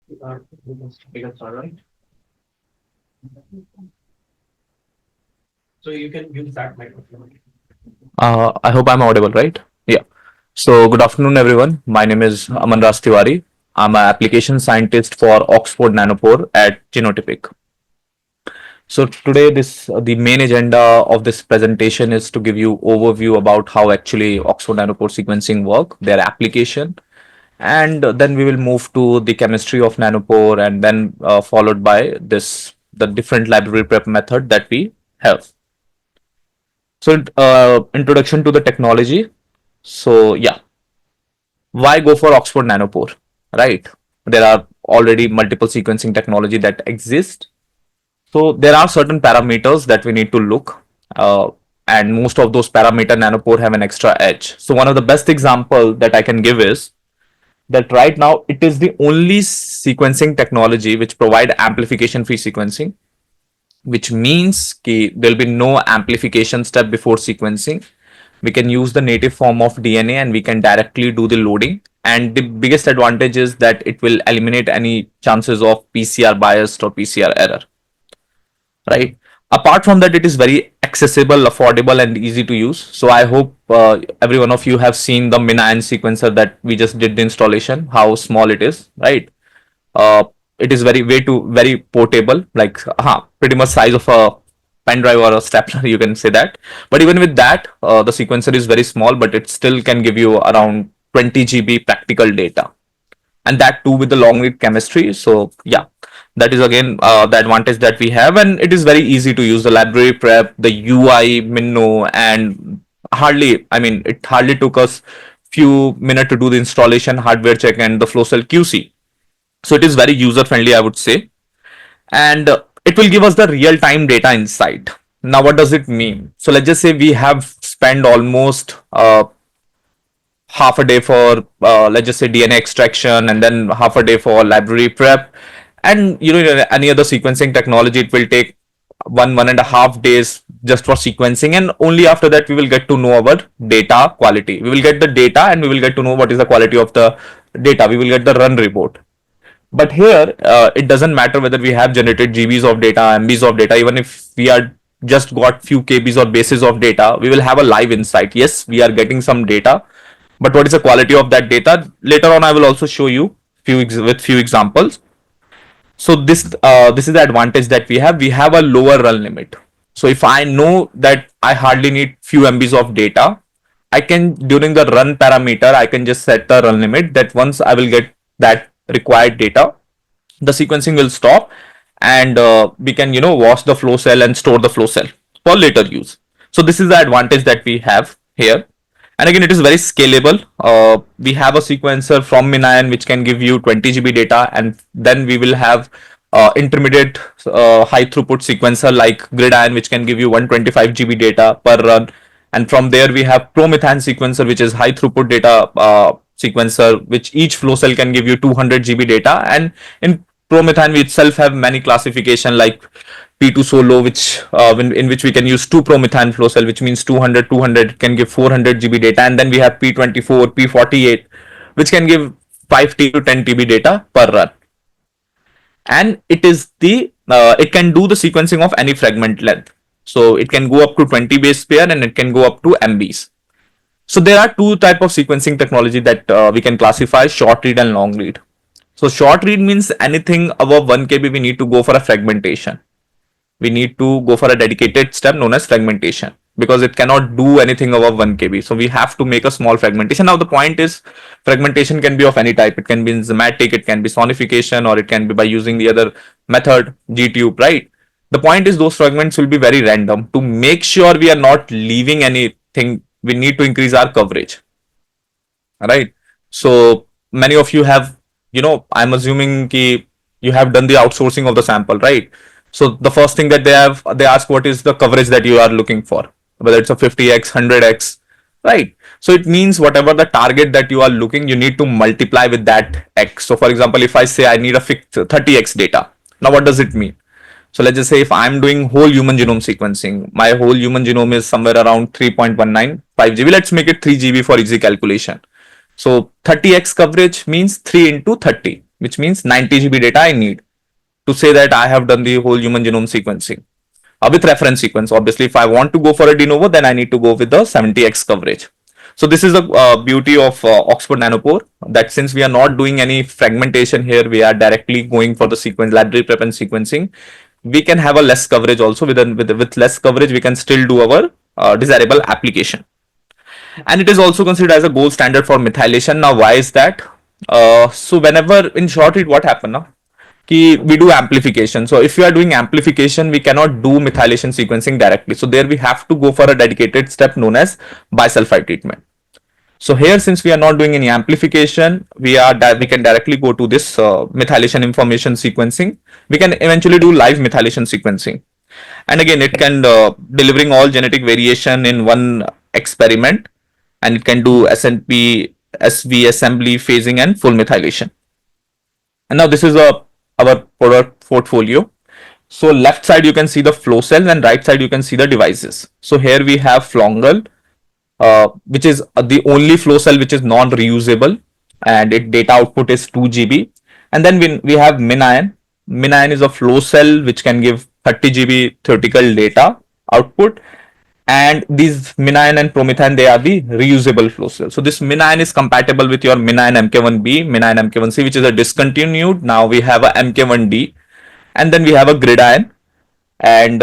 Because all right. So you can use that microphone. I hope I'm audible, right? Yeah. So, good afternoon, everyone. My name is Aman Raj Tiwari. I'm an application scientist for Oxford Nanopore at Genotypic. So today, the main agenda of this presentation is to give you overview about how actually Oxford Nanopore sequencing work, their application, and then we will move to the chemistry of nanopore, and then followed by the different library prep method that we have. So introduction to the technology. So yeah, why go for Oxford Nanopore, right? There are already multiple sequencing technology that exist. So there are certain parameters that we need to look, and most of those parameter nanopore have an extra edge. So one of the best example that I can give is that right now it is the only sequencing technology which provide amplification free sequencing, which means there will be no amplification step before sequencing. We can use the native form of DNA and we can directly do the loading. And the biggest advantage is that it will eliminate any chances of PCR bias or PCR error, right? Apart from that, it is very accessible, affordable, and easy to use. So I hope every one of you have seen the Minayan sequencer that we just did the installation, how small it is, right? uh, it is very portable, like pretty much size of a pen drive or a stapler you can say that. But even with that, the sequencer is very small, but it still can give you around 20 GB practical data, and that too with the long read chemistry. So yeah, that is again the advantage that we have, and it is very easy to use. The library prep, the UI, Minno, and it hardly took us few minutes to do the installation, hardware check, and the flow cell QC. So it is very user friendly, I would say, and it will give us the real time data insight. Now, what does it mean? So let's just say we have spent almost half a day for let's just say DNA extraction, and then half a day for library prep, and any other sequencing technology, it will take 1.5 days just for sequencing, and only after that we will get to know our data quality. We will get the data and we will get to know what is the quality of the data. We will get the run report. But here, it doesn't matter whether we have generated GBs of data, MBs of data. Even if we are just got few KBs or bases of data, we will have a live insight. Yes, we are getting some data, but what is the quality of that data? Later on, I will also show you with few examples. So this is the advantage that we have. We have a lower run limit. So if I know that I hardly need few MBs of data, I can, during the run parameter, I can just set the run limit that once I will get that required data, the sequencing will stop, and we can wash the flow cell and store the flow cell for later use. So this is the advantage that we have here. And again, it is very scalable. We have a sequencer from Minayan which can give you 20 GB data, and then we will have intermediate high throughput sequencer like Gridiron which can give you 125 GB data per run. And from there we have ProMethan sequencer, which is high throughput data sequencer, which each flow cell can give you 200 GB data. And in ProMethan we itself have many classification like P2 solo, which in which we can use two ProMethan flow cell, which means 200 can give 400 GB data. And then we have P24, P48, which can give 5T to 10 TB data per run. And it can do the sequencing of any fragment length. So it can go up to 20 base pair and it can go up to MBs. So there are two type of sequencing technology that we can classify: short read and long read. So short read means anything above 1 KB we need to go for a fragmentation. We need to go for a dedicated step known as fragmentation, because it cannot do anything above 1 KB. So we have to make a small fragmentation. Now the point is, fragmentation can be of any type. It can be enzymatic, it can be sonification, or it can be by using the other method, G-tube, right? The point is those fragments will be very random. To make sure we are not leaving anything, we need to increase our coverage, right? So many of you have, I'm assuming ki you have done the outsourcing of the sample, right? So the first thing that they ask, what is the coverage that you are looking for, whether it's a 50x, 100x, right? So it means whatever the target that you are looking, you need to multiply with that x. So for example, if I say I need a fixed 30x data, now what does it mean? So let's just say if I'm doing whole human genome sequencing, my whole human genome is somewhere around 3.195 GB. Let's make it 3 GB for easy calculation. So 30x coverage means 3 into 30, which means 90 GB data I need to say that I have done the whole human genome sequencing with reference sequence. Obviously, if I want to go for a de novo, then I need to go with the 70x coverage. So this is the beauty of Oxford Nanopore, that since we are not doing any fragmentation here, we are directly going for the sequence library prep and sequencing. We can have a less coverage also. With less coverage, we can still do our desirable application. And it is also considered as a gold standard for methylation. Now, why is that? So whenever, in short, what happened now? We do amplification. So if you are doing amplification, we cannot do methylation sequencing directly. So there we have to go for a dedicated step known as bisulfite treatment. So here, since we are not doing any amplification, we can directly go to this methylation information sequencing. We can eventually do live methylation sequencing, and again, it can delivering all genetic variation in one experiment, and it can do SNP, SV assembly, phasing, and full methylation. And now this is our product portfolio. So left side you can see the flow cells, and right side you can see the devices. So here we have Flongle, which is the only flow cell which is non-reusable, and its data output is 2 GB. And then we have MinION. MinION is a flow cell which can give 30 GB theoretical data output. And these MinION and PromethION, they are the reusable flow cells. So this MinION is compatible with your MinION MK1B, MinION MK1C, which is a discontinued. Now we have a MK1D, and then we have a GridION, and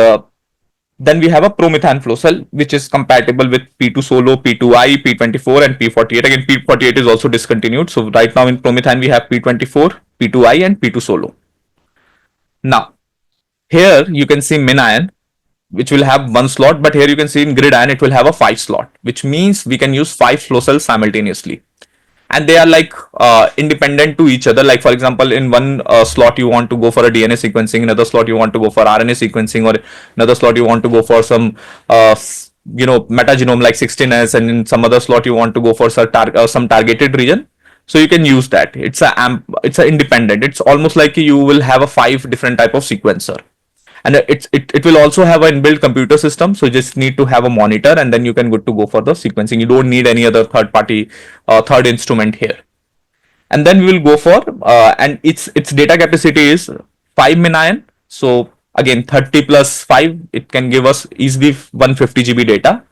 then we have a PromethION flow cell, which is compatible with P2 Solo, P2I, P24, and P48. Again, P48 is also discontinued. So right now in PromethION, we have P24, P2I, and P2 Solo. Now, here you can see MinION, which will have one slot, but here you can see in GridION, it will have a 5 slot, which means we can use 5 flow cells simultaneously. And they are like independent to each other. Like for example, in one slot you want to go for a DNA sequencing, another slot you want to go for RNA sequencing, or another slot you want to go for some metagenome like 16S, and in some other slot you want to go for some targeted region. So you can use that. It's a independent. It's almost like you will have a 5 different type of sequencer. And it will also have an inbuilt computer system, so you just need to have a monitor, and then you can good to go for the sequencing. You don't need any other third party third instrument here. And then we will go for and its data capacity is 5 MinION. So again, 30 plus 5, it can give us easily 150 GB data.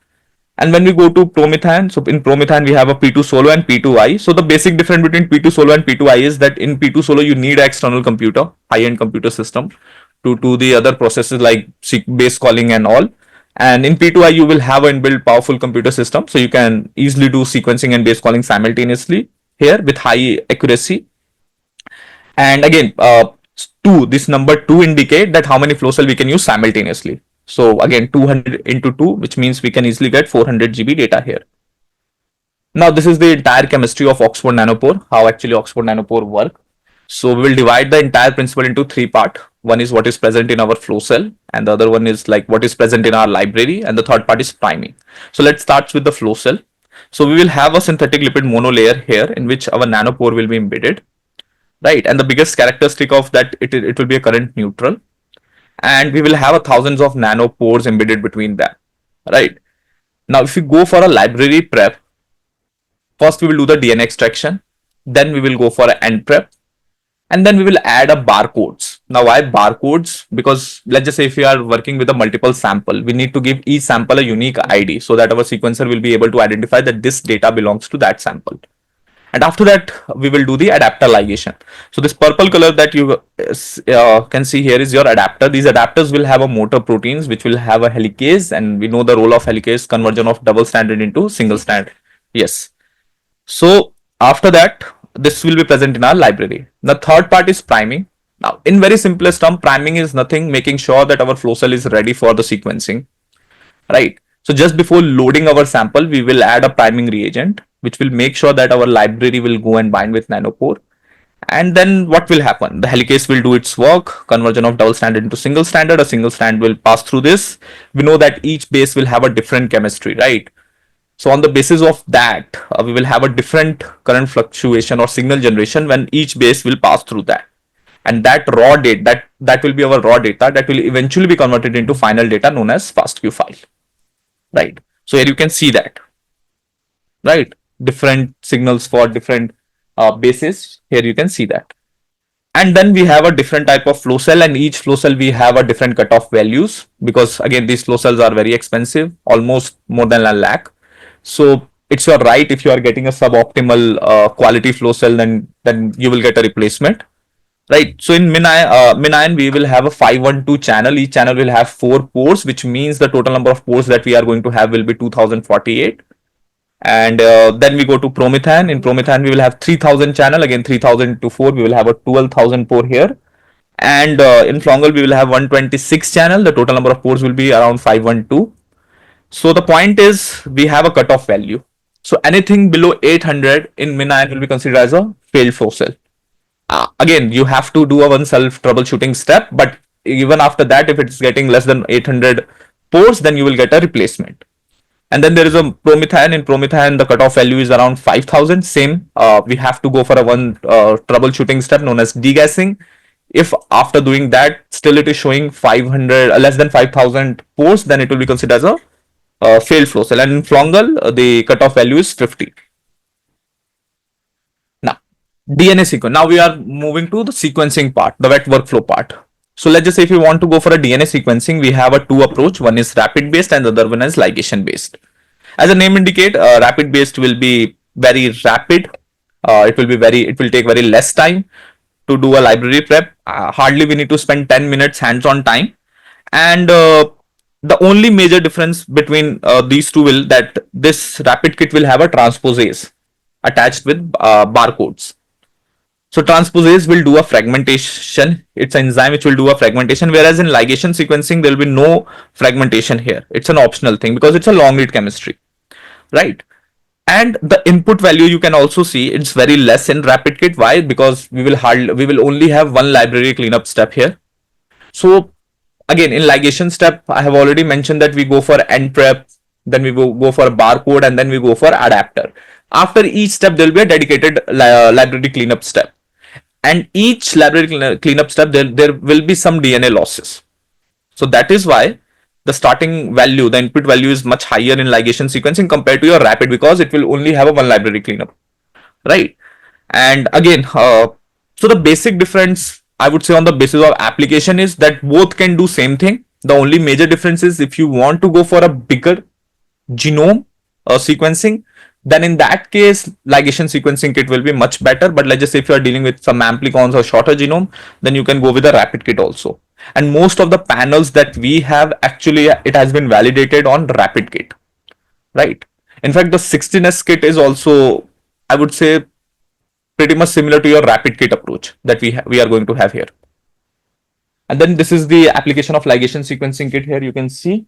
And when we go to PromethION, so in PromethION we have a P2 Solo and P2I. So the basic difference between P2 Solo and P2I is that in P2 Solo you need an external computer, high-end computer system, to do the other processes like base calling and all. And in P2I you will have an inbuilt powerful computer system, so you can easily do sequencing and base calling simultaneously here with high accuracy. And again, this number 2 indicate that how many flow cell we can use simultaneously. So again, 200 into 2, which means we can easily get 400 GB data here. Now this is the entire chemistry of Oxford Nanopore, how actually Oxford Nanopore work. So we will divide the entire principle into 3 parts. One is what is present in our flow cell, and the other one is like what is present in our library, and the third part is priming. So let's start with the flow cell. So we will have a synthetic lipid monolayer here in which our nanopore will be embedded, right? And the biggest characteristic of that, it will be a current neutral, and we will have thousands of nanopores embedded between them, right? Now if we go for a library prep, first we will do the DNA extraction, then we will go for an end prep, and then we will add a barcodes. Now why barcodes? Because let's just say if we are working with a multiple sample, we need to give each sample a unique ID so that our sequencer will be able to identify that this data belongs to that sample. And after that, we will do the adapter ligation. So this purple color that you can see here is your adapter. These adapters will have a motor proteins which will have a helicase, and we know the role of helicase, conversion of double stranded into single strand. Yes. So after that, this will be present in our library. The third part is priming. Now, in very simplest term, priming is nothing, making sure that our flow cell is ready for the sequencing, right? So just before loading our sample, we will add a priming reagent, which will make sure that our library will go and bind with nanopore. And then what will happen? The helicase will do its work, conversion of double stranded into single stranded. A single strand will pass through this. We know that each base will have a different chemistry, right? So on the basis of that, we will have a different current fluctuation or signal generation when each base will pass through that. And that raw data, that will be our raw data that will eventually be converted into final data known as FASTQ file, right? So here you can see that, right? Different signals for different bases. Here you can see that. And then we have a different type of flow cell, and each flow cell we have a different cutoff values, because again these flow cells are very expensive, almost more than a lakh. So it's your right, if you are getting a suboptimal quality flow cell, then you will get a replacement, right? So in MinION we will have a 512 channel. Each channel will have 4 pores, which means the total number of pores that we are going to have will be 2048. And then we go to Promethan. In Promethan we will have 3000 channel, again 3000 to 4, we will have a 12,000 pore here. And in Flongle we will have 126 channel, the total number of pores will be around 512. So the point is we have a cutoff value. So anything below 800 in MinION will be considered as a failed flow cell. Again, you have to do a one self troubleshooting step, but even after that, if it's getting less than 800 pores, then you will get a replacement. And then there is a Promethan. In Promethan, the cutoff value is around 5000. Same, we have to go for a one troubleshooting step known as degassing. If after doing that, still it is showing 500, less than 5000 pores, then it will be considered as a failed flow cell. And in Flongle, the cutoff value is 50. Now, DNA sequence. Now we are moving to the sequencing part, the wet workflow part. So let's just say if you want to go for a DNA sequencing, we have a two approach. One is rapid based and the other one is ligation based. As the name indicate, rapid based will be very rapid. It will take very less time to do a library prep. Hardly we need to spend 10 minutes hands-on time. And the only major difference between these two will that this rapid kit will have a transposase attached with barcodes. So transposase will do a fragmentation. It's an enzyme which will do a fragmentation, whereas in ligation sequencing there will be no fragmentation here. It's an optional thing because it's a long read chemistry, right? And the input value you can also see it's very less in rapid kit. Why? Because we will only have one library cleanup step here. So again, in ligation step, I have already mentioned that we go for end prep, then we go for a barcode, and then we go for adapter. After each step, there will be a dedicated library cleanup step. And each library cleanup step, there will be some DNA losses. So that is why the starting value, the input value is much higher in ligation sequencing compared to your rapid, because it will only have a one library cleanup, right? And again, so the basic difference I would say on the basis of application is that both can do same thing. The only major difference is if you want to go for a bigger genome sequencing, then in that case ligation sequencing kit will be much better. But let's just say if you are dealing with some amplicons or shorter genome, then you can go with a rapid kit also. And most of the panels that we have, actually it has been validated on rapid kit, right? In fact, the 16S kit is also, I would say, pretty much similar to your rapid kit approach that we are going to have here. And then this is the application of ligation sequencing kit here, you can see.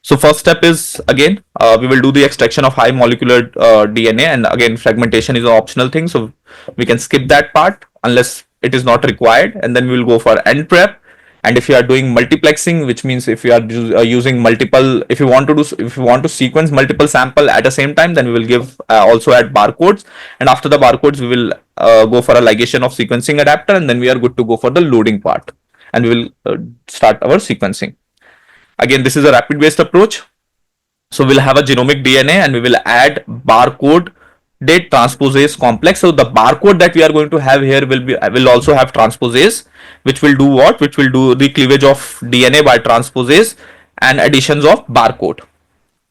So first step is, again, we will do the extraction of high molecular DNA, and again fragmentation is an optional thing, so we can skip that part unless it is not required. And then we will go for end prep. And if you are doing multiplexing, which means if you are using multiple, if you want to sequence multiple sample at the same time, then we will give also add barcodes. And after the barcodes, we will go for a ligation of sequencing adapter, and then we are good to go for the loading part, and we will start our sequencing. Again, this is a rapid based approach. So we'll have a genomic DNA and we will add barcode date transposase complex. So the barcode that we are going to have here will also have transposase, which will do what? Which will do the cleavage of DNA by transposase and additions of barcode,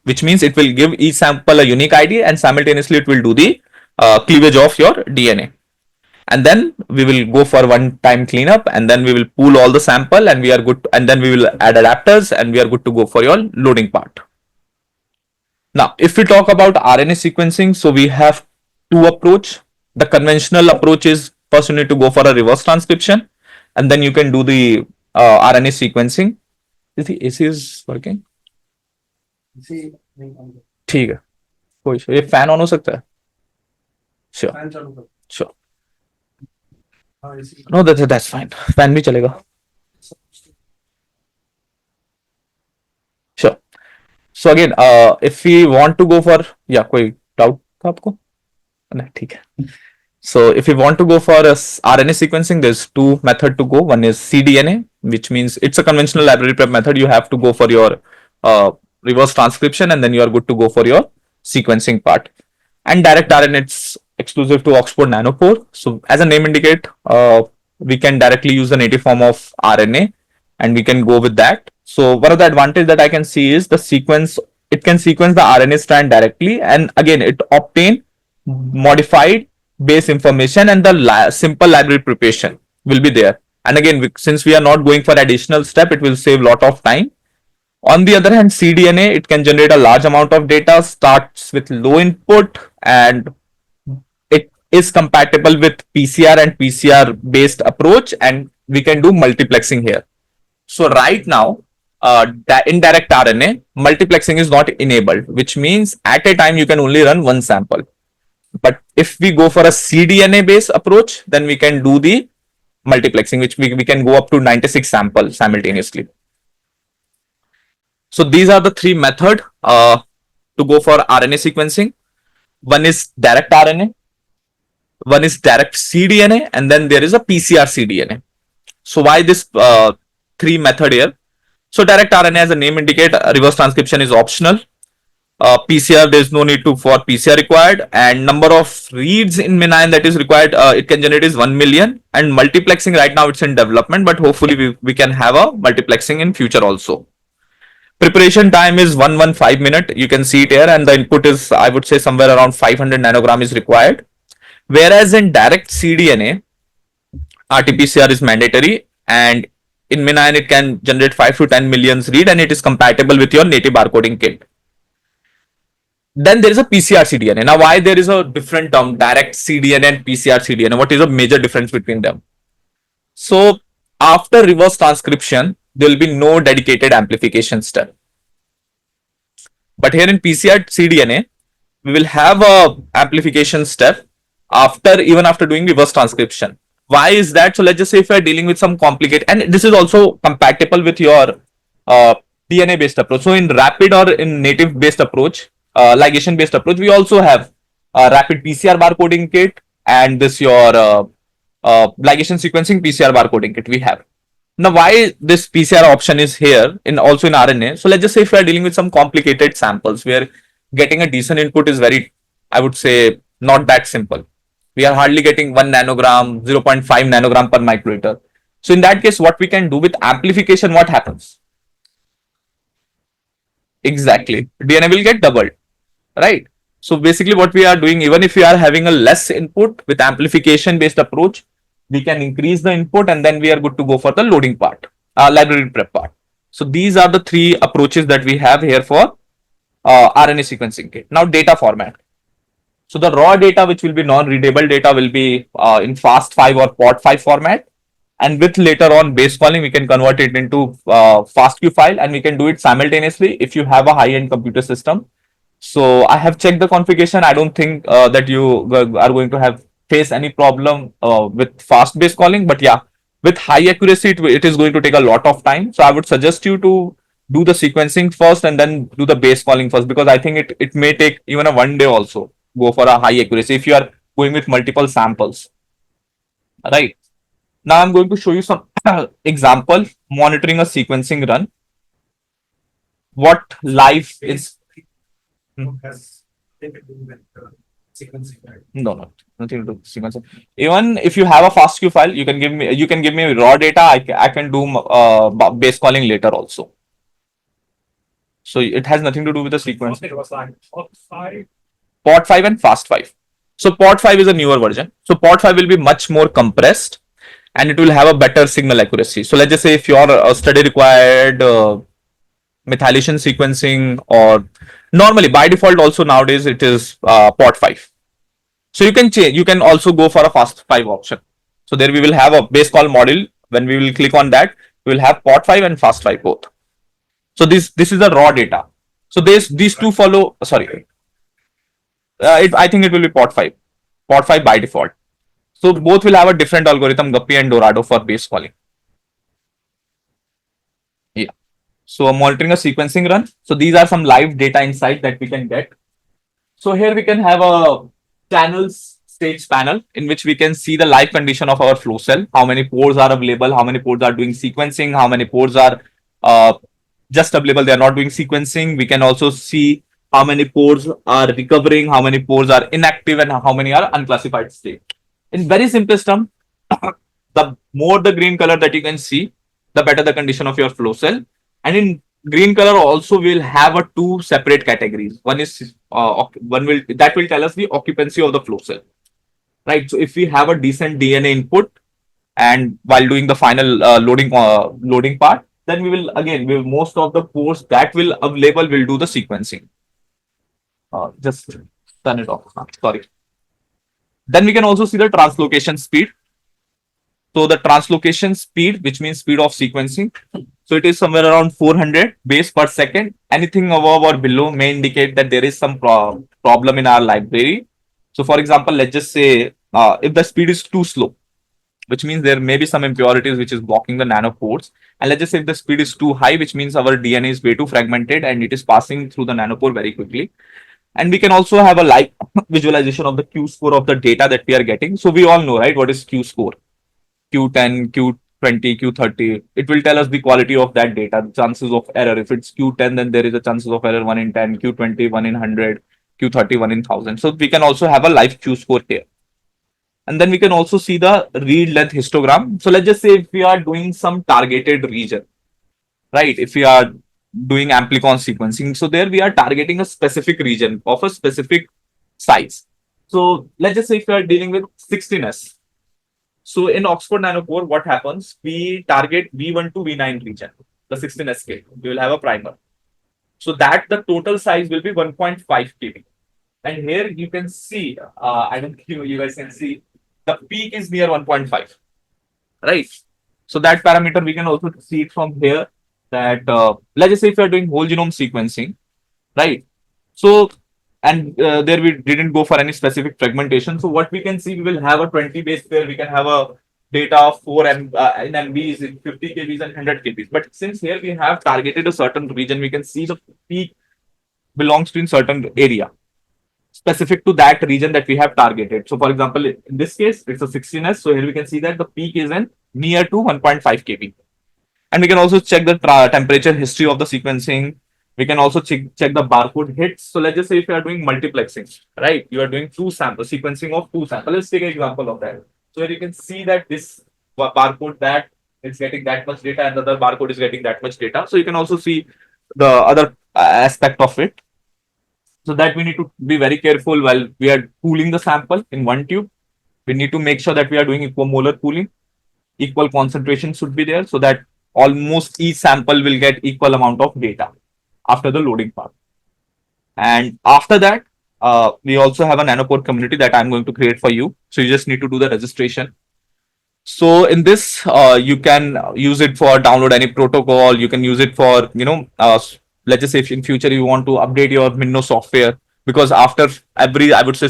which means it will give each sample a unique ID and simultaneously it will do the cleavage of your DNA. And then we will go for one time cleanup, and then we will pool all the sample and we are good, and then we will add adapters and we are good to go for your loading part. Now, if we talk about RNA sequencing, so we have two approach. The conventional approach is first you need to go for a reverse transcription, and then you can do the RNA sequencing. Is the AC is working? ठीक है, कोई ये fan on हो सकता है? Sure, sure. No, that's fine. Fan भी चलेगा. Sure. So again, if we want to go for, yeah, कोई doubt था आपको? नहीं, ठीक है. So if we want to go for a RNA sequencing, there's two methods to go. One is cDNA, which means it's a conventional library prep method. You have to go for your reverse transcription, and then you are good to go for your sequencing part. And direct RNA, it's exclusive to Oxford Nanopore. So as a name indicate, we can directly use the native form of RNA and we can go with that. So one of the advantage that I can see is the sequence, it can sequence the RNA strand directly, and again it obtain modified base information, and the simple library preparation will be there. And again, since we are not going for additional step, it will save lot of time. On the other hand, cDNA, it can generate a large amount of data, starts with low input, and it is compatible with PCR and PCR based approach, and we can do multiplexing here. So right now, indirect RNA multiplexing is not enabled, which means at a time you can only run one sample. But if we go for a cDNA based approach, then we can do the multiplexing, which we can go up to 96 samples simultaneously. So these are the three methods to go for RNA sequencing. One is direct RNA, one is direct cDNA, and then there is a PCR cDNA. So why this three method here? So direct RNA, as the name indicate, reverse transcription is optional. PCR, there is no need to for PCR required, and number of reads in MinION that is required, it can generate is 1 million. And multiplexing right now it's in development, but hopefully we can have a multiplexing in future also. Preparation time is 115 minute. You can see it here, and the input is, I would say, somewhere around 500 nanogram is required. Whereas in direct cDNA, RT-PCR is mandatory, and in MinION it can generate 5 to 10 millions read, and it is compatible with your native barcoding kit. Then there is a PCR cDNA. Now, why there is a different term, direct cDNA and PCR cDNA? What is the major difference between them? So after reverse transcription, there will be no dedicated amplification step. But here in PCR cDNA, we will have a amplification step even after doing reverse transcription. Why is that? So let's just say if you are dealing with some complicated, and this is also compatible with your DNA based approach. So in rapid or in native based approach, ligation based approach, we also have rapid PCR barcoding kit, and this your ligation sequencing PCR barcoding kit we have. Now, why this PCR option is here in also in RNA? So let's just say if we are dealing with some complicated samples where getting a decent input is very, I would say, not that simple. We are hardly getting 1 nanogram, 0.5 nanogram per microliter. So in that case, what we can do with amplification, what happens? Exactly. DNA will get doubled, right? So basically what we are doing, even if we are having a less input with amplification based approach, we can increase the input, and then we are good to go for the loading part, library prep part. So these are the three approaches that we have here for RNA sequencing kit. Now data format. So the raw data, which will be non-readable data, will be in FAST5 or POT5 format. And with later on base calling, we can convert it into FASTQ file, and we can do it simultaneously if you have a high-end computer system. So I have checked the configuration. I don't think that you are going to face any problem with fast base calling, but yeah, with high accuracy, it is going to take a lot of time. So I would suggest you to do the sequencing first and then do the base calling first, because I think it may take even a 1 day also. Go for a high accuracy if you are going with multiple samples, right? Now I'm going to show you some example monitoring a sequencing run. What live is no, nothing to do with sequencing. Even if you have a FASTQ file, you can give me raw data. I can do base calling later also. So it has nothing to do with the sequence. POT5 and FAST5. So POT5 is a newer version. So POT5 will be much more compressed, and it will have a better signal accuracy. So let's just say if your study required methylation sequencing, or normally by default also nowadays it is POT5. So you can change. You can also go for a FAST5 option. So there we will have a base call module. When we will click on that, we will have POT5 and FAST5 both. So this is the raw data. So these two follow. Sorry, I think it will be POT5 by default. So both will have a different algorithm, Guppy and Dorado, for base calling. Yeah. So monitoring a sequencing run. So these are some live data insight that we can get. So here we can have a channels stage panel in which we can see the live condition of our flow cell. How many pores are available? How many pores are doing sequencing? How many pores are just available? They are not doing sequencing. We can also see how many pores are recovering, how many pores are inactive, and how many are unclassified state. In very simplest term, The more the green color that you can see, the better the condition of your flow cell. And in green color also we'll have a two separate categories. One is one will that will tell us the occupancy of the flow cell, right? So if we have a decent DNA input and while doing the final loading part, then we will again we will, most of the course that will available will do the sequencing. Just turn it off. Sorry. Then we can also see the translocation speed. So the translocation speed, which means speed of sequencing, so it is somewhere around 400 base per second. Anything above or below may indicate that there is some problem in our library. So for example, let's just say if the speed is too slow, which means there may be some impurities which is blocking the nanopores. And let's just say if the speed is too high, which means our DNA is way too fragmented and it is passing through the nanopore very quickly. And we can also have a live visualization of the Q score of the data that we are getting. So we all know, right, what is Q score? Q10, Q20, Q30. It will tell us the quality of that data, the chances of error. If it's Q10, then there is a chances of error 1 in 10, Q20, 1 in 100, Q30, 1 in 1000. So we can also have a live Q score here. And then we can also see the read length histogram. So let's just say if we are doing some targeted region, right? If we are doing amplicon sequencing, so there we are targeting a specific region of a specific size. So let's just say if we are dealing with 16S. So in Oxford Nanopore, what happens? We target V1 to V9 region, the 16S scale. We will have a primer. So that the total size will be 1.5 kb. And here you can see, I don't think you guys can see, the peak is near 1.5, right? So that parameter we can also see it from here that let's just say if you are doing whole genome sequencing, right? So and there we didn't go for any specific fragmentation. So what we can see, we will have a 20 base pair. We can have a data of 4 in MBs, in 50 kbs and 100 kbs. But since here we have targeted a certain region, we can see the peak belongs to in certain area specific to that region that we have targeted. So for example, in this case, it's a 16S. So here we can see that the peak is in near to 1.5 kb. And we can also check the temperature history of the sequencing. We can also check the barcode hits. So let's just say if you are doing multiplexing, right? You are doing two samples, sequencing of two samples. Let's take an example of that. So here you can see that this barcode that is getting that much data and the other barcode is getting that much data. So you can also see the other aspect of it. So that we need to be very careful while we are pooling the sample in one tube. We need to make sure that we are doing equimolar pooling. Equal concentration should be there so that almost each sample will get equal amount of data after the loading part. And after that, we also have a nanopore community that I'm going to create for you. So you just need to do the registration. So in this, you can use it for download any protocol. You can use it for, let's just say if in future you want to update your Minno software, because after every, I would say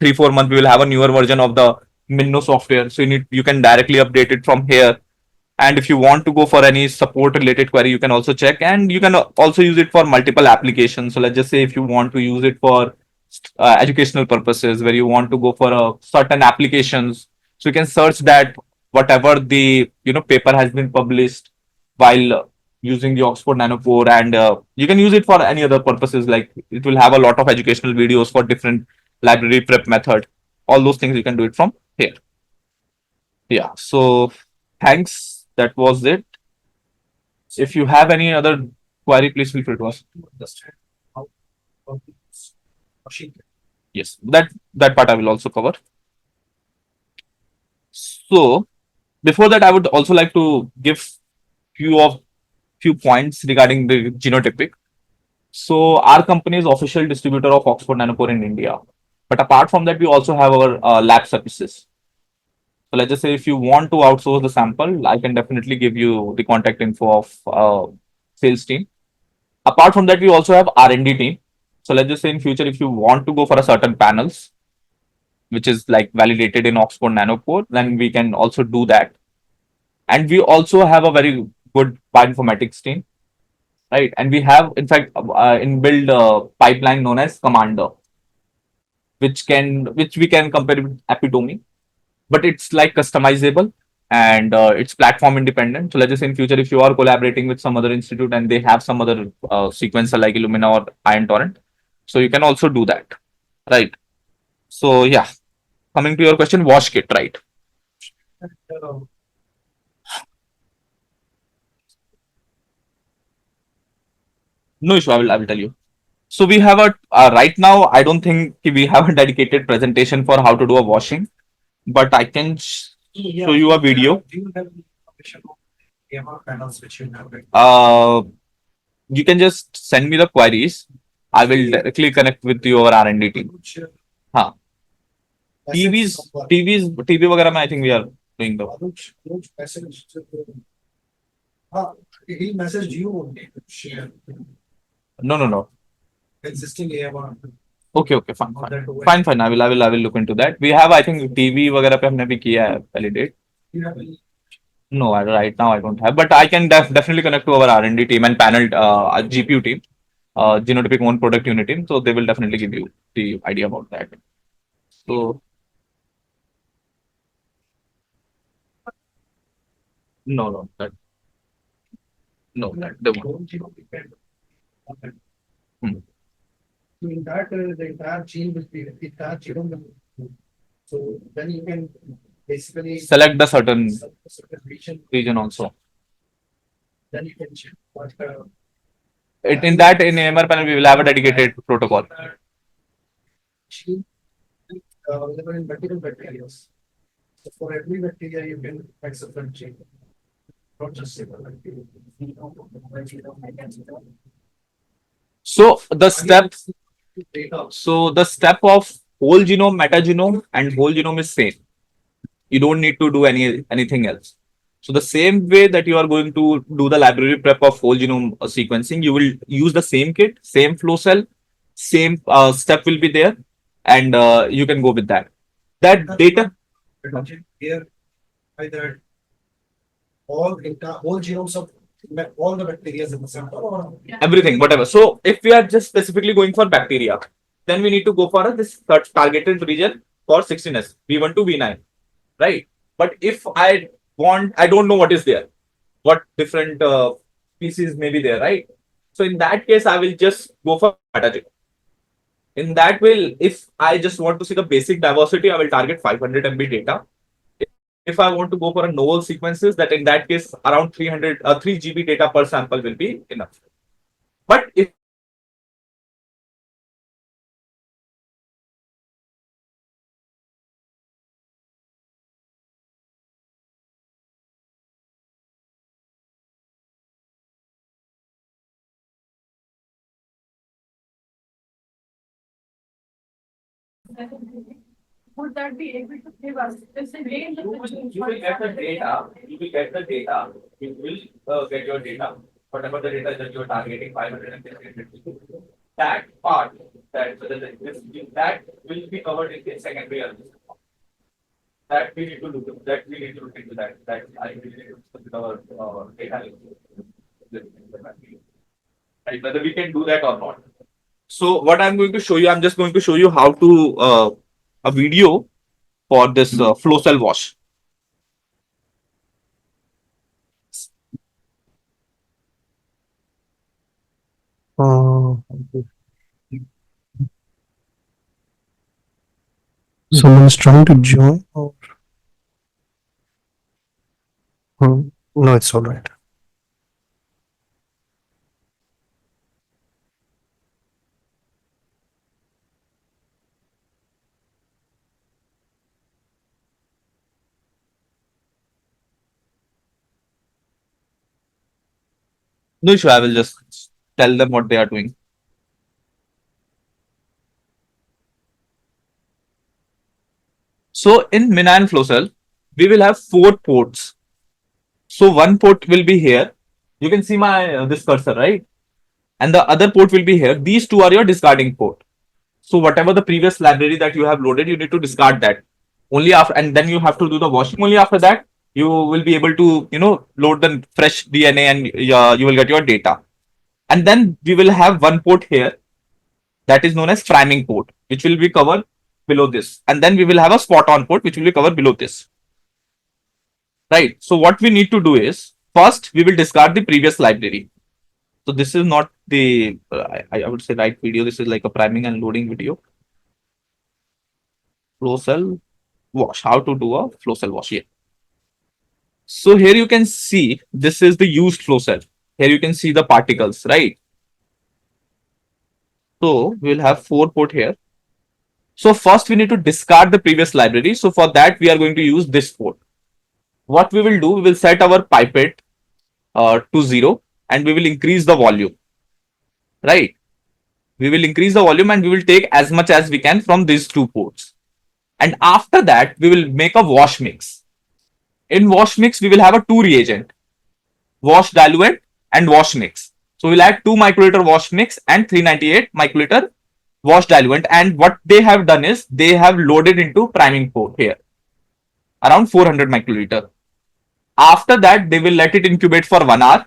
3-4 months, we will have a newer version of the Minno software. So you can directly update it from here. And if you want to go for any support related query, you can also check, and you can also use it for multiple applications. So let's just say if you want to use it for educational purposes, where you want to go for a certain applications, so you can search that whatever the paper has been published while using the Oxford Nanopore, and you can use it for any other purposes. Like it will have a lot of educational videos for different library prep method. All those things you can do it from here. Yeah. So thanks. That was it. If you have any other query, please feel free to ask. Yes, that part I will also cover. So before that, I would also like to give few points regarding the genotypic. So our company is official distributor of Oxford Nanopore in India. But apart from that, we also have our lab services. So let's just say if you want to outsource the sample, I can definitely give you the contact info of sales team. Apart from that, we also have R&D team. So let's just say in future, if you want to go for a certain panels, which is like validated in Oxford Nanopore, then we can also do that. And we also have a very good bioinformatics team, right? And we have, in fact, inbuilt pipeline known as Commander, which we can compare with Epitomi, but it's like customizable and it's platform independent. So let's just say in future, if you are collaborating with some other institute and they have some other sequencer like Illumina or Iron Torrent, so you can also do that, right? So yeah, coming to your question, wash kit, right? No issue. I will tell you. So we have a right now. I don't think we have a dedicated presentation for how to do a washing, but I can show you a video. Uh, you can just send me the queries. I will directly connect with your R&D team. हाँ TV वगैरह में I think we are doing the no no no okay okay fine fine fine I will look into that we have I think TV वगैरह पे हमने भी किया है validate no right now I don't have but I can definitely connect to our R&D team and panel GPU team genotypic one product unit team so they will definitely give you the idea about that so no that no that they won't. Hmm. In that the entire gene will be the entire genome will be. So then you can basically select the certain region also. Then you can check what in that in AMR panel we will have a dedicated protocol. Gene available in multiple bacteria. So for every bacteria you can find certain gene. Not just single bacteria. So the step of whole genome, metagenome, and whole genome is same. You don't need to do anything else. So the same way that you are going to do the library prep of whole genome sequencing, you will use the same kit, same flow cell, same step will be there, and you can go with that. That data here either whole genomes of all the bacteria in the sample. Everything, whatever. So if we are just specifically going for bacteria, then we need to go for this targeted region for 16S, V1 to V9, right? But if I don't know what is there, what different species may be there, right? So in that case, I will just go for metagenome. In that way, if I just want to see the basic diversity, I will target 500 MB data. If I want to go for a novel sequences, that in that case, around 3 GB data per sample will be enough. But if would that be able to give us this range of you will get the data, you will get your data, whatever the data that you are targeting, 500 and 600. That part, that will be covered in the secondary analysis. That we need to look, that we need to look into that. That I will need to look at our data. Right, whether we can do that or not. So what I'm going to show you, I'm just going to show you how to a video for this flow cell wash. Someone's trying to join. Or... No, it's all right. No issue, I will just tell them what they are doing. So in Minan flow cell, we will have 4 ports. So one port will be here. You can see my this cursor, right? And the other port will be here. These two are your discarding port. So whatever the previous library that you have loaded, you need to discard that. Only after, and then you have to do the washing. Only after that, you will be able to, load the fresh DNA and you will get your data. And then we will have one port here that is known as priming port, which will be covered below this. And then we will have a spot on port, which will be covered below this. Right. So what we need to do is first we will discard the previous library. So this is not the, I would say right video. This is like a priming and loading video. Flow cell wash, how to do a flow cell wash here. So here you can see, this is the used flow cell. Here you can see the particles, right? So we will have 4 port here. So first we need to discard the previous library. So for that we are going to use this port. What we will do, we will set our pipette to 0 and we will increase the volume, right? We will increase the volume and we will take as much as we can from these 2 ports. And after that, we will make a wash mix. In wash mix, we will have a 2 reagent, wash diluent and wash mix. So we'll add 2 microliter wash mix and 398 microliter wash diluent. And what they have done is they have loaded into priming port here, around 400 microliter. After that, they will let it incubate for 1 hour.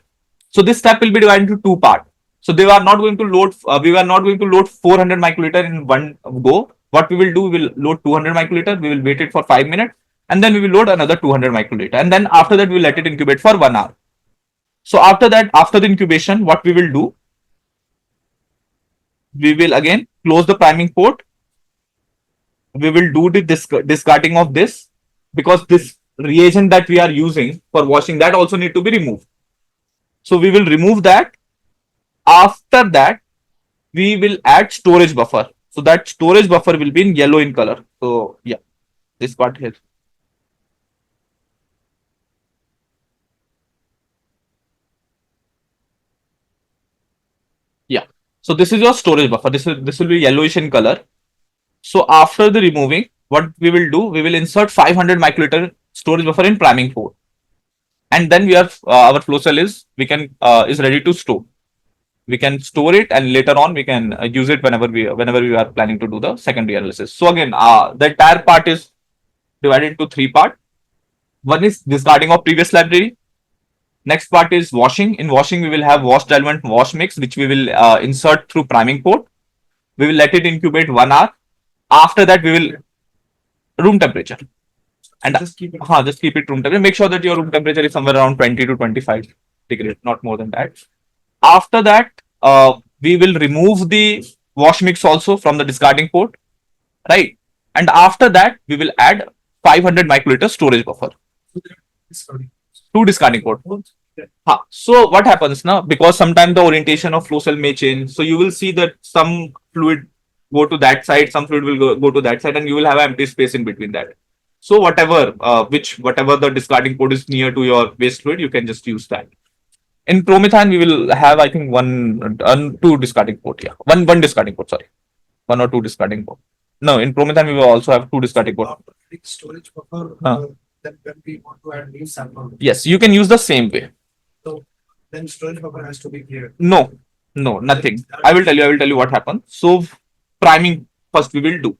So this step will be divided into 2 parts. So they are not going to load. We are not going to load 400 microliter in one go. What we will do, we will load 200 microliter. We will wait it for 5 minutes, and then we will load another 200 microliter, and then after that we will let it incubate for 1 hour. So after that, after the incubation, what we will do, we will again close the priming port. We will do the discarding of this because this reagent that we are using for washing that also need to be removed. So we will remove that. After that, we will add storage buffer. So that storage buffer will be in yellow in color. So yeah, this part here. Yeah. So this is your storage buffer. This will be yellowish in color. So after the removing, what we will do, we will insert 500 microliter storage buffer in priming port, and then we are our flow cell is ready to store. We can store it, and later on we can use it whenever we are planning to do the secondary analysis. So again, the entire part is divided into 3 parts. One is discarding of previous library. Next part is washing. In washing, we will have wash diluent wash mix, which we will insert through priming port. We will let it incubate 1 hour. After that, we will room temperature. And just keep it room temperature. Make sure that your room temperature is somewhere around 20 to 25 degrees, not more than that. After that, we will remove the wash mix also from the discarding port, right? And after that, we will add 500 microliter storage buffer. Two discarding port. So what happens now? Because sometimes the orientation of flow cell may change. So you will see that some fluid go to that side, some fluid will go to that side, and you will have empty space in between that. So whatever the discarding port is near to your waste fluid, you can just use that. In promethane, we will have, I think, two discarding port. Yeah, one discarding port. Sorry, 1 or 2 discarding port. No, in promethane, we will also have 2 discarding port. Storage buffer. Then when we want to add new sample. Yes, you can use the same way. So then storage buffer has to be cleared. No, nothing. I will tell you what happened. So priming first we will do.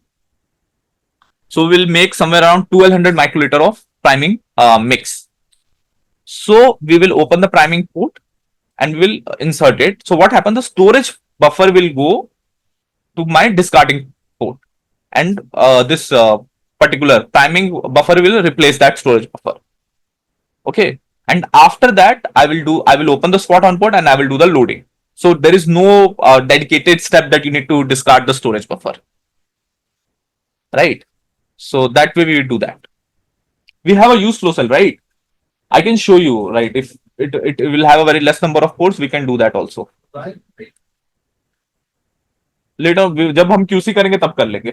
So we'll make somewhere around 1200 microliter of priming mix. So we will open the priming port and we will insert it. So what happened? The storage buffer will go to my discarding port, and this particular priming buffer will replace that storage buffer. Okay, and after that, I will open the spot on port and I will do the loading. So there is no dedicated step that you need to discard the storage buffer, right? So that way we will do that. We have a use flow cell, right? I can show you, right? If it will have a very less number of ports, we can do that also. Later, जब हम QC करेंगे तब कर लेंगे.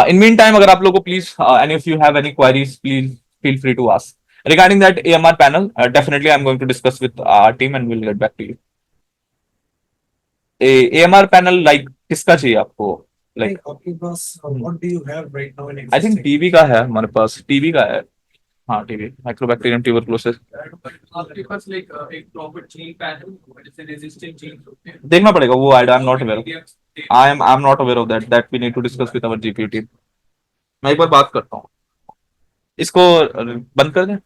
In meantime, अगर आप लोगों को please, and if you have any queries, please feel free to ask. Regarding that AMR panel, definitely I'm going to discuss with our team and we'll get back to you. AMR panel like किसका चाहिए आपको? Like आपके पास what do you have right now in I think TB का है हमारे पास. TB का है. हाँ TB, Microbacterium tuberculosis. आपके पास like एक proper gene panel, जैसे resistant genes. देखना पड़ेगा वो. I'm not aware of. I'm not aware of that. That we need to discuss with our GPU team. मैं एक बार बात करता हूँ. इसको बंद कर दें.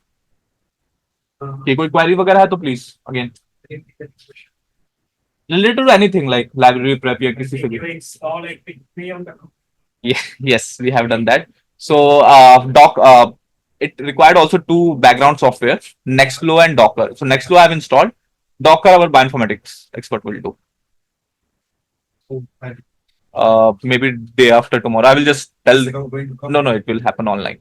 कि कोई क्वेरी वगैरह है तो please again related to anything like library prep या किसी से भी. Yes, we have done that. So it required also 2 background software, Nextflow and Docker. So Nextflow I have installed. Docker our bioinformatics expert will do. Maybe day after tomorrow. I will just tell. No, it will happen online.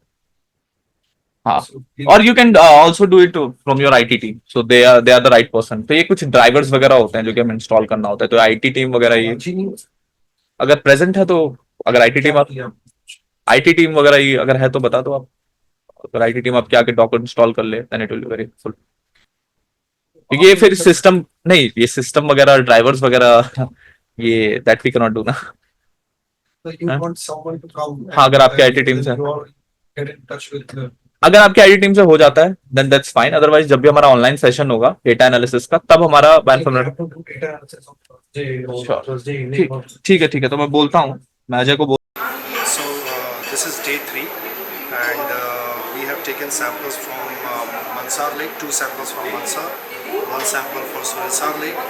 और you can also do it from your IT team. So they are the right person. तो ये कुछ drivers वगैरह होते हैं जो कि हमें इंस्टॉल करना होता है. तो आईटी टीम वगैरह ये अगर प्रेजेंट है तो, अगर आईटी टीम वगैरह ही अगर है तो बता दो आप। अगर आईटी टीम आपके आके डॉक्यूमेंट इंस्टॉल कर ले then it will be very helpful. क्योंकि ये फिर सिस्टम नहीं, ये सिस्टम वगैरह ड्राइवर्स वगैरह ये that we can not do ना। So you हाँ? want someone to come. हाँ, अगर आपके and IT team से- you all get in touch with the. अगर आपके आईटी टीम से हो जाता है देन दैट्स फाइन, अदरवाइज जब भी हमारा ऑनलाइन सेशन होगा डेटा एनालिसिस का तब हमारा We bioinformatics. have to do data analysis on Thursday or Sure. Thursday evening. or- ठीक है, तो मैं बोलता हूँ, मैं अजय को बोल। So this is day 3 and we have taken samples from Mansar Lake, 2 samples from Mansar, 1 sample for Suresar Lake,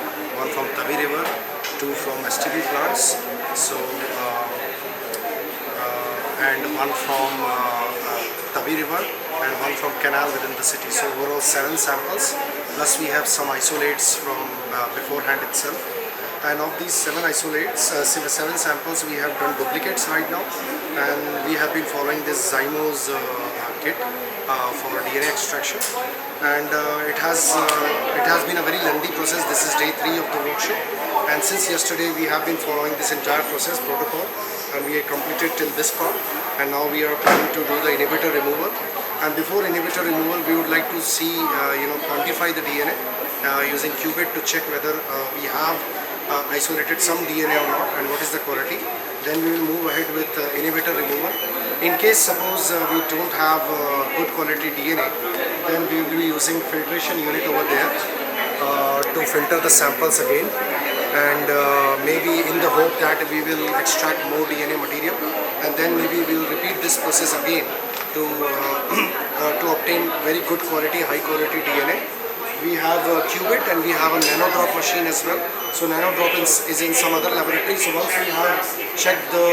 1 from Tavi River, 2 from STB plants, so and 1 from Tavi River and 1 from canal within the city. So overall 7 samples, plus we have some isolates from beforehand itself. And of these 7 isolates, 7 samples, we have done duplicates right now, and we have been following this Zymo's kit for DNA extraction, and it has been a very lengthy process. This is day 3 of the workshop, and since yesterday we have been following this entire process protocol, and we have completed till this part, and now we are planning to do the inhibitor removal. And before inhibitor removal, we would like to see, quantify the DNA using qubit to check whether we have isolated some DNA or not, and what is the quality. Then we will move ahead with inhibitor removal. In case suppose we don't have good quality DNA, then we will be using filtration unit over there to filter the samples again, and maybe in the hope that we will extract more DNA material, and then maybe we will repeat this process again to to obtain very good quality, high quality DNA. We have a qubit and we have a nanodrop machine as well. So nanodrop is in some other laboratory. So once we have checked the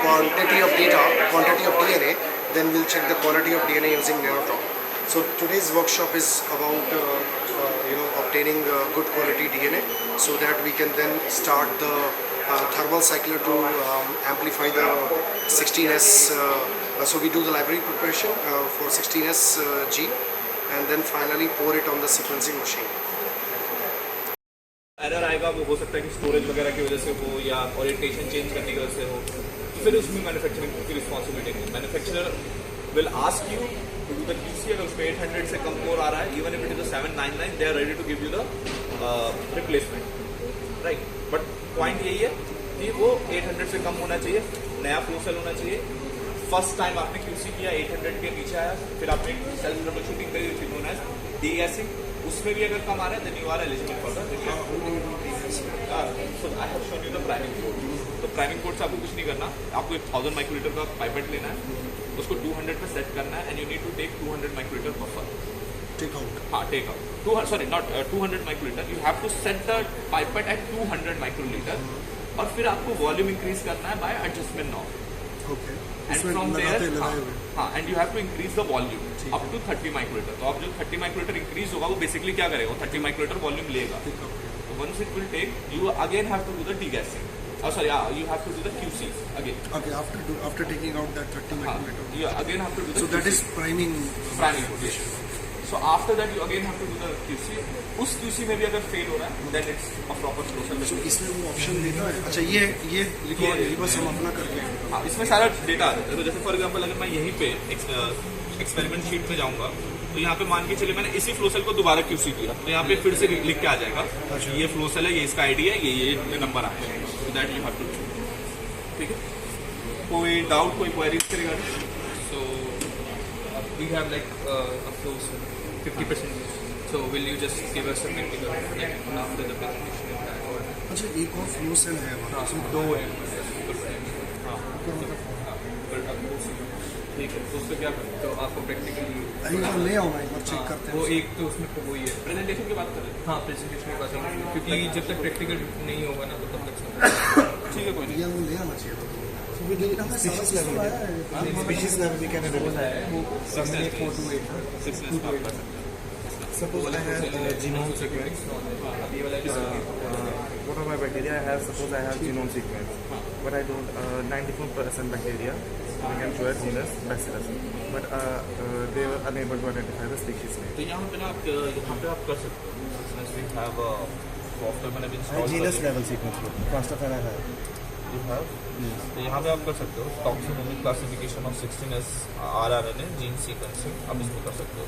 quantity of data, quantity of DNA, then we'll check the quality of DNA using nanodrop. So today's workshop is about obtaining good quality DNA, so that we can then start the thermal cycler to amplify the 16S. So we do the library preparation for 16S gene, and then finally pour it on the sequencing machine. Error आएगा, वो हो सकता है कि storage वगैरह की वजह से हो या ओरिएंटेशन चेंज करने की वजह से हो, तो फिर उसमें मैन्युफैक्चरिंग की रिस्पॉन्सिबिलिटी नहीं। Manufacturer will ask you to do the QC, अगर उसमें 800 से कम कोर आ रहा है, even if it is 799, they are ready to give you the replacement, right. But point यही है कि वो 800 से कम होना चाहिए, नया फ्लो सेल होना चाहिए। फर्स्ट टाइम आपने QC किया, 800 के नीचे आया, फिर आपने सेल्फ ट्रबल शूटिंग करी, which is known as degassing, उसमें भी अगर कम आ रहा है then you are eligible for the so I have shown you the priming code. तो प्राइमिंग कोड से आपको कुछ नहीं करना, आपको 1000 माइक्रोलीटर का पाइपेट लेना है, उसको 200 पे सेट करना है, and you need to take 200 microlitre buffer. Take out. हाँ, take out, sorry not 200 microlitre, you have to set the pipette at 200 microlitre, और फिर आपको वॉल्यूम इंक्रीज करना है by adjustment knob. Okay. And from there, हाँ, and you have to increase the volume up to 30 microlitre. तो अब जो 30 microlitre increase होगा वो बेसिकली क्या करेगा, वो 30 माइक्रोलीटर वॉल्यूम लेगा। तो once it will take, you again have to do the degassing, sorry, you have to do the QC again. Okay, after taking out that 30 micrometer. You again have to do the So that QC. is priming. Priming code, yes. So after that you again have to do the QC. उस QC में भी अगर fail हो रहा है then it's a proper flow cell. So इसमें वो option देता है। अच्छा, ये रिवर्स हम अपना करके। हाँ, इसमें सारा डेटा आता है। तो जैसे फॉर एग्जांपल अगर मैं यहीं पे एक्सपेरिमेंट शीट पे जाऊंगा, तो यहाँ पे मान के चलिए मैंने इसी फ्लो सेल को दोबारा QC किया, तो यहाँ पे फिर से लिख के आ जाएगा ये फ्लो सेल है, ये इसका आईडी है, ये नंबर आया, so that you have to do. ठीक है, कोई डाउट, कोई क्वेरीज के regarding? So we have like a flow cell 50%, so will you just give us a practical like after the presentation in that, or अच्छा, एक और flow cell है वहाँ। उसमें 2 है, हाँ, ठीक है। तो उससे क्या करें, तो आपको प्रैक्टिकली ले आओ, एक बार चेक करते हैं। वो एक तो उसमें तो वही है, प्रेजेंटेशन की बात करें। हाँ, प्रेजेंटेशन की बात करें, क्योंकि जब तक प्रैक्टिकल नहीं होगा ना तो तब तक ठीक है, कोई नहीं। वो ले आना चाहिए। Species level we can वो है वो 428. 6 Suppose I have genome sequence. अभी वाला जो What are my bacteria? Suppose I have genome sequence, but I don't 94% bacteria. We can show as genus Bacillus, but they were unable to identify the species name. तो यहाँ पे ना आप कर सकते हो, since we have a software मैंने install Genus level sequence, Quantification I have. you have तो यहाँ पे आप कर सकते हो taxonomic classification of 16S RRNA gene sequencing आप इसमें कर सकते हो।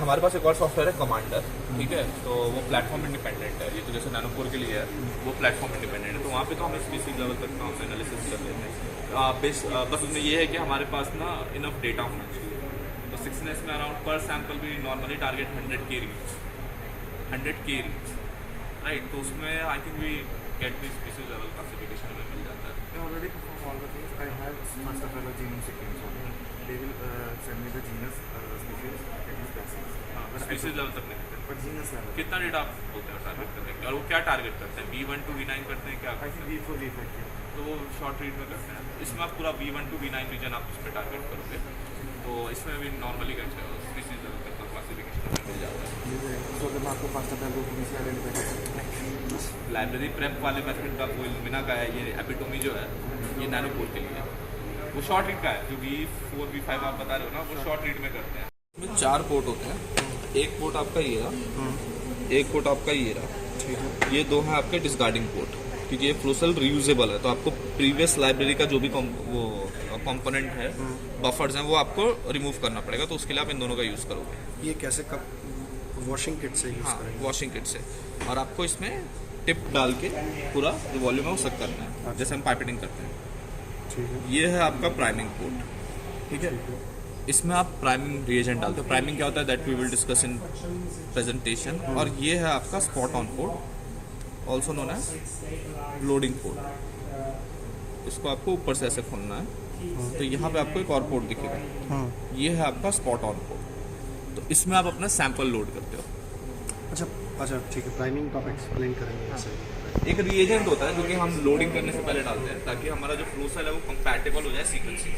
हमारे पास एक और सॉफ्टवेयर है कमांडर, ठीक है, तो वो प्लेटफॉर्म इंडिपेंडेंट है। ये तो जैसे नैनोपोर के लिए है, वो प्लेटफॉर्म इंडिपेंडेंट है, तो वहाँ पे तो हम स्पीसीज लेवल तक काम एनालिसिस कर लेते हैं। बस उसमें ये है कि हमारे पास ना इनफ डेटा होना चाहिए। तो 16S में अराउंड पर सैम्पल भी normally target 100K reach, 100K reach, right. तो उसमें I think we get the species level classification हमें मिल जाता है। I already perform all the things. I have first of all a genome sequence on it. They will send me the genus, species, and the species. Species level तक नहीं करते। But genus level. कितना data आप होते हैं target करने के, और वो क्या टारगेट करते हैं, V1 to V9 करते हैं क्या I करते think V4, V5. Yeah. हैं? तो वो शॉर्ट रीड में करते हैं। इसमें आप पूरा V1 to V9 रीजन आप उस पर टारगेट करोगे, तो इसमें भी नॉर्मली स्पीसीज लेवल तक का क्लासिफिकेशन मिल जाता है। So then आपको first of all वो किसी आइडेंटिफाई कर सकते हैं। लाइब्रेरी प्रेप वाले मेथड का वो इल्यूमिना का है, ये एपिटोमी जो है ये नैनोपोर के लिए है, वो शॉर्ट रीड का है। जो V4 V5 आप बता रहे हो ना, वो शॉर्ट रीड में करते हैं। इसमें 4 पोर्ट होते हैं, एक पोर्ट आपका ये रहा, एक पोर्ट आपका ये रहा, ये 2 है आपके डिस्कार्डिंग पोर्ट, क्योंकि ये फ्लोसेल रीयूजेबल है, तो आपको प्रीवियस लाइब्रेरी का जो भी वो कंपोनेंट है, बफर्स हैं, वो आपको रिमूव करना पड़ेगा, तो उसके लिए आप इन दोनों का यूज़ करोगे। ये कैसे कब वॉशिंग किट से यूज़ करेंगे? वॉशिंग किट से, और आपको इसमें टिप डाल के पूरा जो वॉल्यूम है वो सक करना है, जैसे हम पाइपेटिंग करते हैं। ठीक है। ये है आपका प्राइमिंग पोर्ट, ठीक है, इसमें आप प्राइमिंग रिएजेंट डालते हो। प्राइमिंग क्या होता है, that we will discuss in presentation. और ये है आपका spot on port, also known as loading port. इसको आपको ऊपर से ऐसे खोलना है, तो यहाँ पे आपको एक और पोर्ट दिखेगा, ये है आपका स्पॉट ऑन पोर्ट, तो इसमें आप अपना सैंपल लोड करते हो। अच्छा ठीक है, प्राइमिंग का आप एक्सप्लेन करेंगे ऐसे। एक रिएजेंट होता है जो कि हम लोडिंग करने से पहले डालते हैं, ताकि हमारा जो फ्लो सेल है वो कंपैटिबल हो जाए सीक्वेंसिंग।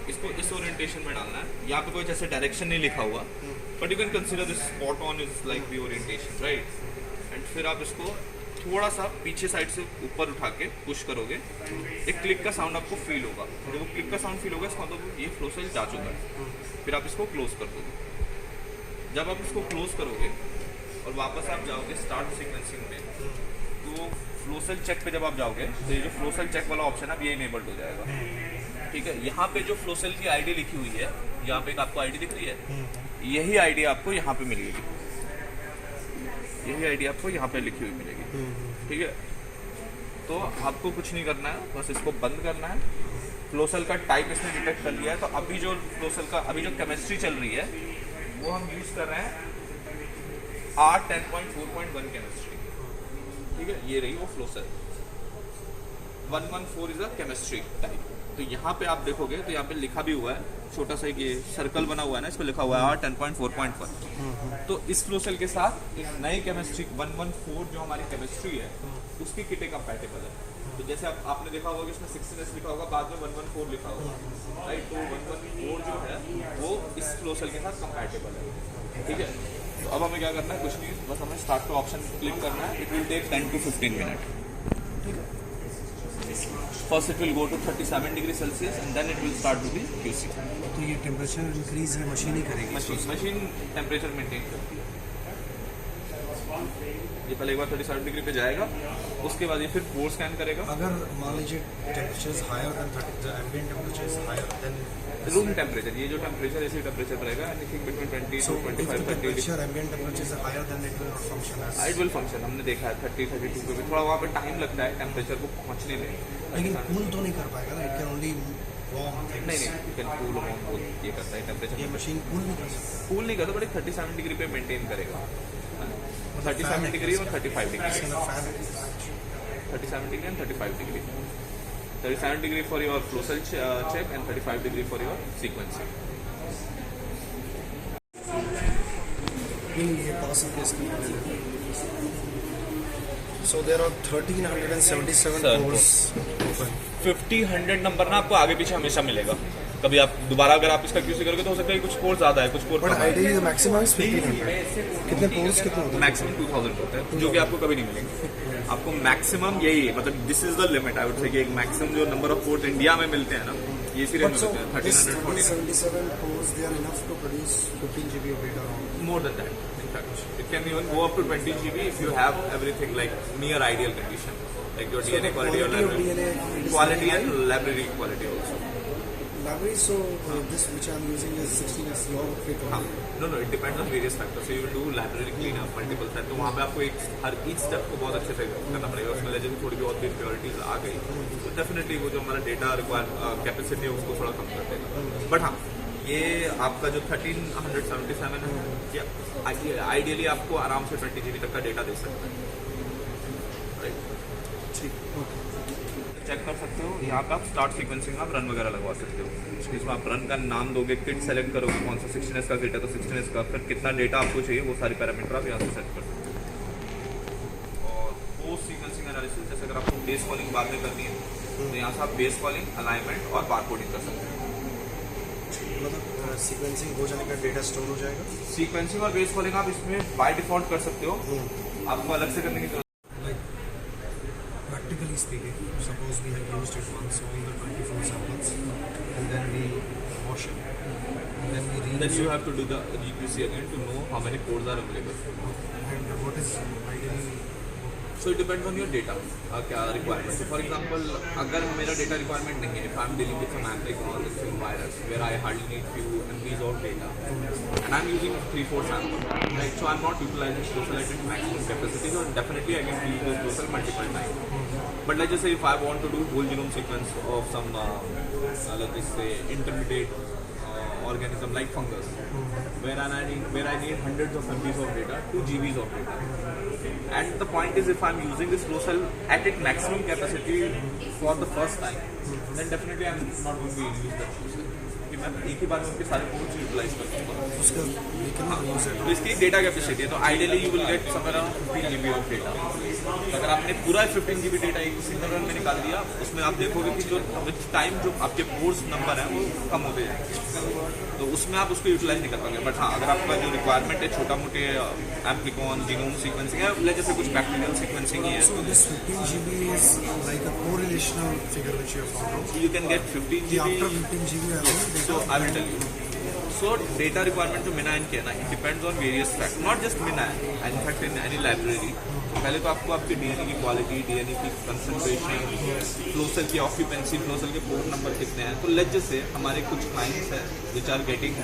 इसको इस ओरिएंटेशन में डालना है। यहाँ पे कोई जैसे डायरेक्शन नहीं लिखा हुआ, but you can consider this spot on is like the orientation, right. And फिर आप इसको थोड़ा सा पीछे साइड से ऊपर उठा के पुश करोगे, एक क्लिक का साउंड आपको फील होगा। जब वो क्लिक का साउंड फील होगा, इसका मतलब ये फ्लो सेल जा चुका है। फिर आप इसको क्लोज कर दोगे। जब आप इसको क्लोज करोगे और वापस आप जाओगे स्टार्ट सीक्वेंसिंग में, तो फ्लो सेल चेक पे जब आप जाओगे, तो ये जो फ्लो सेल चेक वाला ऑप्शन है ये इनेबल्ड हो जाएगा, ठीक है। यहाँ पे जो फ्लो सेल की आईडी लिखी हुई है, यहाँ पे एक आपको आईडी दिख रही है, यही आईडी आपको यहाँ पे मिलेगी, यही आईडी आपको यहाँ पे लिखी हुई मिलेगी, ठीक है। तो आपको कुछ नहीं करना है, बस इसको बंद करना है। फ्लो सेल का टाइप इसने डिटेक्ट कर लिया है, तो अभी जो फ्लो सेल का अभी जो केमिस्ट्री चल रही है वो हम यूज कर रहे हैं R10.4.1 केमिस्ट्री, ठीक है। ये रही वो flow cell 114 is a chemistry type. तो यहाँ पे आप देखोगे तो यहाँ पे लिखा भी हुआ है, छोटा सा ये सर्कल बना हुआ है ना, इस पे लिखा हुआ है R10.4.1। तो इस फ्लो सेल के साथ एक नई केमिस्ट्री 114 जो हमारी केमिस्ट्री है उसकी किटे कंपैटिबल है। तो जैसे आपने देखा होगा कि इसमें 16S लिखा होगा, बाद में 114 लिखा होगा, राइट। तो 114 जो है वो इस फ्लो सेल के साथ कंपैटिबल है, ठीक है। तो अब हमें क्या करना है, कुछ नहीं, बस हमें स्टार्ट का ऑप्शन क्लिक करना है। It will take 10 to 15 minute, ठीक है। First it will go to 37 degree Celsius and then it will start to be QC। तो ये टेम्परेचर इंक्रीज है मशीन ही करेगी? मशीन टेम्परेचर मेंटेन करती है। ये पहले एक बार 37 डिग्री पे जाएगा, उसके बाद ये फिर पोर स्कैन करेगा। अगर मान लीजिए temperature higher than ambient temperature is higher than room temperature, ये जो टेम्परेचर इसी टेम्परेचर पर रहेगा, anything between 20 to 25 30 temperature ambient temperature is higher then it will not function as it will function. हमने देखा है 30 32 पे भी थोड़ा वहाँ पे टाइम लगता है टेम्परेचर को पहुँचने में, लेकिन कूल तो नहीं कर पाएगा ना, it can only warm things. नहीं यू कैन कूल वार्म, ये करता है टेम्परेचर। ये मशीन कूल नहीं कर सकती? कूल नहीं करता, बट 37 डिग्री पे मेंटेन करेगा, 37 डिग्री और 35 degree, 37 degree and 35 degree, 37 degree for your flow cell check and 35 degree for your sequencing. So there are 1377 pores open. 50-100 number ना आपको आगे पीछे हमेशा मिलेगा। कभी आप दोबारा अगर आप इसका QC करोगे तो हो सकता है कुछ पोर ज्यादा है, कुछ पोर But कम है। ideally the maximum is 1500. कितने पोर्स कितने होते हैं? मैक्सिमम 2000 होते हैं, जो कि आपको कभी नहीं मिलेंगे। आपको मैक्सिमम यही है, मतलब this is the limit. I would say कि एक मैक्सिमम जो नंबर ऑफ पोर्ट इंडिया में मिलते हैं ना, ये इसी रेंज में So होते हैं, this 1300 77 pores they are enough to produce 15 GB of data. more than that. In fact, it can even go up to 20 GB if you have everything like near ideal condition. like your So DNA the quality or quality of library DNA is quality very and library quality also. library. So this which I'm using is 16s your pick हाँ, only. no no, it depends on various factors. So you will do library cleanup, multiple step. तो वहाँ पे आपको एक हर each step को बहुत अच्छे से करना पड़ेगा. उसमें लेजर थोड़ी भी और भी impurities आ गई तो डेफिनेटली वो जो हमारा डेटा रिक्वायर कैपेसिटी है उसको थोड़ा कम कर देगा. बट हाँ, ये आपका जो 1377 है ये आइडियली आपको आराम से 20 GB तक का डेटा दे सकता है. चेक कर सकते हो यहाँ पे आप स्टार्ट सीक्वेंसिंग आप रन वगैरह लगवा सकते हो. इसमें आप रन का नाम दोगे, किट सेलेक्ट करोगे कौन सा 16s का किट है तो 16s का, फिर कितना डेटा आपको चाहिए वो सारे पैरामीटर आप यहाँ से सेट कर सकते हो. और पोस्ट सीक्वेंसिंग एनालिसिस, जैसे अगर आपको बेस कॉलिंग बाद में करनी है तो यहाँ से आप बेस कॉलिंग, अलाइनमेंट और बार कोडिंग कर सकते हो. मतलब सीक्वेंसिंग हो जाने का डेटा स्टोर हो जाएगा. सीक्वेंसिंग और बेस कॉलिंग आप इसमें बाय डिफॉल्ट कर सकते हो, आपको अलग से करने की जरूरत. Practically speaking, suppose we have used it once, all the 24 samples, and then we wash it, and then we Then reuse you it. have to do the GQC again to know how many codes are available. And what is ideally So it depends on your data, क्या requirement. So for example, अगर मेरा data requirement नहीं है, if I'm dealing with some amplicons, some virus, where I hardly need few MBs of data, and I'm using 3-4 samples, right? So I'm not utilizing social at its maximum capacity, so definitely I can use those social multiple times. But let's just say if I want to do whole genome sequence of some, let's just say intermediate organism like fungus, where I need hundreds of MBs of data, 2 GBs of data. And the point is, if I'm using this flow cell at its maximum capacity for the first time, then definitely I'm not going to use that flow cell. कि मैं एक ही बार में उनके सारे codes utilise कर सकूँगा. उसका we cannot use it. तो इसकी डेटा कैपेसिटी है, तो ideally you will get somewhere around 15 GB of data. अगर आपने पूरा 15 GB डेटा एक सिंगल रन में निकाल दिया, उसमें आप देखोगे कि जो विथ टाइम जो आपके कोर्स नंबर है वो कम होते जाएंगे, तो उसमें आप उसको यूटिलाइज नहीं कर पाएंगे. बट हाँ, अगर आपका जो रिक्वायरमेंट है छोटा मोटे एम्प्लिकॉन जीनोम सीक्वेंसिंग है, जैसे कुछ बैक्टीरियल सीक्वेंसिंग ही है, So this 15 GB is like a correlational figure which you have found out. You can get 15 After GB. 15 GB I will data. So I will tell you. So data requirement जो MinION के है ना, it depends on various factors, not just MinION. In fact, in any library, पहले तो आपको आपके DNA की quality, DNA की कंसंट्रेशन, फ्लो सेल की ऑक्यूपेंसी, फ्लो सेल के पोर्ट नंबर कितने हैं. तो लेट्स जस्ट से हमारे कुछ क्लाइंट्स हैं which are getting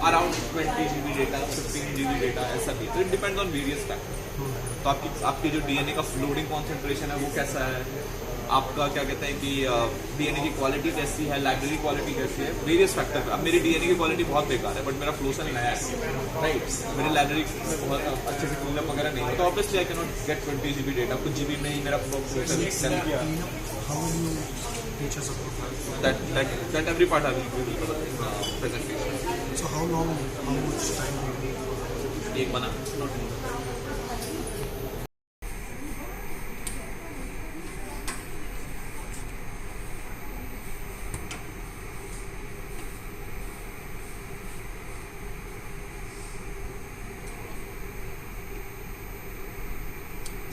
around 20 GB data, 15 GB data, ऐसा भी. तो it depends on various factors. तो आपकी जो DNA का फ्लोडिंग कॉन्सेंट्रेशन है वो कैसा है, आपका क्या कहते हैं कि DNA की क्वालिटी कैसी है, लाइब्रेरी क्वालिटी कैसी है, वेरियस फैक्टर. अब मेरी DNA की क्वालिटी बहुत बेकार है, बट मेरा फ्लो सेल नया है, राइट. मेरी लाइब्रेरी में बहुत अच्छे से क्लीनअप वगैरह नहीं है, तो obviously I can not get 20 GB data. कुछ GB में ही मेरा flow cell How will you teach us about that? that every part I will do presentation. So how long, how much time do you need? एक बना not more.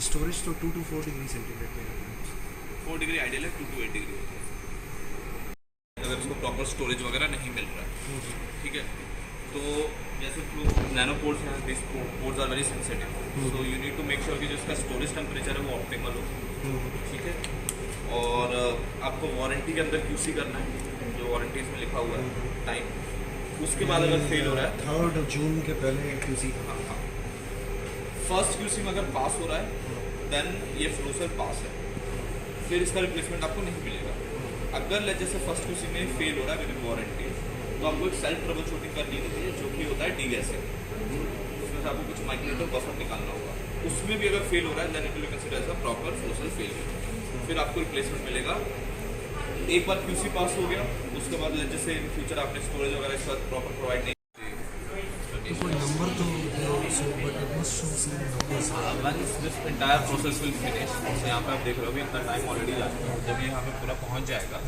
Storage तो 2 to 4 degree centigrade पे है. 4 degree ideal है, 2 to 8 degree होता है. अगर उसको प्रॉपर स्टोरेज वगैरह नहीं मिल रहा है, ठीक है, तो जैसे नैनोपोर्स हैं, this pores are very sensitive, so you need to make sure कि जो इसका स्टोरेज टेम्परेचर है वो ऑप्टिमल हो, ठीक है. और आपको वारंटी के अंदर QC करना है, जो वारंटीज में लिखा हुआ है टाइम, उसके बाद अगर फेल हो रहा है, 3rd जून के पहले QC. हाँ, फर्स्ट QC में अगर पास हो रहा है देन ये फ्लो सेल पास है, फिर इसका रिप्लेसमेंट आपको नहीं मिलेगा. अगर जैसे फर्स्ट QC में फेल हो रहा है विद वारंटी, तो आपको एक सेल्फ ट्रबल शूटिंग करनी होती है, जो कि होता है डीगैसिंग. उसमें से आपको कुछ माइक्रोमीटर बफर निकालना होगा. उसमें भी अगर फेल हो रहा है then it will consider as a proper flow cell failure. फिर आपको रिप्लेसमेंट मिलेगा. एक बार QC पास हो गया, उसके बाद जैसे इन फ्यूचर आपने स्टोरेज वगैरह इसका प्रॉपर प्रोवाइड नहीं. कोई नंबर तो so but it must show some numbers. Once this entire process will finish, यहाँ पे आप देख रहे हो अभी इतना टाइम ऑलरेडी जा चुका है. जब ये यहाँ पे पूरा पहुँच जाएगा,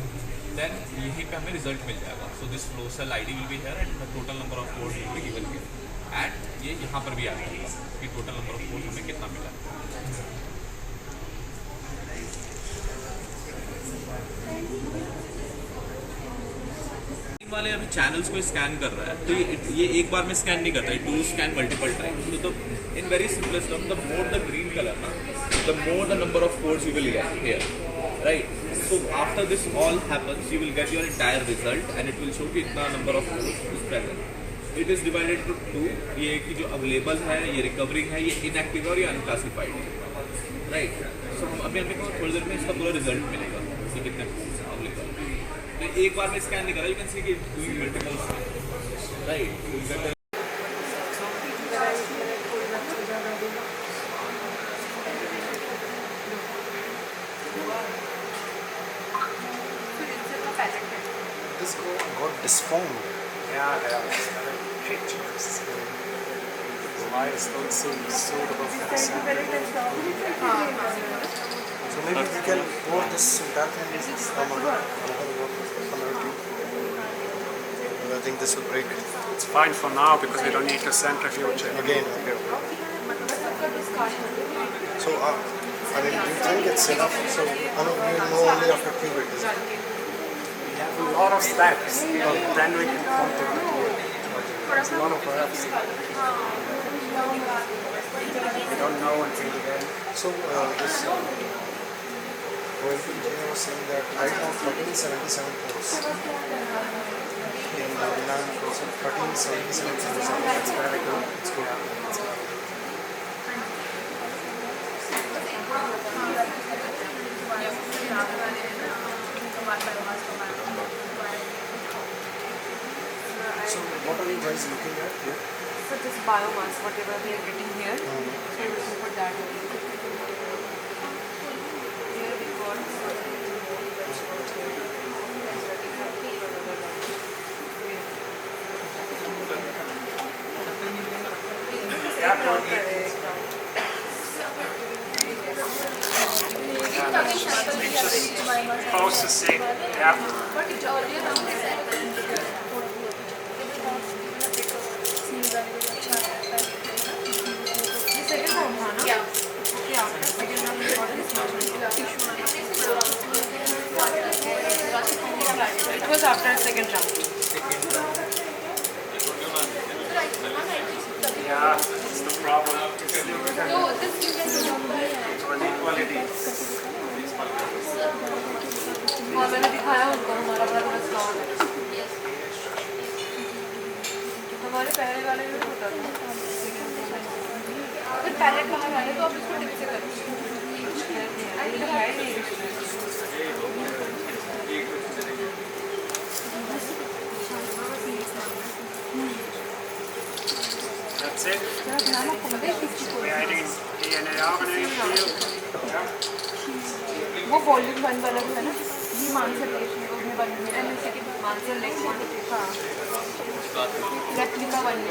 देन यहीं पे हमें रिजल्ट मिल जाएगा. So this flow cell ID will be here and the total number of codes will be given here, and ये यहाँ पर भी आ जाएगा कि टोटल नंबर ऑफ कोड्स हमें कितना मिला. वाले अभी चैनल्स को स्कैन कर रहा है तो ये एक बार में स्कैन नहीं करता, डू स्कैन मल्टीपल टाइम्स. तो in very simplest term, the more the green colour ना, the more the number of codes you will get here, right. So after this all happens, you will get your entire result and it will show कि इतना number of codes is present. It is divided into two. ये कि जो available है, ये recovering है, ये inactive है और ये unclassified है, right. So हम अभी को थोड़ी देर में इसका पूरा result मिलेगा कि कितने codes available. तो एक बार में scan नहीं करा, you can see कि doing multiple scans, right. You get the This got disformed. Yeah, they are pictures. Why is not so suitable for the sample? So maybe we can pour this entire thing in some other tube. I think this will break It's fine for now because we don't need to centrifuge it. again. Okay. So I mean, do you think it's enough? So I know we will know only after puberty. Is it? We have a lot of steps, then we can come to the There's a lot of steps. We don't know until then. So this OMP engineer was saying that right now 1377 crores. In the 1377 crores. It's very good. It's good. So what are you guys looking at here? So this biomass, whatever we are getting here, so we will put that only. Here we got Processing. Yeah. second round था ना? Yeah. Second round we got this much. It was after second round. Yeah, it's the problem. Inequality. और मैंने दिखाया उनको हमारा blood stock है. हमारे पहले वाले में होता था. अगर पैलेट बाहर आए तो आप इसको टिप से That's it. We're adding DNA RNA field. Yeah. वो वॉल्यूम 1 वाला भी है ना, ये मानसर लेशन को भी 1 में एमएससी के मानसर लेशन हाँ रेप्लिका 1 में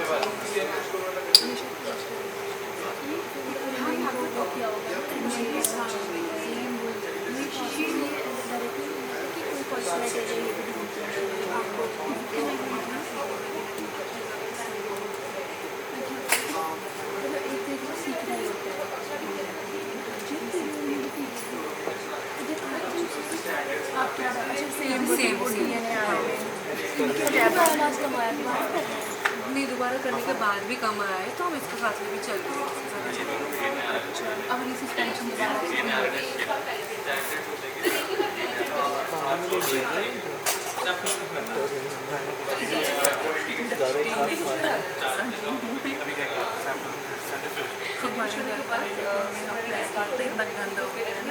नहीं दोबारा करने के बाद भी कम आया है तो हम इसके साथ में भी चल रहे हैं. अब ये सस्पेंशन इतना गंदा हो गया ना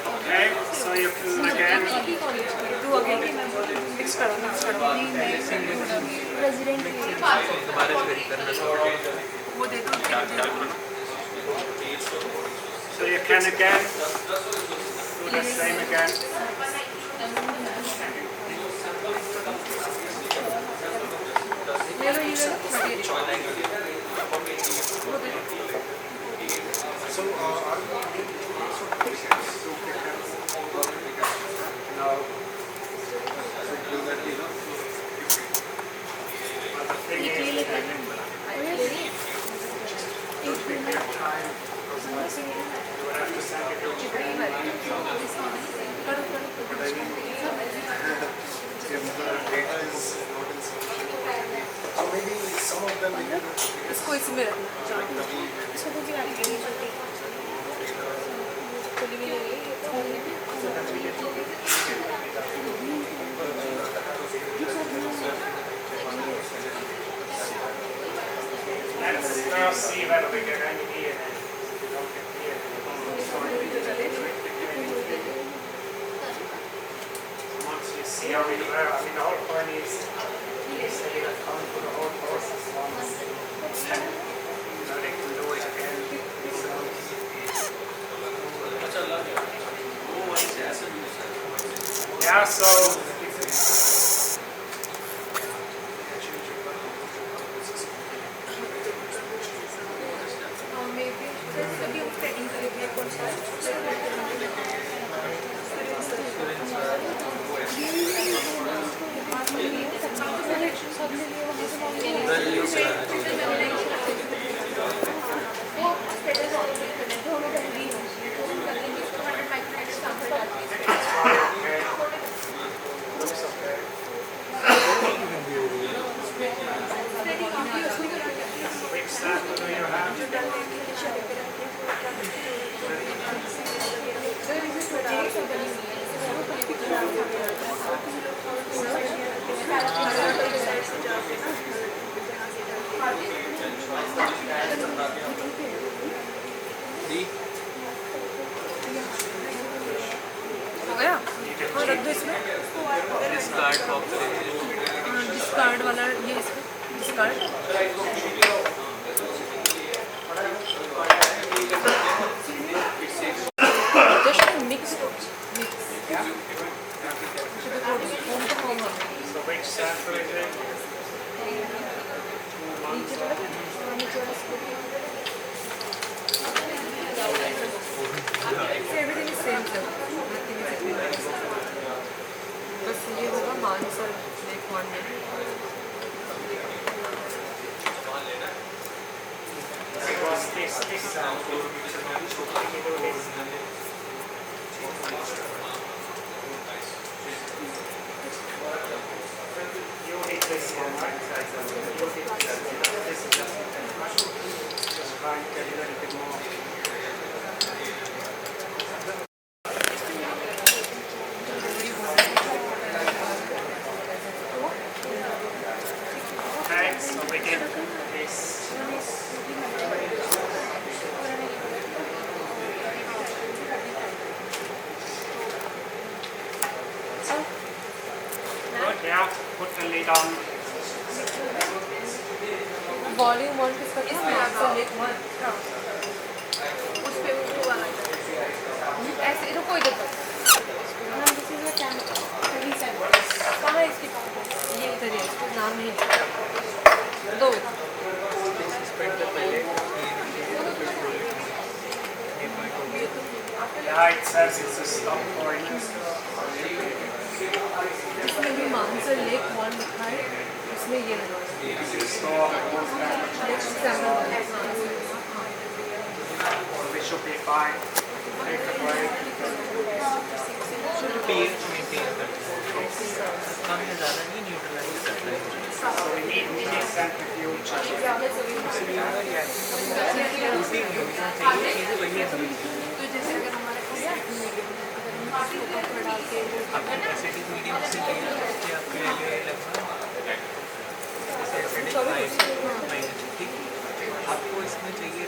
Okay, so you can again. तू अगेन मिक्स करो वो दे दो. So you can again do the same again. ले लो ये So are we No. The thing is, we have time, because like, you would have to send it over. चिपड़ी वाली करो करो But I mean, if the data is not in sufficient quantity, so maybe some of them we can इसको इसमें रखना खुली भी नहीं Let's now see whether we get any DNA. If we don't get DNA, once you see how it works, I mean, the whole point is that you account for the whole process once. They can do it again. Yeah, so अभी हम setting करेंगे कौन सा which sample do you have? हो गया हाँ रख दो इसमें डिस्कार्ड वाला ये इसमें discard mix So which sample is it? Everything is same sir nothing is बस ये होगा मानसर लेक वन में Because this sample, we do this. You hit this one, right? You hit this one. This is just trying to get a little bit more. Okay, so we get this. Good, yeah. Put the lid on. Volume one किसका था Mansar lake one उस पे वो वाला ऐसे रुको इधर पर कहाँ है इसकी ये इधर है इसका नाम नहीं है दो Yeah, it says it's a stop point. इसमें भी मानसर लेक वन लिखा है इसमें ये लगा So we should be fine. Take a break. So we need mini centrifuge. तो जैसे अगर हमारे आपको इसमें चाहिए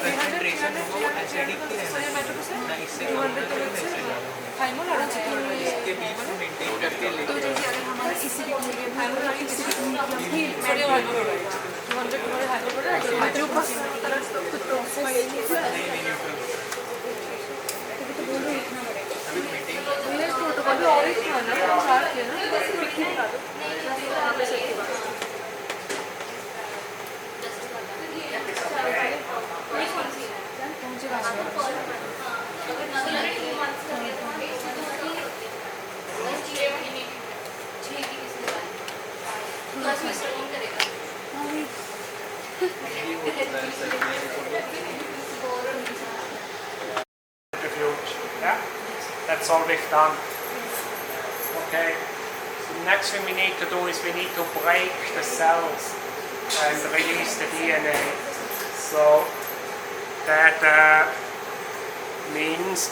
कंसंट्रेशन होगा एसिडिक की रहना इससे इसके बीच में मेंटेन करके तो जैसे अगर हमारा इसी जो बस कुछ प्रोटोकॉल और ही था ना चार किया ना मुझे That's all we've done. Okay. So the next thing we need to do is we need to break the cells and release the DNA. So that means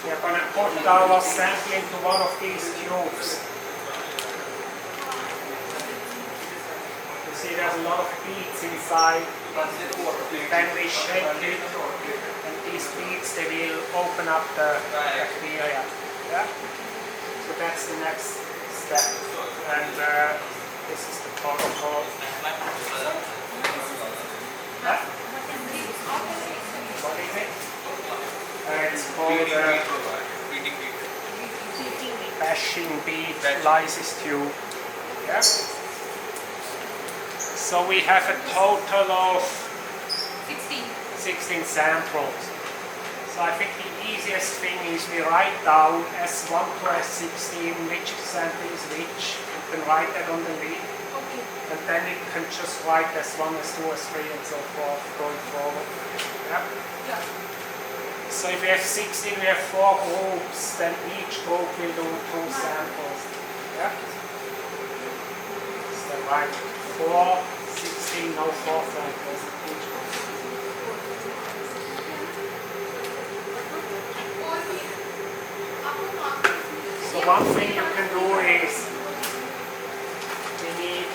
we are going to put our sample into one of these tubes. You see there's a lot of beads inside. Then we shake it, and these beads they will open up the bacteria. Yeah? So that's the next step. And this is the protocol. Huh? What is it? It's called bashing bead lysis tube. Yeah? So we have a total of 16 samples. So I think the easiest thing is we write down S1 to S16 which sample is which. You can write that on the lid. Okay. And then you can just write S1, S2, S3 and so forth going forward. Yeah? Yeah. So if we have 16, we have 4 groups, then each group will do 2 samples. Yeah? So right, 4, 16, no 4 samples each group. So one thing you can do is we need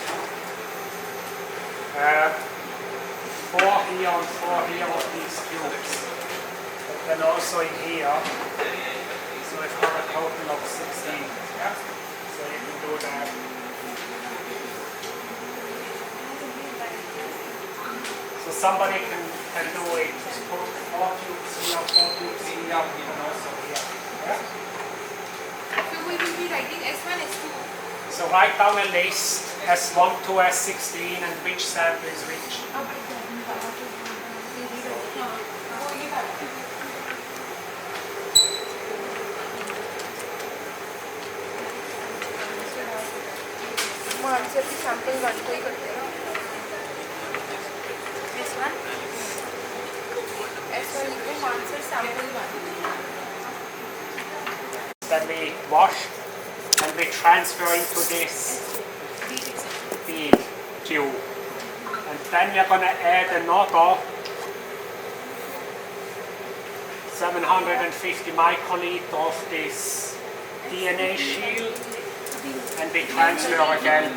4 here and 4 here of these tubes. And also in here, so we've got a total of 16. Yeah? So you can do that. So somebody can do it. Just put 4 tubes here, 4 tubes here, and also here. Yeah? So we will be writing S1, S2. So write down a list, S1 to S16, and which sample is which. Answer की sample 1 को ही करते हैं S1 लिखो answer sample 1 Then we wash and we transfer into this bead tube. And then we're going to add another 750 microliter of this DNA shield. And we transfer again.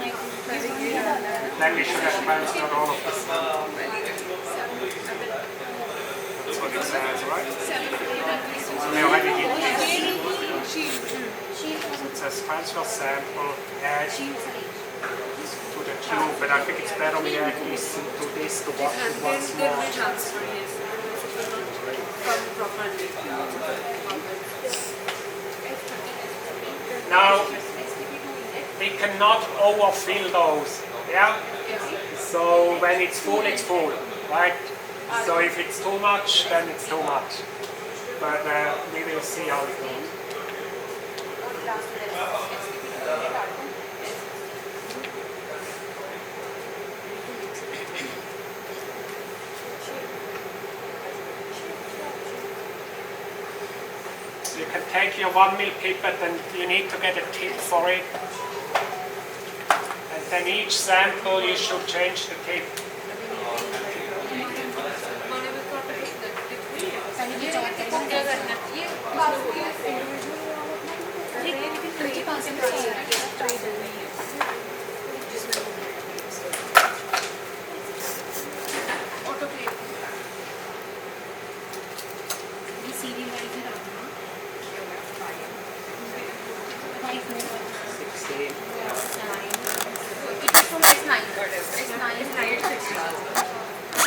Then we should have transferred all of this. That's what it says, right? So we already did this. So it says transfer sample, add to the tube, but I think it's better we add this to this to wash it once more. transfer yes from properly Now, we cannot overfill those, yeah? So when it's full, right? So if it's too much, then it's too much. But we will see how it goes. So you can take your 1 ml pipette and you need to get a tip for it. And then each sample you should change the tip.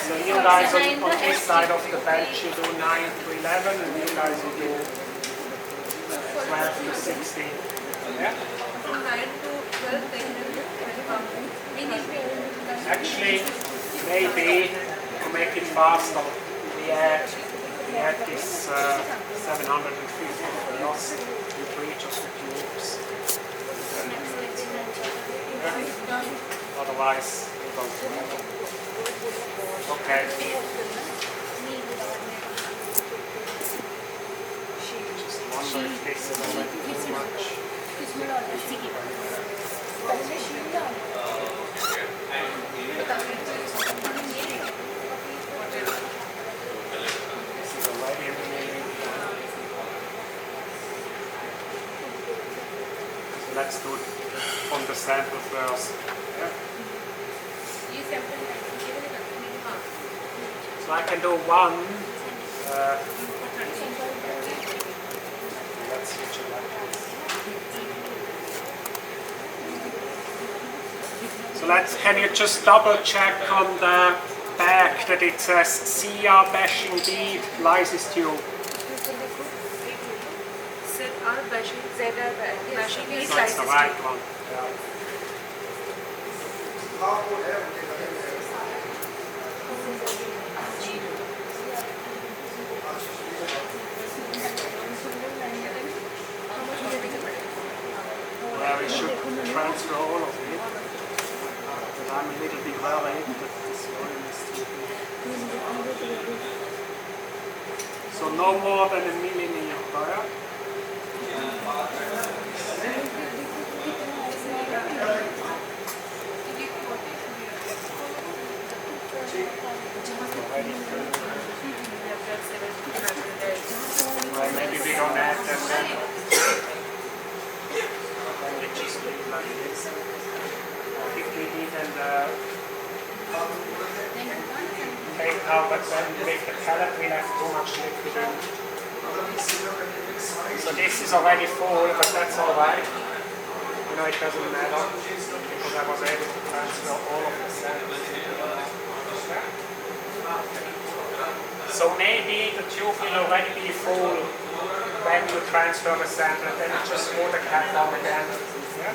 So you guys on this side of the bench you do 9 to 11 and you guys you do 12 to 16. Yeah? from 9 to 12 Actually, maybe to make it faster, we add this 750 loss into each of the tubes. Otherwise, it Okay. Just wonder if this is already too much. This is already really. So let's do it on the sample first. Yeah. So I can do one. Let's switch it like this. So can you just double check on the back that it says CR bashing bead lysis tube? ZR bashing, ZR bashing is So it's the right one. Yeah. Well, we should transfer all of it. But I'm a little bit worried that this volume is too big. So no more than a millimeter. Well, maybe we don't have that then. Then we just leave like this. If we need and take out, but then with the palette we have too much liquid in. So this is already full, but that's alright. You know, it doesn't matter because I was able to transfer all of the samples. So maybe the tube will already be full when you transfer the sample, and then you just screw the cap on again. Yeah?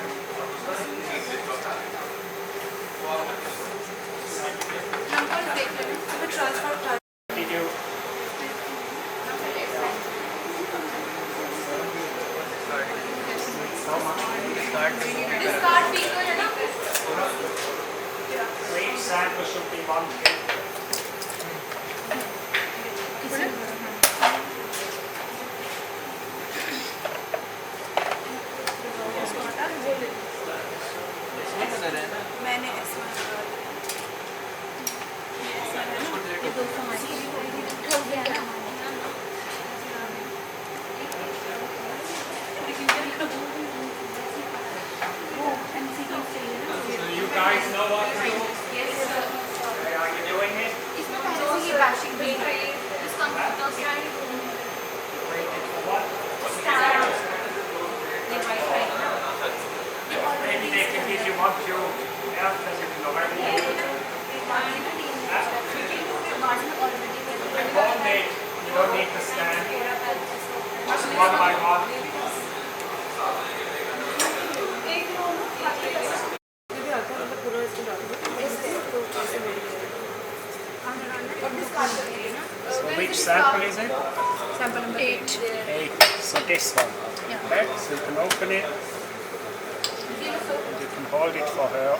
Did you? So much. So each sample should be 1 kg. मैंने ऐसा हो गया ना You guys know what to do? Are you doing it? bashing bead this computer stand What? Maybe they can give you one tube. Yeah, then you can already use it. And one mate, you don't need to stand. Just one by one. So which sample is it? sample number 8 8. So this one. Okay, so you can open it. And you can hold it for her.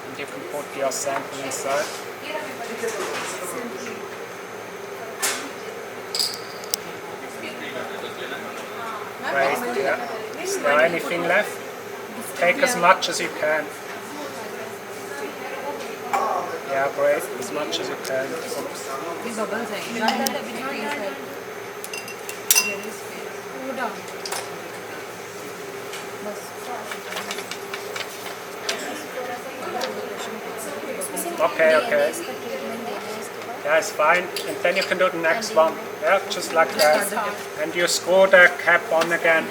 And you can put your sample inside. Great, yeah. Is there anything left? Take as much as you can. Yeah, great, as much as you can. Oops. bubbles are Okay, okay. Yeah, it's fine. And then you can do the next one. Yeah, just like that. And you screw the cap on again.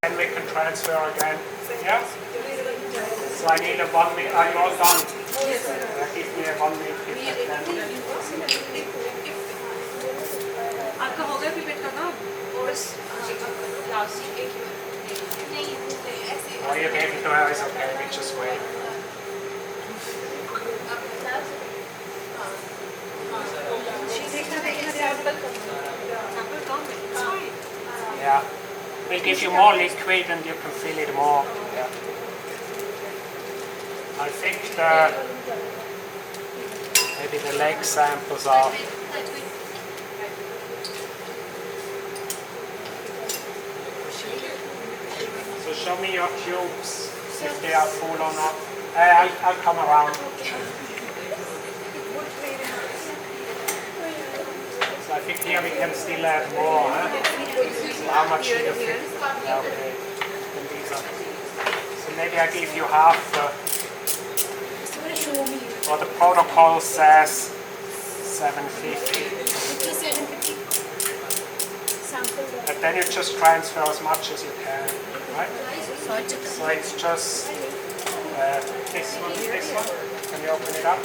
Then we can transfer again. Yeah? So I need a 1 minute. Are you all done? Give me a 1 minute. आपका हो गया pipette का काम Oh, you gave it to her. It's okay. We just wait. sample कम है Yeah. Will give you more liquid and you can fill it more. Yeah. I think maybe the leg samples are. So show me your tubes, see if they are full or not. I'll come around. So I think here we can still add more. Huh? So how much do you think? Yeah, okay. Then these are. So maybe I give you half. Or the protocol says 750. But then you just transfer as much as you can, right? So it's just this one. Can you open it up?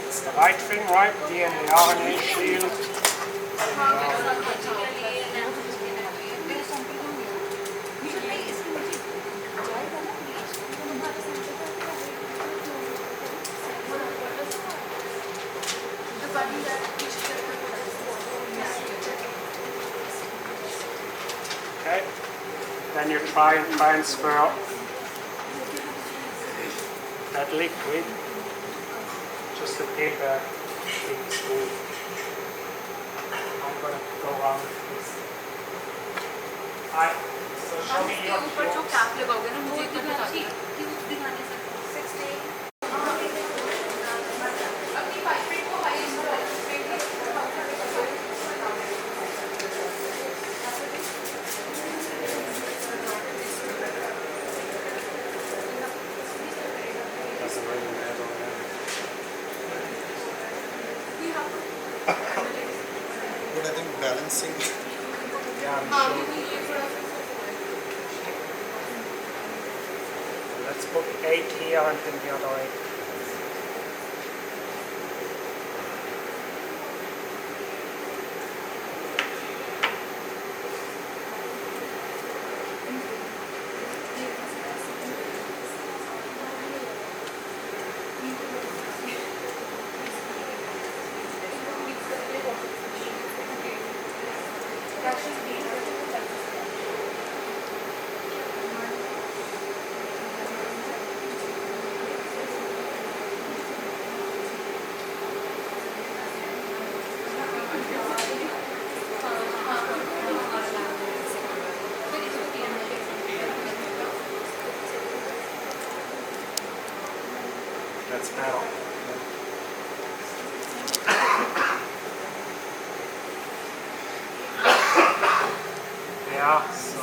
It's the right thing, right? DNA, RNA shield. Okay. Then you try and transfer that liquid just a bit in the spoon. I'm going to go around this. Alright, so show me your ऊपर जो tubes. Cap लगाओगे ना मुझे इतना बता देना Doesn't really matter. But I think balancing. Yeah, I'm sure. Let's put 8 here and then the other 8. That's better. Yeah, so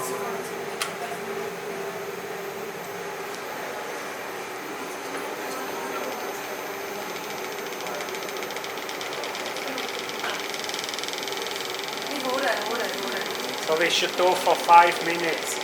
so we should do for 5 minutes.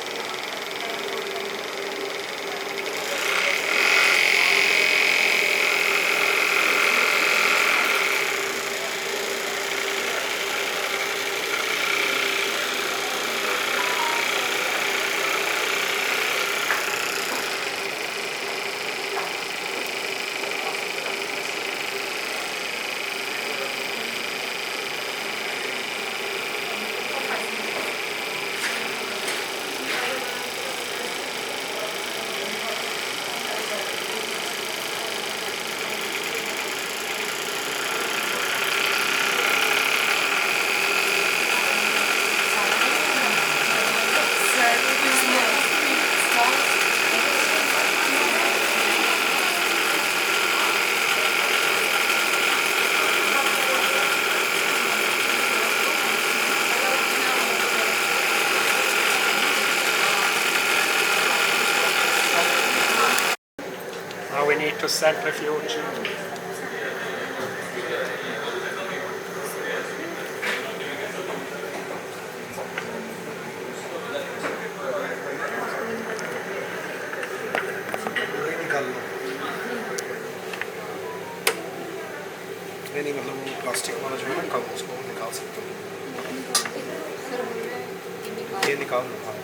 Now we need to centrifuge it. निकाल लो नहीं मतलब वो plastic वाला जो है ना कब उसको निकाल सकते हो ये निकाल लो हाँ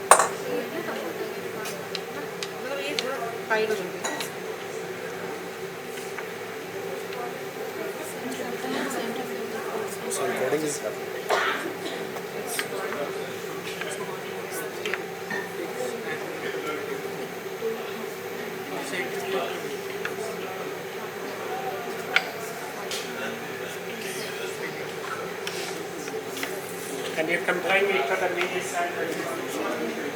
And you can bring it to the mini center.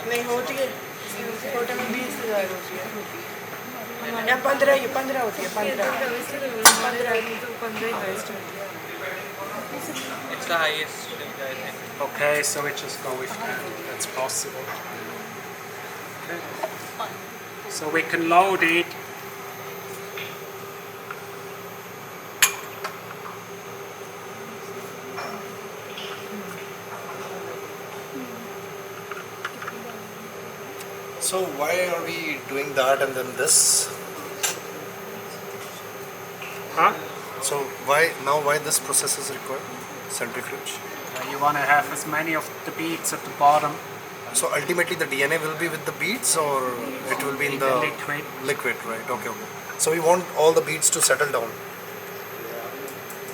नहीं होती है कोटा में 20,000 होती है या 15 होती है 15 It's the highest I think. Okay, so we just go with 10. That's possible. Okay. So we can load it. So why are we doing that and then this? Huh? So why this process is required? Centrifuge. You want to have as many of the beads at the bottom. So ultimately the DNA will be with the beads or it will be in the liquid. liquid, right? Okay. So we want all the beads to settle down.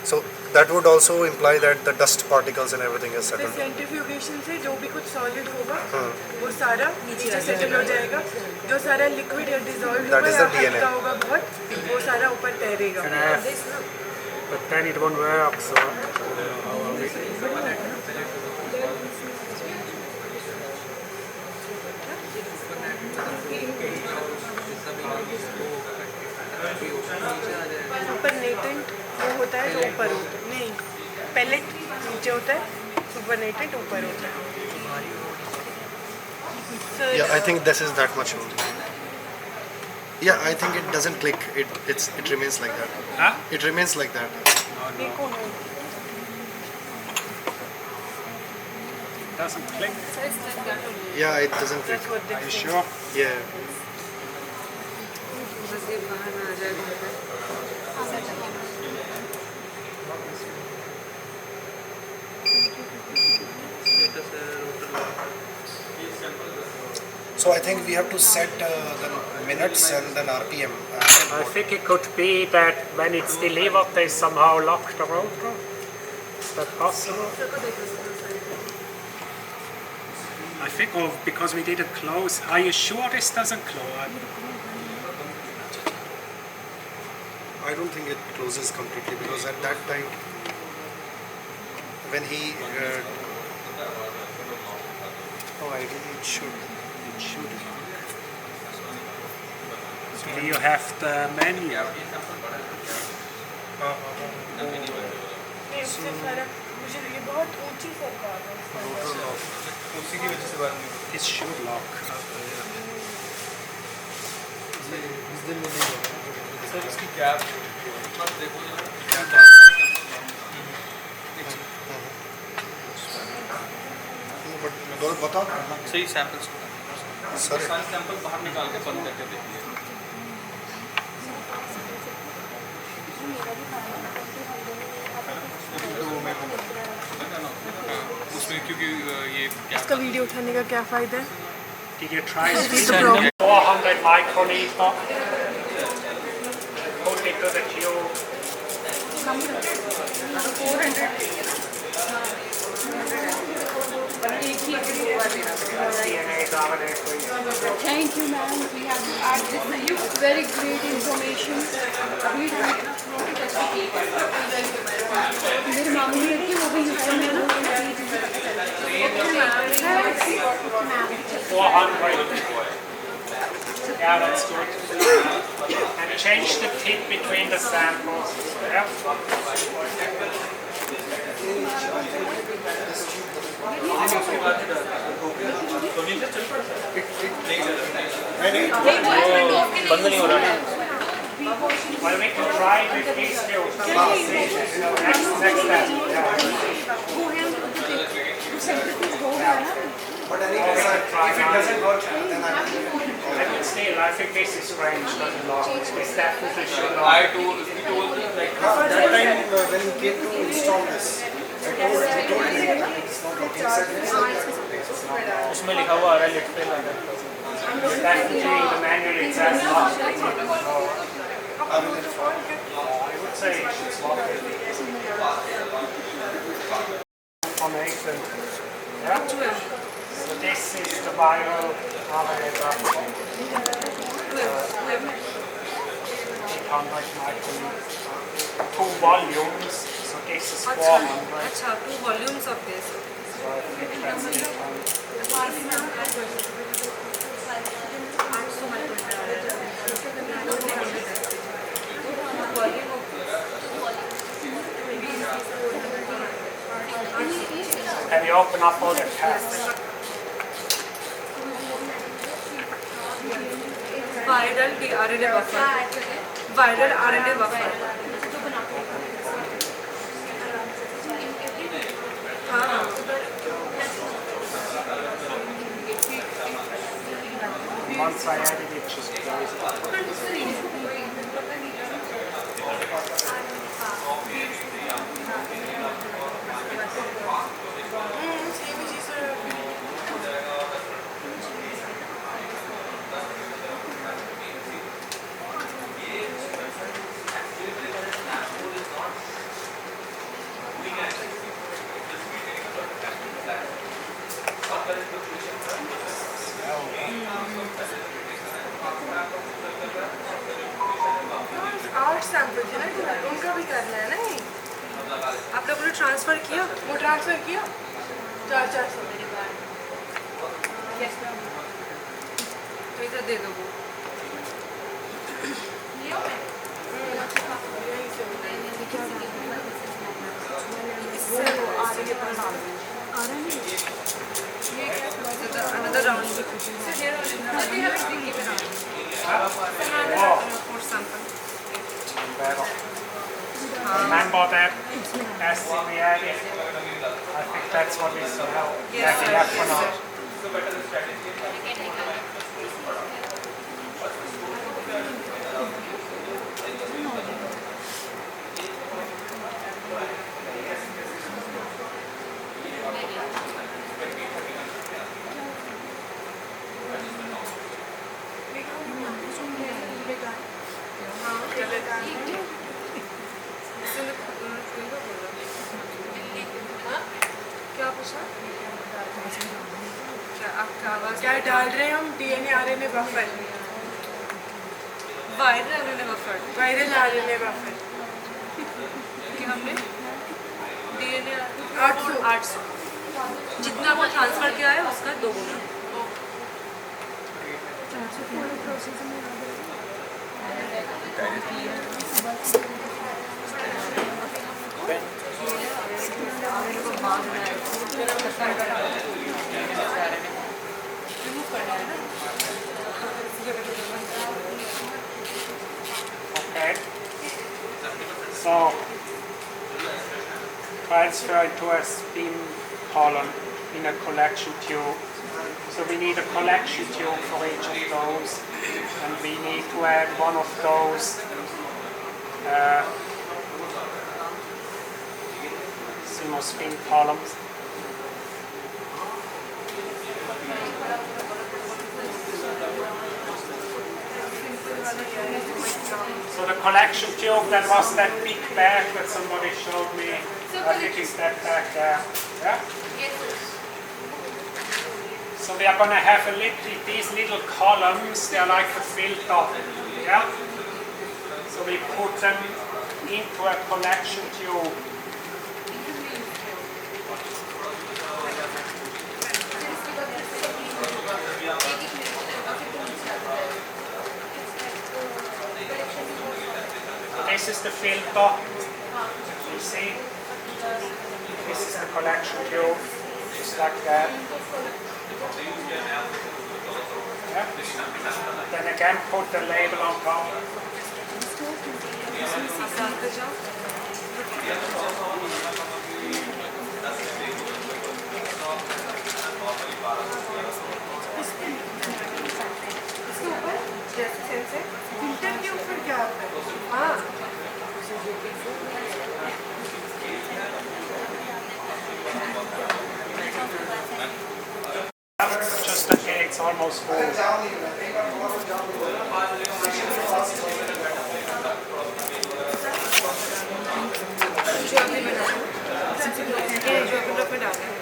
So that would also imply that the dust particles and everything is settled down. Centrifugation से जो भी कुछ solid होगा वो सारा नीचे settle हो जाएगा जो सारा लिक्विड या डिसॉल्व That होगा is या the DNA. हल्का होगा बहुत वो सारा ऊपर तैरेगा But then it won't work, so supernatant वो होता है जो ऊपर होता है नहीं पैलेट नीचे होता है सुपरनेटेंट ऊपर होता है Yeah, I think this is that much only. Yeah, I think it doesn't click. It remains like that. Huh? It remains like that. देखो ना it doesn't click. Yeah, it doesn't click. That's what they Are you say. sure? Yeah. बस ये बाहर ना आ जाए घर पे So I think we have to set the minutes and then RPM. I think it could be that when it's delivered, they somehow lock the rotor. Is that possible? I think, or because we didn't close. Are you sure this doesn't close? I don't think it closes completely because at that time when he ideally it should. So do you have the menu? नहीं उससे सारा मुझे ये बहुत ऊंची सरकार है उसी की वजह से बात नहीं It should lock. सर इसकी कैप मत देखो बताओ सही सैंपल्स सर सारे सैंपल बाहर निकाल के बंद करके देखिए उसमें क्योंकि ये इसका वीडियो उठाने का क्या फायदा है Did you try the this? problem. 400 microliter. Put it to the tube. 400 DNA dominate, please. Thank you, ma'am. We have to add this very great information. अभी मेरे मामू ने की वो भी यूज़ में ना 400. Yeah, that's good. And change the tip between the samples. Yeah. बंद नहीं हो रहा है Well, we can try with these two. Next step. But anyway, if it doesn't work, then I would still, I think this is strange, doesn't lock. This definitely should I lock. told we told them like that time when he came to install this, उसमें लिखा हुआ है lit पे लगा definitely the manual it says not I would say information. Yeah? So this is the viral RNA 800 microliters. 2 volumes, so this is 400. अच्छा 2 volumes of this. So I think that's 800. Can you open up all the tabs? Viral RNA buffer. Viral RNA buffer. हाँ. Once I added it, just close it. आठ sample थे ना उनका भी करना है ना ये आप लोगों ने ट्रांसफर किया? वो ट्रांसफर किया 400 तो इधर दे दो वो. Another round. So here for sample. Remember that acid we added? I think that's what we saw. Yes, sir. Yes, Yes, sir. क्या पूछा? क्या आपका आवाज क्या डाल रहे हैं हम DNA RNA buffer viral RNA buffer viral RNA buffer कि हमने DNA 800 जितना आपने ट्रांसफर किया है उसका 2 गुना. Okay. So transfer into a spin column in a collection tube. So we need a collection tube for each of those, and we need to add one of those spin columns. So the collection tube, that was that big bag that somebody showed me. I think it's that bag there. Yeah? So we are going to have these little columns, they are like a filter. Yeah? So we put them into a collection tube. This is the filter, you see, this is the collection tube, just like that. Yeah. Then again put the label on top. Filter के ऊपर क्या आता है? हाँ just okay, it's almost full. जो अभी बना है ये जो अपन रख में डाला है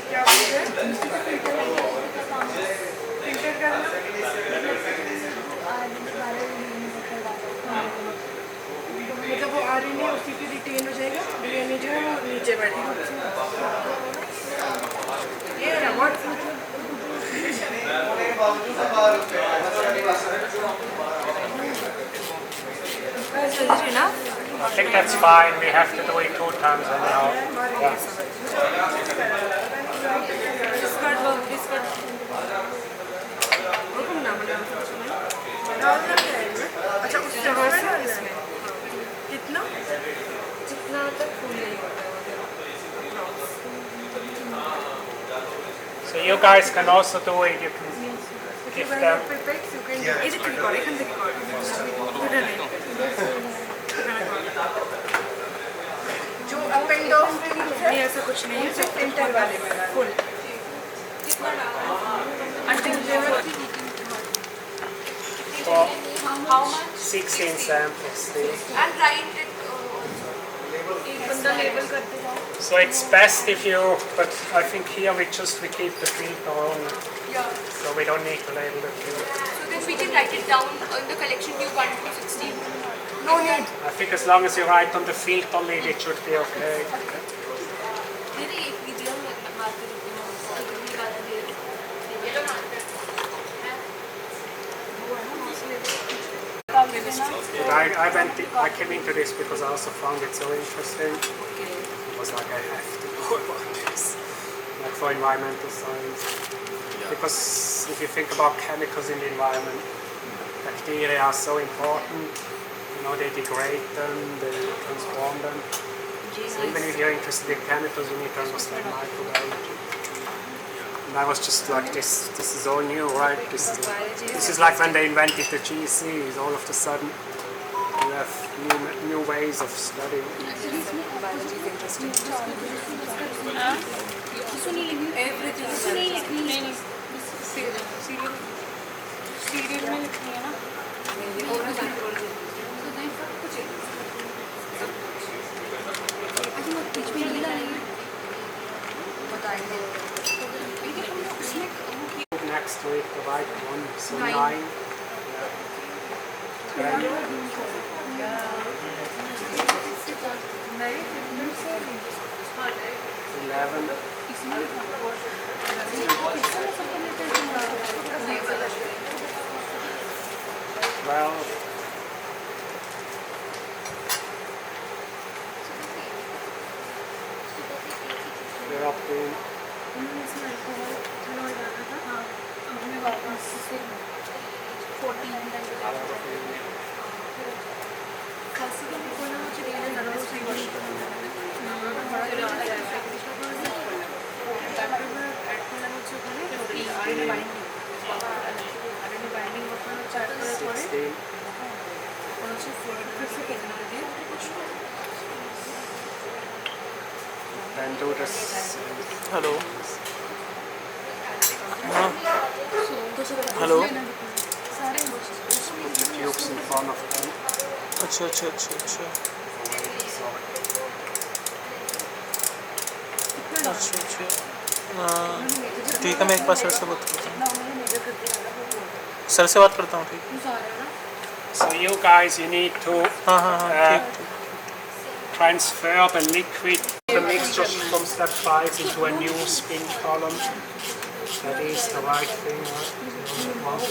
क्या बोल रहे हैं? फिल्टर करना मतलब वो RNA उसी पे रिटेन हो जाएगा, DNA जो है वो नीचे बैठेगा. ये है what Is it enough? I think that's fine. We have to do it 2 times anyhow. Yeah. This part work, this part. वो कम ना बना डालना क्या है इसमें? अच्छा उस जगह पे डालना है. कितना? जितना तक फूल नहीं होता है So you guys can also do it. You can give When them. it prepares, you can do. Is it record? I can record. जो अप एंड डाउन नहीं ऐसा कुछ नहीं है सिर्फ फिल्टर वाले में full. For How much? 16 samples. And write it. बंदा लेबल करते जाओ. So it's best if you, but I think here we keep the filter on, Yeah. so we don't need to label the filter. So then we can write it down on the collection tube 1 to 16. No need. I think as long as you write on the filter lid, it should be okay. मेरे एक video में बात करती हूँ अगली बात ये तो मानते हैं But I came into this because I also found it so interesting. It was like I have to know about this, like for environmental science. Because if you think about chemicals in the environment, bacteria are so important. You know, they degrade them, they transform them. So even if you're interested in chemicals, you need to understand microbiology. And I was just like, this is all new, right? This is like when they invented the GCs. All of a sudden, you have new ways of studying. Next to it, the right one, so 9. 10. Eleven. 12. We're up to 16. Then do this. Hello. Hello. Put the tubes in front of them. अच्छा अच्छा अच्छा अच्छा अच्छा अच्छा ठीक है मैं एक बार सर से बात करता हूँ सर से बात करता हूँ ठीक So you guys, you need to हाँ हाँ हाँ ठीक ठीक transfer the liquid, the mixture from step 5 into a new spin column. That is the right thing, right?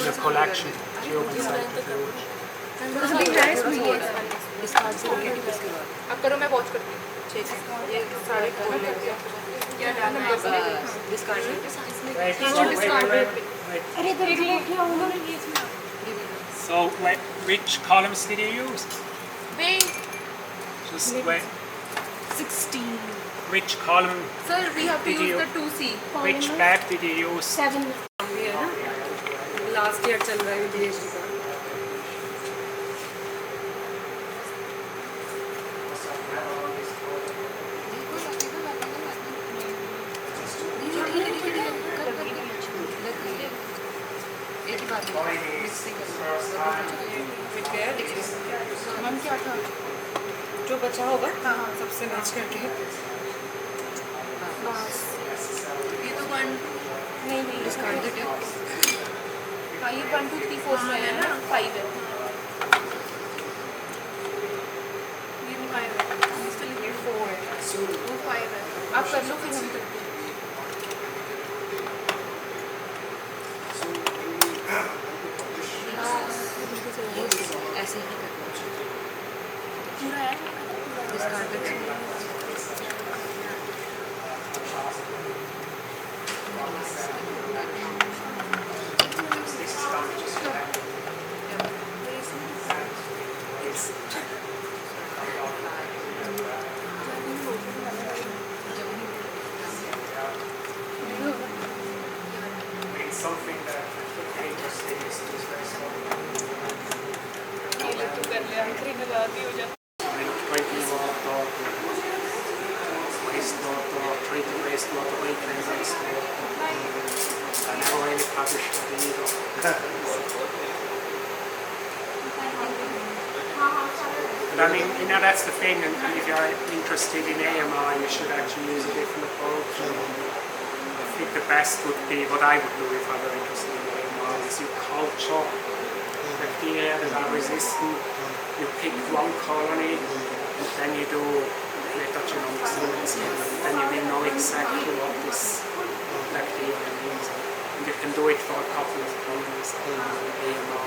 In a collection tube inside the tube. अब करो मैं watch करती हूँ ठीक है ये सारे खोल लेते हैं क्या डालना है इसमें डिस्कार्ड अरे इधर क्या उन्होंने So, which columns did you use? wait Just wait. 16. Which column? sir we have to Did use you- the 2C Which bag did you use? 7. Last year चल रहा है PhD का मैम क्या था जो बचा होगा हाँ हाँ सबसे मैच करके ये तो वन नहीं नहीं डिस्कार्ड इट हाँ ये 1 2 3 4 में है ना 5 है ये भी 5 है इससे लेके 4 है वो 5 है आप कर लो फिर हम करते हैं ऐसे ही करना पूरा है discard it something that okay, interesting is very small. ये लोग तो कर ले आखिरी में बात ही हो जाती Drinking water, wastewater, treating wastewater, reclaimed wastewater. I never really published that either. But I mean, you know, that's the thing, and if you're interested in AMI, you should actually use a different approach. I think the best would be, what I would do if I were interested in AMI, is you culture bacteria that are resistant, you pick one colony, and then you do metagenomic sequencing, and then you will know exactly what this bacteria means. And you can do it for a couple of colonies in AMR.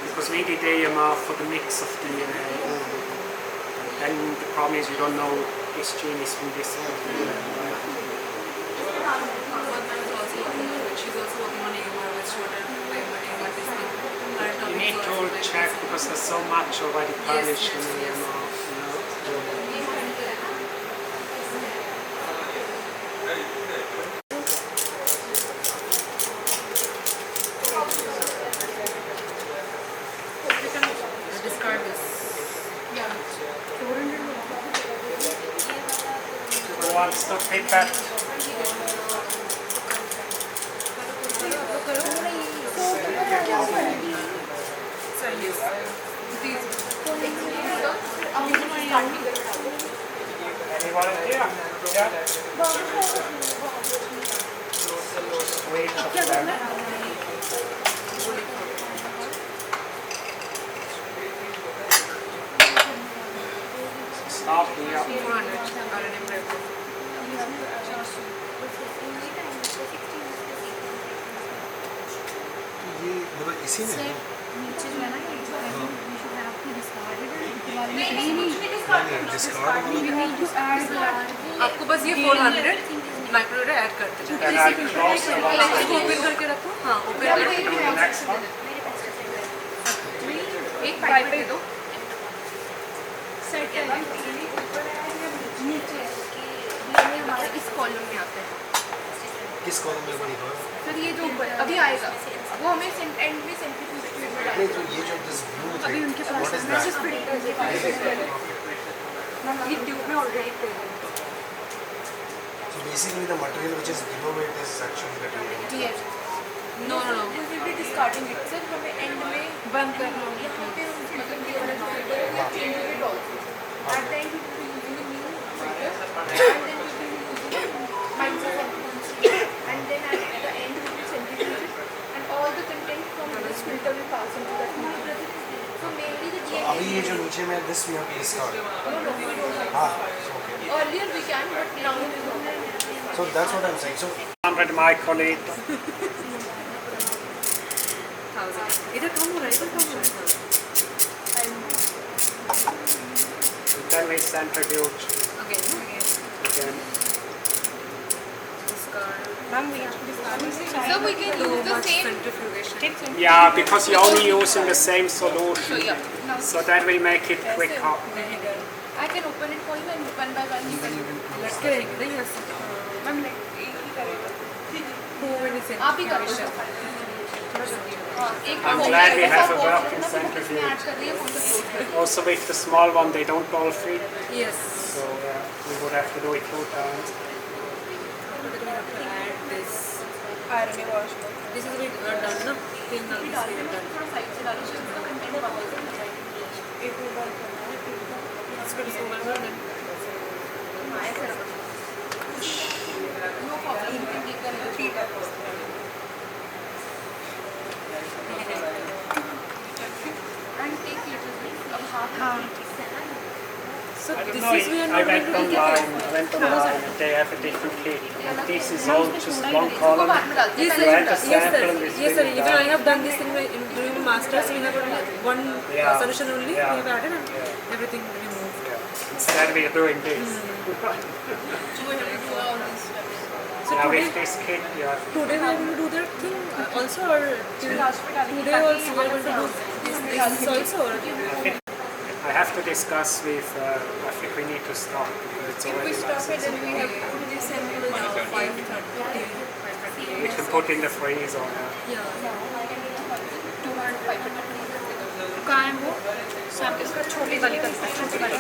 Because we did AMR for the mix of DNA. And then the problem is you don't know this gene is from this bacteria. she's also working on AMR with shorter AMR testing. You need to check because there's so much already published in AMR. Discard this. Who wants to take that? Anyone here? Yeah. Wait of them. Stop here. 400 RNA prep. ये मतलब इसी में है? नीचे जो है ना ये डिस्कार्ड आपको बस ये 400 माइक्रोवेव ऐड करते जाओ। Then I close the one. इसको ओपन करके रखो। हाँ ओपन Do करके the next one. एक पाइप दे दो सेट है नीचे ये हमारा इस कॉलम में आता है किस कॉलम में बनी हुआ फिर ये जो अभी आएगा वो हमें एंड में सेंट्रीफ्यूज में नहीं डालेगा तो ये जो दिस ब्लू अभी उनके पास व्हाट इज मैं दैट जस्ट प्रिंट ये ट्यूब में already present So basically the material which is below it is actually the DNA. है no no no this will be discarding it सिर्फ हमें एंड में बंद कर लो। यहाँ पे मतलब ये वाला जो फिल्टर है या change it also at the end we will be using a new filter and then we will be using microbiology and then at the end we will centrifuge it and all the content from this filter will pass into that filter. So mainly the DNA. अभी ये जो नीचे में this we have to discard. No, we don't have. हाँ, okay. Earlier we can, but now we don't. So that's what I'm saying. So 100 microliter. 1000 इधर कम हो रहा है इधर कम हो रहा है। And then we centrifuge Again. again. Discard. Ma'am, we have to discard. So we can Too use the much same. centrifugation. Yeah, because you're only using the same solution. Yeah. Now, So that will make it quicker. I can open it for you and one by one you can. लटके रहेंगे नहीं ऐसे। Ma'am एक ही करेगा आप ही centrifugation. करेगा हाँ एक I'm glad we have a ऐसा working box है ना, उसमें centrifuge. add कर दिया वो तो close कर Also with the small one, they don't all fit. Yes. So we would have to do it 2 times. Add this. RNA wash This is done, no? Clean now. This is done. It's good, so well done. No problem. You can take a repeat. And take little bit of half. I So don't this know, is we are I not went going to online and they have a different kit. And this is all just one column. Yes, You sir. add the Yes, sir. sample and this Yes, sir. thing Even down. I have done this in my during my masters. We have only one Yeah. solution only. Yeah. We have added and Yeah. everything removed. Instead we are doing this. So Now today, with this kit you have today we are going to do that thing also, or today also we are going to do this also. Or? I have to discuss with, I think we need to stop because it's already like Then we have to put this sample now. 5:30. we can put in the freezer. Yeah. 205. कहाँ है वो? सब इसका छोटी वाली का छोटी वाली.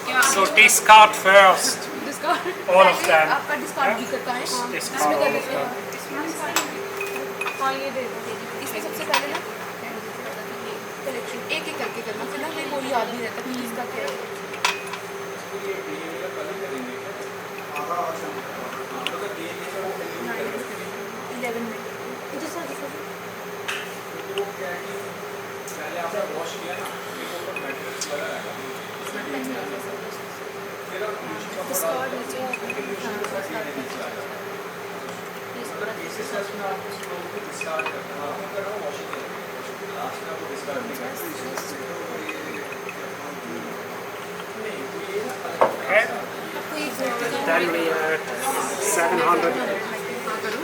क्या? So discard first. Discard. All of them. आपका discard भी करता है? Discard all of them. हाँ ये दे दो. इसमें सबसे पहले ना एक एक करके करना फिर ना हमें वो याद नहीं रहता कि किसका क्या है. Okay. Then we add 700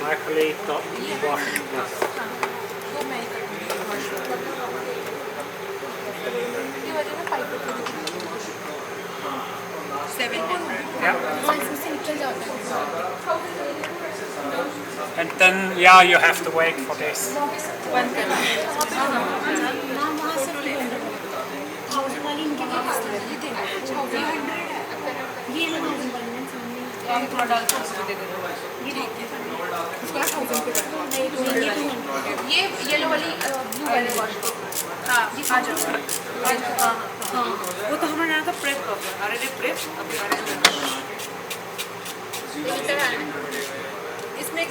microliter washing method. And then, yeah, you have to wait for this. ये येलो वाली ब्लू वाली वॉश. हाँ आ जाओ. हाँ वो तो हमारे यहाँ का प्रेप अरे रे प्रेप इसमें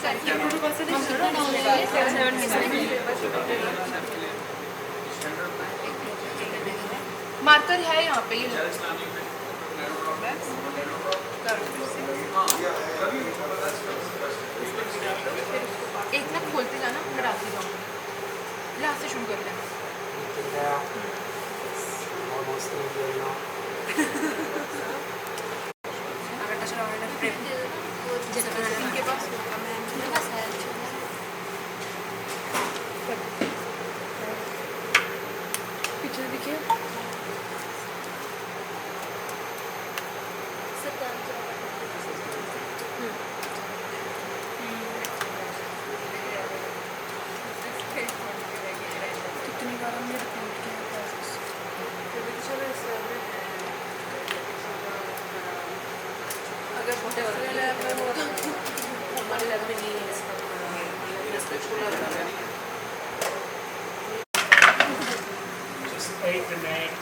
मार्कर है यहाँ पे. ये एक ना खोलते जाना फिर आते जाओ. लास्ट से शुरू करते हैं. Almost in there now. इनके पास पिक्चर देखिए. कितनी बार हमने रिपीट किया प्रोसेस. अगर छोटे वाले लैब में हो तो हमारे लैब में नहीं है इसका. Just 8 and 8.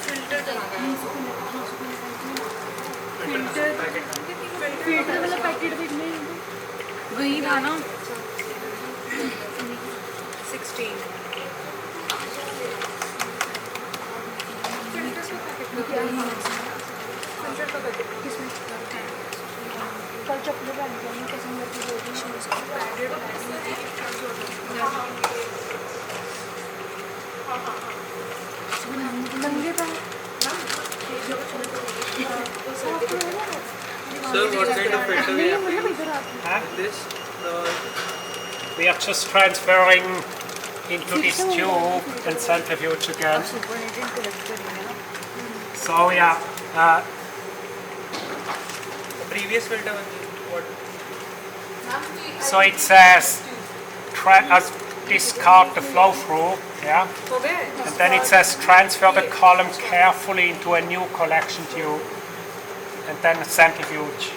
फिल्टर चला गया. फिल्टर वाला पैकेट भी नहीं वही था ना. 16 फिल्टर का पैकेट किसमें कल चॉकलेट वाली कैसे नंगे पाँव. Sir, what kind of filter we have in this? We are just transferring into this tube and centrifuge again. So yeah, Previous filter, what? so it says discard the flow through, yeah, हो गए. and then it says transfer the column carefully into a new collection tube, and then centrifuge.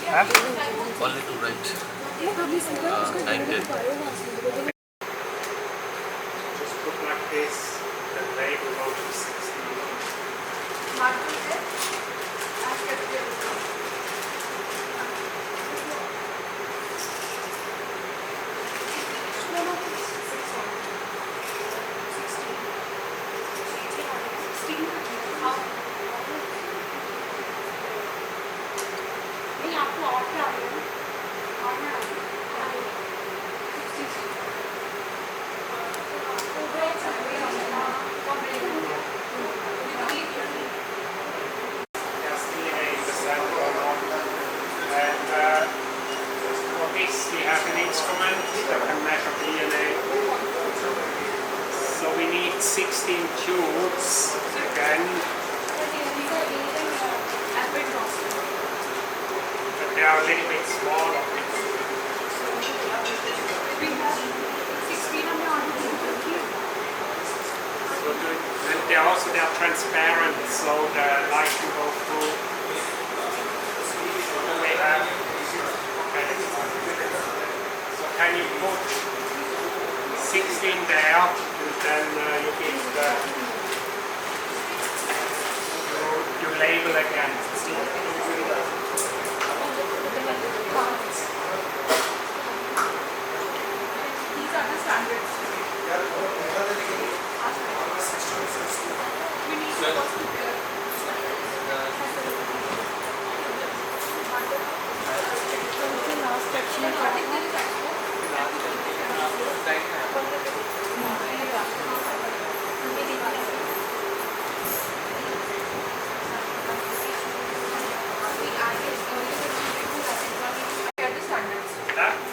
Only to write 9, 10. Just put like this, the label goes to 16. Just DNA in the sample or not. And for this we have an instrument that can measure DNA. So we need 16 tubes again. But they are a little bit smaller. And they are transparent, so the light can go through. We have. Okay. So can you put 16 there, and then you give the you label again. These are the standards. We need to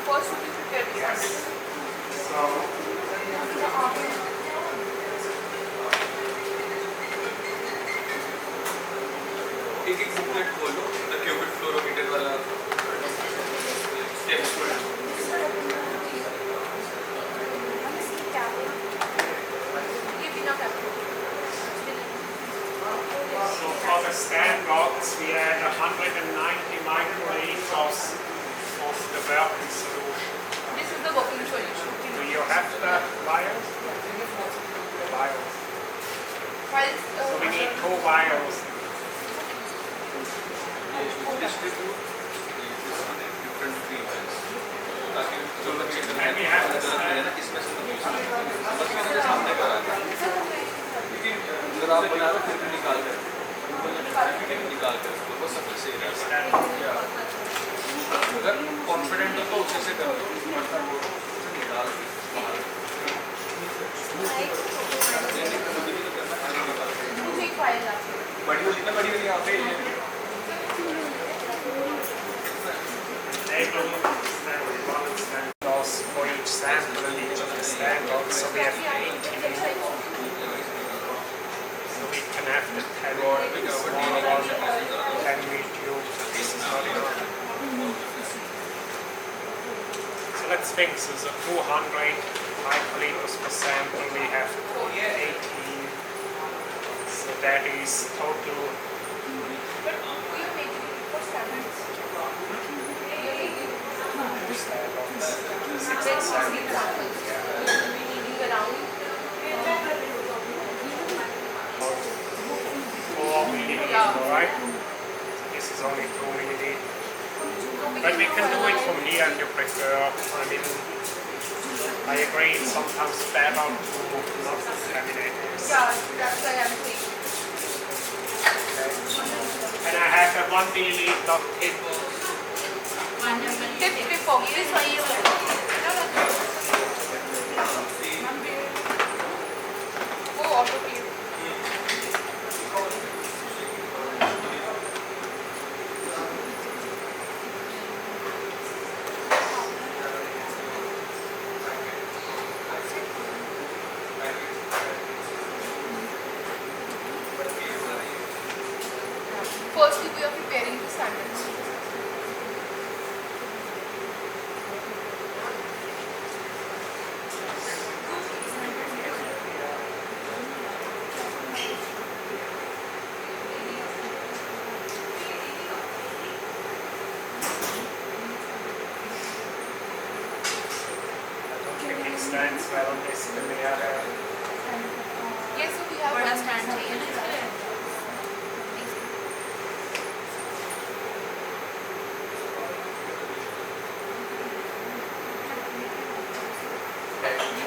First, we prepare the standards. एक एक booklet खोलो the cubic fluorometer वाला step So for the standards, we had 190 microliters of the working solution. This is the working solution. Do you have the vials? The vials. So we need 2 vials. Distribute different free vials ताकि जो बच्चे And we have the इसमें से बस मेरे सामने करा दें लेकिन अगर आप बना रहे फिर भी निकाल कर उसको बस सब सही रहता है अगर कॉन्फिडेंट हो तो उसी से कर लो निकाल बड़ी वाली ना बड़ी वाली यहाँ पे for each sample and each of the standards, so we have 18. So we can have the 10 smaller one, 10 mil tubes, but this is not enough. So let's think, so 200 microliters per sample, we have 18. So that is total. Right? This is only 2 milliliters. But we can do it from here if you prefer. I mean, I agree it's sometimes better to not contaminate this. Yeah, that's why I'm saying. Okay. And I have a 1 milliliter tip. Tip before this one is autoclave. Firstly, we are preparing the standards. stands well on this than the other. Yes, so we have बड़ा one stand चाहिए ना इसलिए।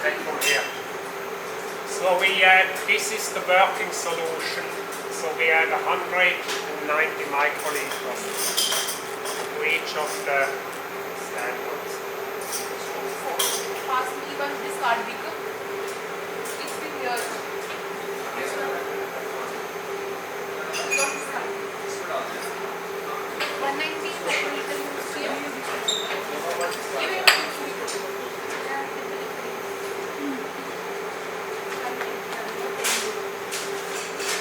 Take from here. So this is the working solution. So we add 190 microliters to each of the standards. pass me one this card beaker. It's been here. This one. What is that? 190 microliter here. Give me one.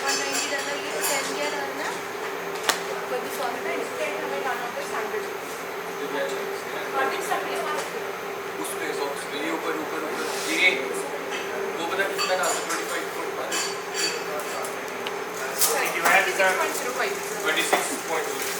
190 डाला ये 10 क्या डालना? कोई भी salt है इसके हमें डालना होता है स्टैंडर्ड। कार्टिक सब ये बात उसमें सॉक्स में ये ऊपर ऊपर ऊपर ये वो पता कितना डाल 25.5 So did you add the 26.05. 26.2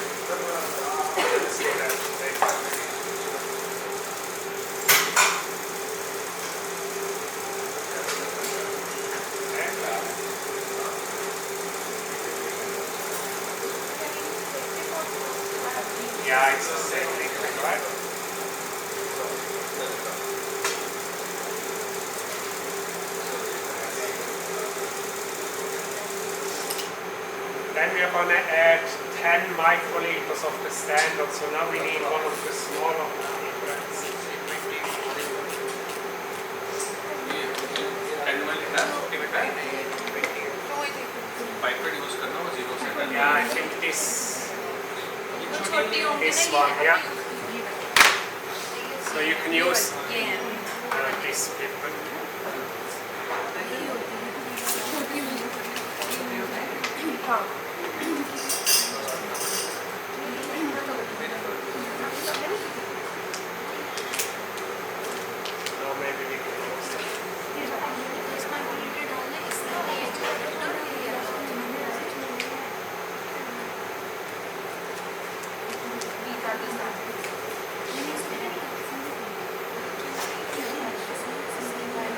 Yeah, it's the same liquid, right? Then we are going to add 10 microliters of the standard, so now we need one of the smaller liquids. Pipette use करना वो 0 से Yeah, I think this one, yeah. So you can use this liquid. Now maybe we can use it.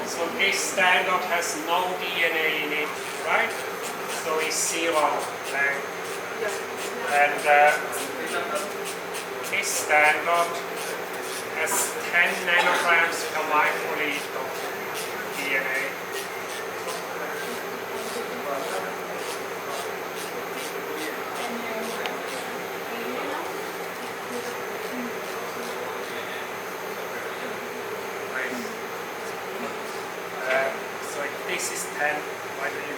So this standard has no DNA in it, right? So it's 0 length. And this standard has 10 nanograms per microliter DNA. So if this is 10, why do you?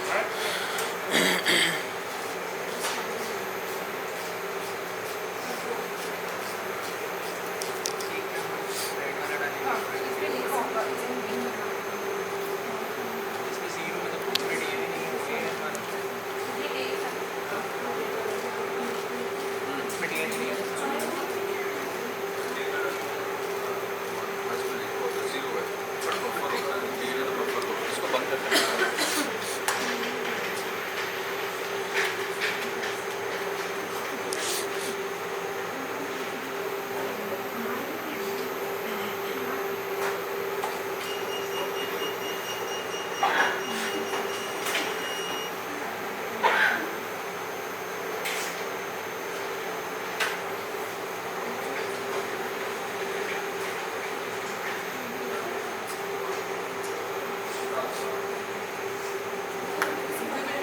Right? इसको बंद करते हैं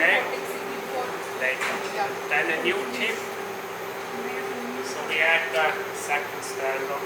Okay. Later. Then a new tip. So we add the second standard.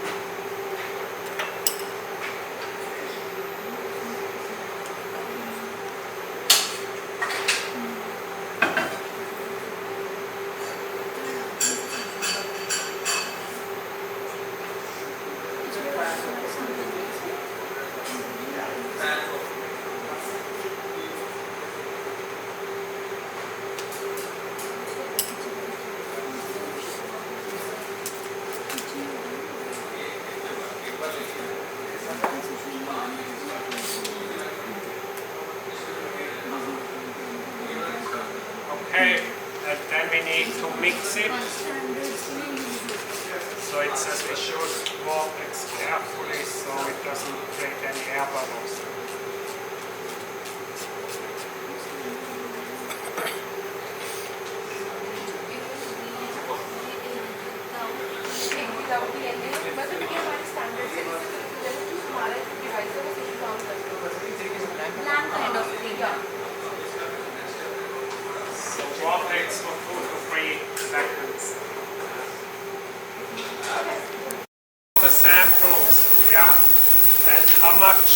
Okay, and then we need to mix it. So it it says we should vortex carefully so it doesn't create any air bubbles. So vortex for 2 to 3 seconds. The samples, yeah. And how much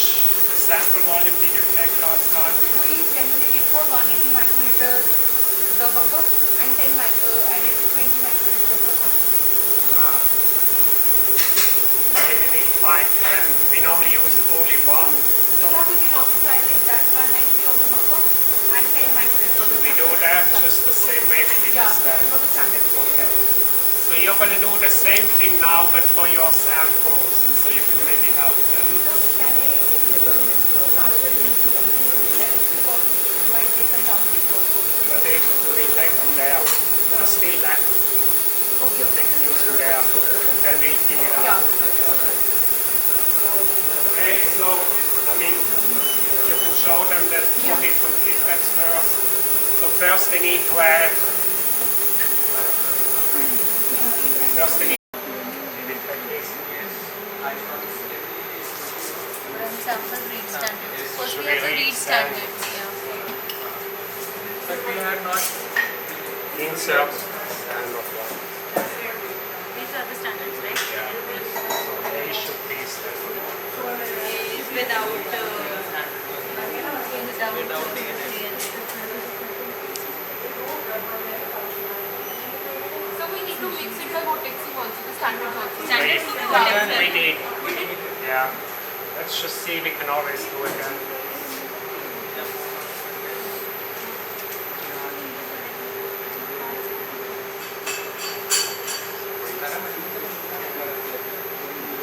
sample volume did you take last time? We generally did for 180 microliters the buffer and 10 added to 20 microliters of sample. Maybe we try 10. We normally use only one. So Yeah, we can also try like that 190 of the buffer and 10 microliters. should we do that just the same way we did Yeah, the standard? for the standard. Okay. So you're going to do the same thing now but for your samples. So you can maybe help them. So can I transfer because my data download also. Well, they will take from there. They're still left. Okay, They okay. can use from there. And we'll fill it Yeah. out. Okay, so, I mean, you can show them the two different pipettes first. So first they need to add, Sample read standards. First Should we have we to read read standards. Yeah. But we had not. insert and of one. These are the standards, right? So they should be standard. Is without DNA. So we need to mix it by vortexing also, the standards also. Standards to be We vortex. did. Yeah. Let's just see, we can always do it again.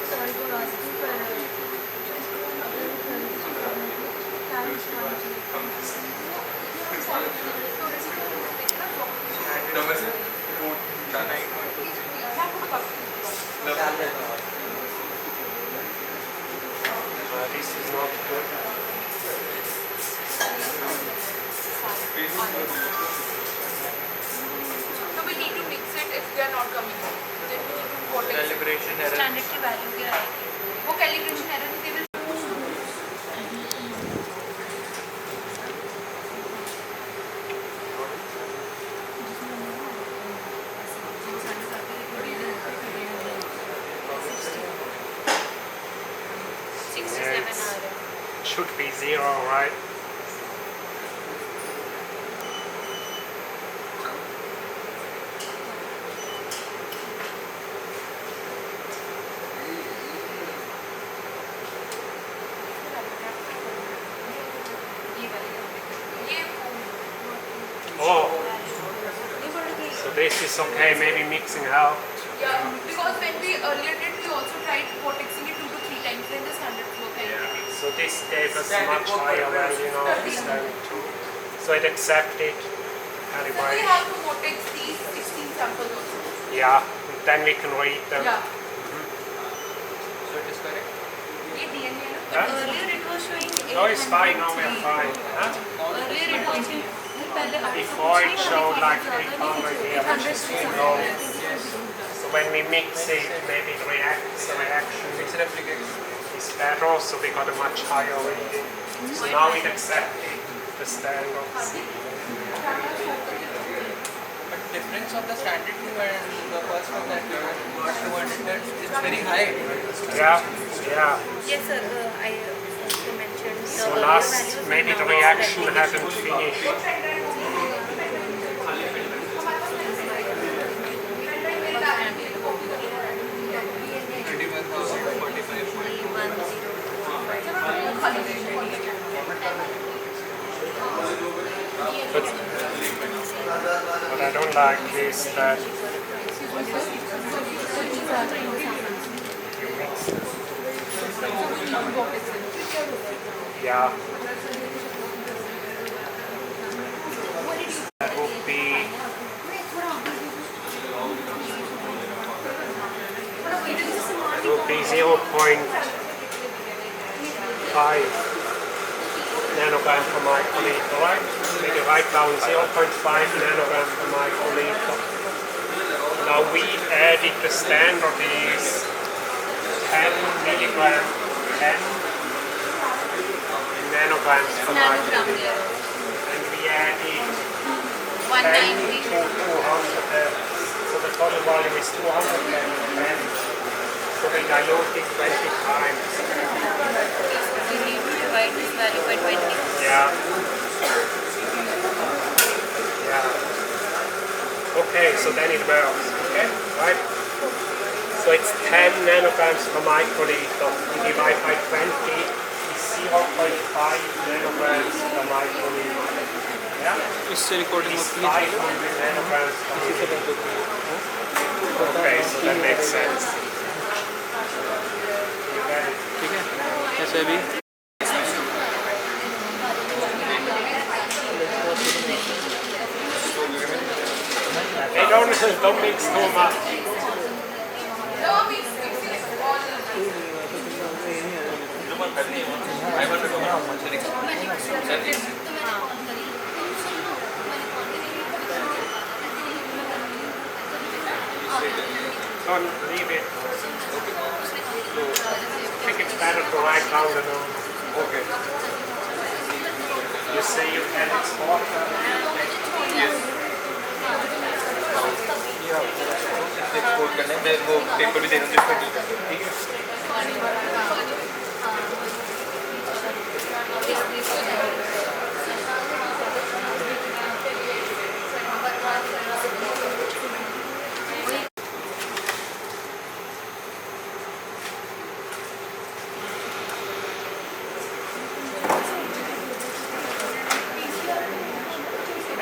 Sorry for asking, Number से food जाना ही This is not good. So we need to mix it if they are not coming. Then we need to vortex. Calibration error. standard की value क्या आएगी? वो calibration error they will Should be 0, right? Oh, so this is okay, maybe mixing out. Yeah, because when we earlier did, we also tried vortexing it 2 to 3 times, then the standards were calculated. So this gave us a much higher value now than 2. So it accepted So we calibration. have to vortex these 16 samples also. Yeah, then we can read them. Yeah. So it is correct. ये DNA है ना? Huh? Earlier it was showing 803. No, it's fine, now we're fine. Huh? Earlier it was Before it showed like 800 here, which is too low. So when we mix it, maybe the reaction It's replicated. is better, so we got a much higher reading. So now it accepted the standards. But difference of the standard two and the first one that we got 200, that it's very high. Yeah, yeah. Yes, sir. I also mentioned the So earlier last, values were maybe the now reaction replication. hasn't finished. But I don't like is that you mix it. Yeah. That would be be 0.5 nanogram per microliter, right? We can write down 0.5 nanogram per microliter. Now we added the standard is 10 milligram, 10 nanograms per microliter. And we added 10 to 200, so the total volume is 210. So we diluted 20 times. We need to divide this value by 20. Yeah. Yeah. Okay, so then it works. Okay, right? So it's 10 nanograms per microliter. We divide by 20 is 0.5 nanograms per microliter. Yeah? इससे recording It's होती है 500 nanograms per इसी से microliter. बंद होती है Okay, so that makes sense. You get it? ठीक है ऐसे भी Hey, don't mix too much. Don't leave it. I think it's better to write down the number. Okay. You say you can export export करने में वो paper भी दे दूँ इसमें ठीक है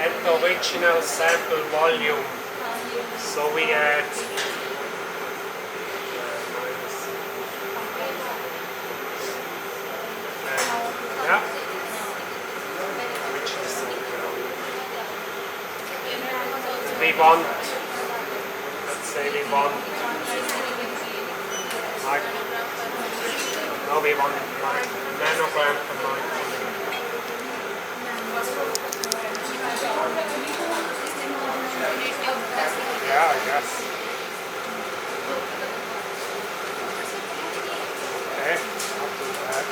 and the original sample volume. So we add yeah, which is we want. Let's say we want like no, we want like nanogram per microliter. Yeah, I guess. Okay, I'll do that.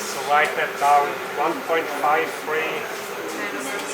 So write that down, 1.53.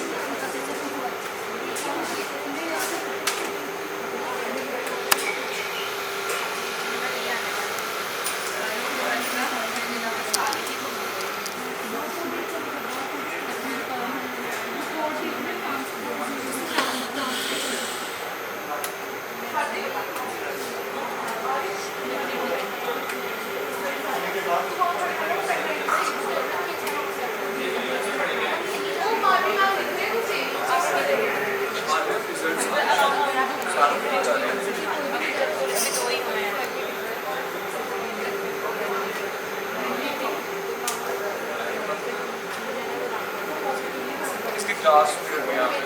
इसकी class में यहाँ पे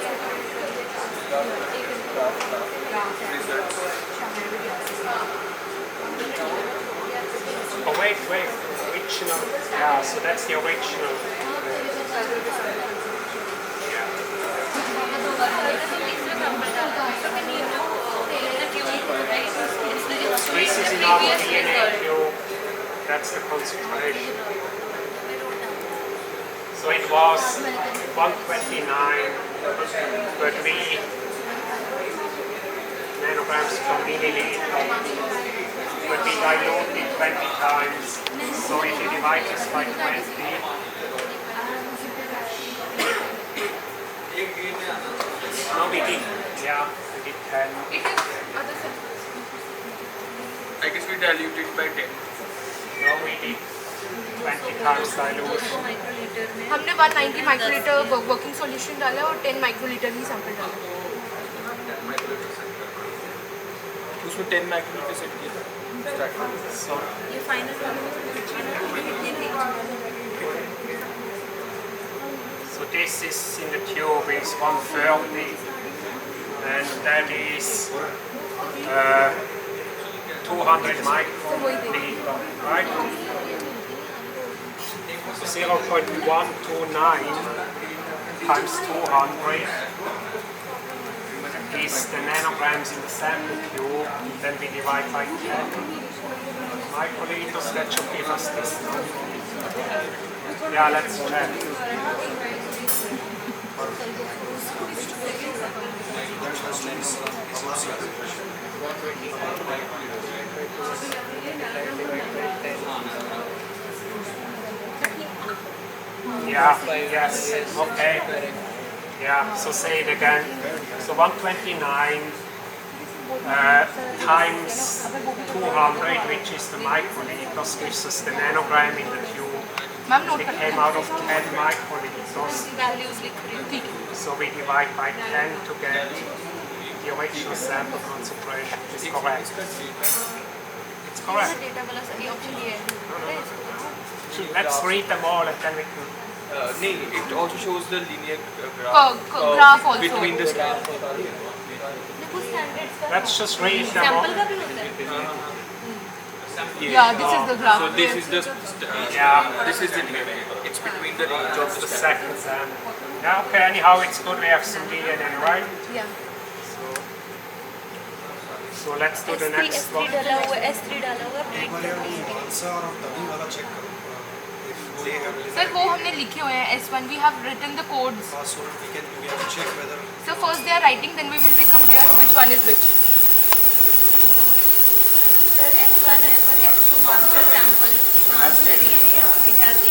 results Oh wait, original. Yeah, so that's the original. This is in our DNA cube. That's the concentration. So it was 129, but we nanograms per milliliter. But we diluted 20 times. So if you divide this by 20, no, we did 10. I guess we diluted by 10 No, we did 20 times dilution. हमने 190 microlitre working solution डाला और 10 microlitre ही sample डाला उसमें 10 micrometer set किया So ये final So So this is in the tube is 130, and that is 200 microliter, right? So 0.129 times 200 is the nanograms in the sample tube, then we divide by 10 microliters, that should give us this number. Yeah, let's check. Yeah, yes, okay. Yeah, so say it again. So 129 times 200, which is the microliters, gives us the nanogram in the tube. It came out of 10 microliters. So we divide by 10 to get the original sample concentration. Is correct. It's correct. Let's read them all and then we can. It also shows the linear graph also. between the strands. Let's just read them all. Yeah, this is the graph. So this is the this is the linear. It's between the range of The second sample. Yeah, okay, anyhow, it's good we have some DNA, right? Yeah. So let's do the next one. S3 डाला हुआ एक बार यार वो मानसा और तभी वाला check करो if they have Sir, वो हमने लिखे हुए हैं S1. We have written the codes. so we have to check whether So first they are writing, then we will be compare which one is which. Sir, S1 है पर S2 master sample master ही है. Yeah, it has the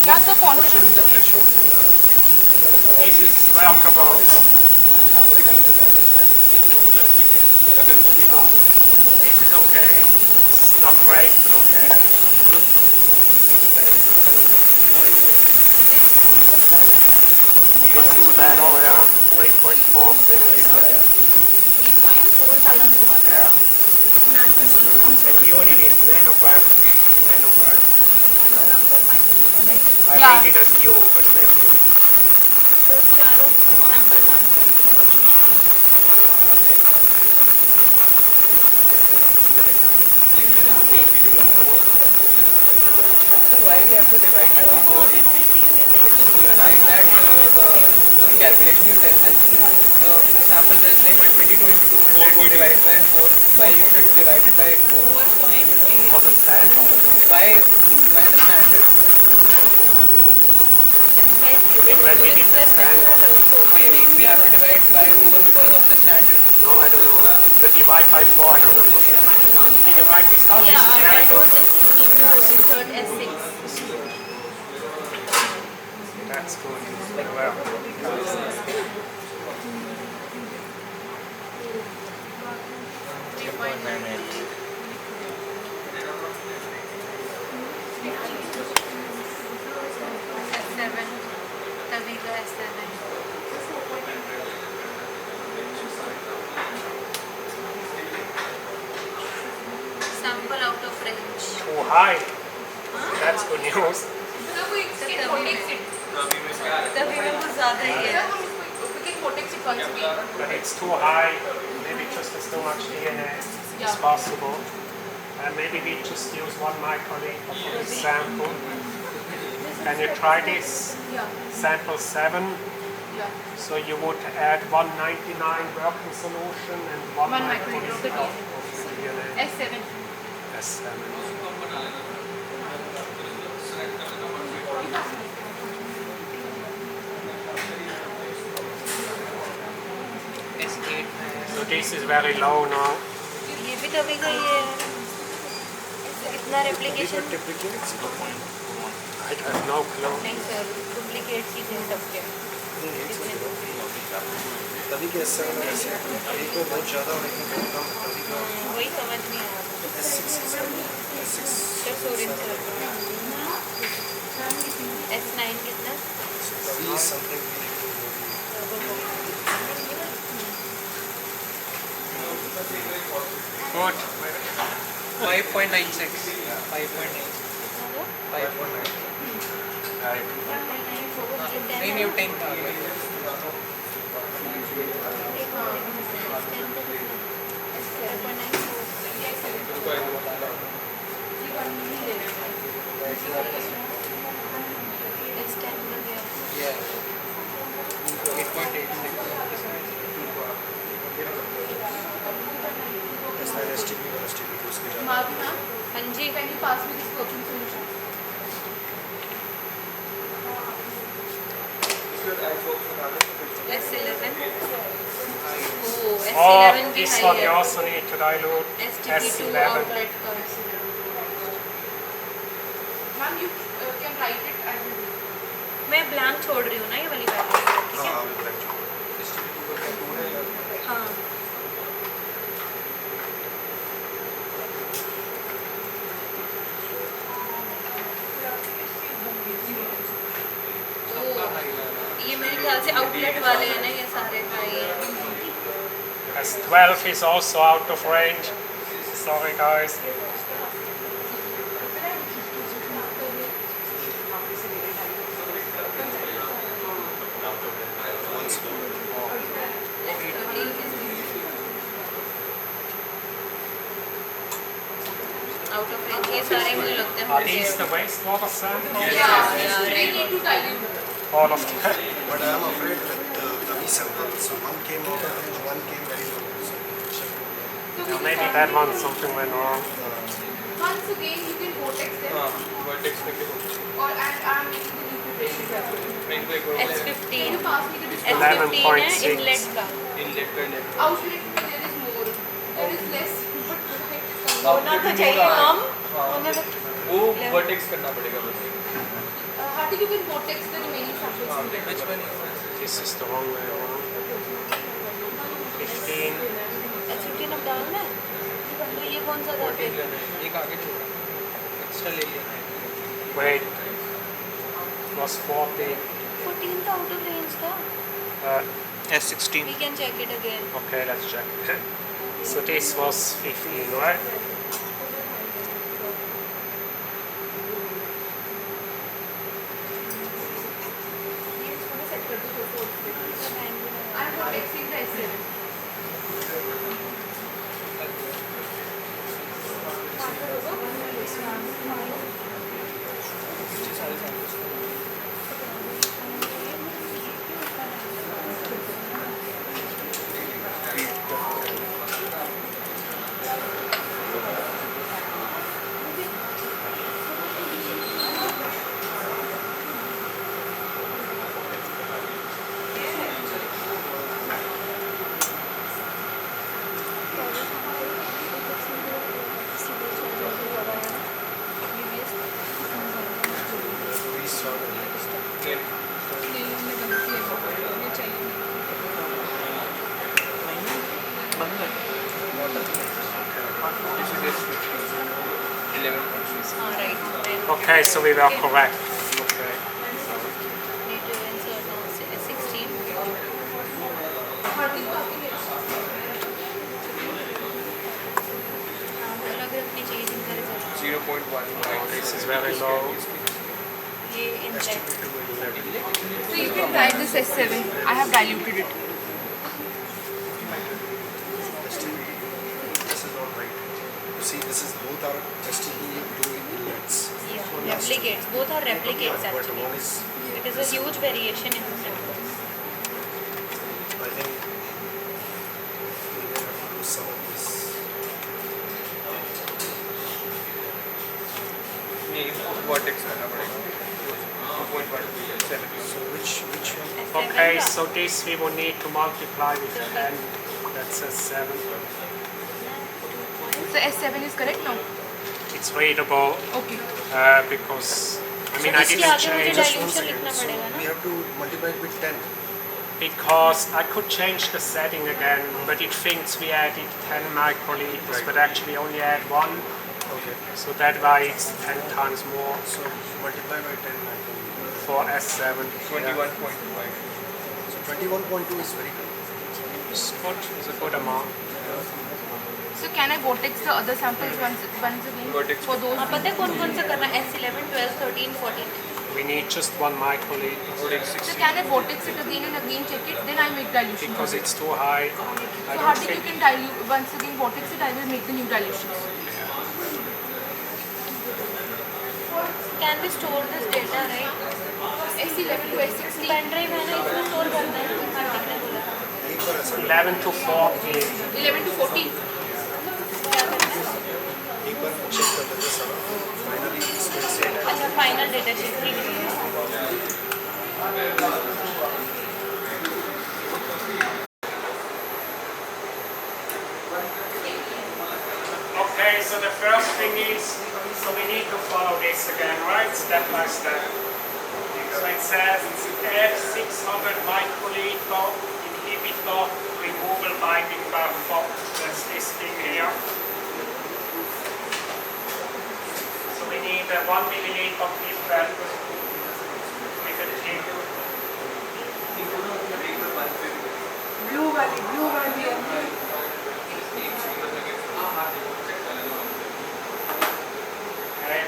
Yeah, so what should be the threshold This is workable. This is okay. It's not great, but okay. Let's do that all, yeah. 3.46. 3.47. Yeah. And unit is nanogram. Nanogram. I read it as U, but maybe you. So चारों sample master. So why we have to divide by 4? You are right that the calculation you tell this. So the sample let's say by 22 into 200 divide by 4. Why you should divide it by 4? 4.8. For the standard. By the standard. You mean when we did the standard? We have to divide by 4 because of the standard. No, I don't know. The divide by 4, I don't understand. Did you write this down? Yeah, This is I very know good. this. You need to insert S6. That's good. Well, 3.98. S7. तभी का S7. Sample out of range. too high. That's good news. तभी में कुछ ज़्यादा ही है. But it's too high. Maybe just as too much DNA as possible. And maybe we just use 1 microliter for this sample. Can you try this? Sample 7. So you would add 199 working solution and 1 microliter of DNA. S7. S7. S8. So this is very low now. ये भी तभी का ही है. कितना replication? I have no clue. नहीं sir, duplicate की थे तब के. तभी के S7 और S8 एक में बहुत ज़्यादा और एक में बहुत कम तभी का वही समझ नहीं आ रहा. S6 sir Soren sir. S9 कितना? तभी something Good. 5.96. 5.9. 5.9. Right. नहीं नहीं वो 10 था हाँ जी can you pass me this working solution? S11 oh S11 भी this high one you है also need to dilute STP2 S11. outlet curve. Ma'am you can write it as you do. मैं blank छोड़ रही हूँ ना ये वाली value ठीक है हाँ ये मेरे ख्याल से आउटलेट वाले हैं ना ये सारे हाई हैं S12 is also out of range. Sorry guys. Out of range ये सारे मुझे लगते हैं Are these the wastewater samples? they need to dilute All of them. But I am afraid with the B sample, so one came out of range, one came very low. Now maybe that one something went wrong. once again you can vortex them vertex करके or and I am making the new preparation as well. Train को एक बार S15 can you pass me the S11.6. S15 है inlet का inlet का inlet outlet में there is more there is less but होना तो चाहिए कम वो वर्टेक्स करना पड़ेगा बस how do you can vortex the remaining samples which one This is the wrong way around. 15. S15 अब डालना है तो ये कौन सा था फिर एक आगे छोड़ा एक्स्ट्रा ले लिया Wait. Was 14. 14 था out of range था S16 we can check it again Okay, let's check. So this was 15, right? I am vortexing the S7 Okay, so we were correct. Okay. need to insert now S16 अलग रखनी चाहिए जिनका result 0.1 This is very low. ये inlet So you can try this S7. I have diluted it. This is not right. You see, this is both are STP2 inlets. replicates both are replicates But actually one is, it is a huge variation in the samples I think, we will have to do some of this. नहीं vertex करना पड़ेगा 2.1 So which one? Okay, so this we will need to multiply with 10. That's a 7. So S7 is correct now? It's readable Okay. because, I mean, I इसके didn't आगे मुझे change dilution लिखना पड़ेगा We ना have to multipy it with 10. because I could change the setting again, but it thinks we added 10 microliters, but actually only add 1. Okay. So that why it's 10 times more So multiply by 10 microliter. for S7. 21.5 So 21.2 is very good. It's good. It's a good amount. So can I vortex the other samples once again Vortex. for those? हाँ पता है कौन कौन सा करना है S11 12 13 14 We need just 1 microliter. So can I vortex it again and again, check it, then I make dilution? Because it's too high. So how do you can dilute, once again vortex it, I will make the new dilutions. Can we store this data, right? S11 to S16. Pen drive है ना इसमें store करना है 11 to 14. 11 to 14. एक बार check कर लेते हैं सारा फाइनली इसमें से अच्छा फाइनल डेटा शीट ठीक है Okay, so the first thing is, so we need to follow this again, right? Step by step. So it says it's F600 microliter inhibitor removal binding buffer. That's this thing here. So we need a 1 milliliter pipette with a tip. Blue वाली Okay.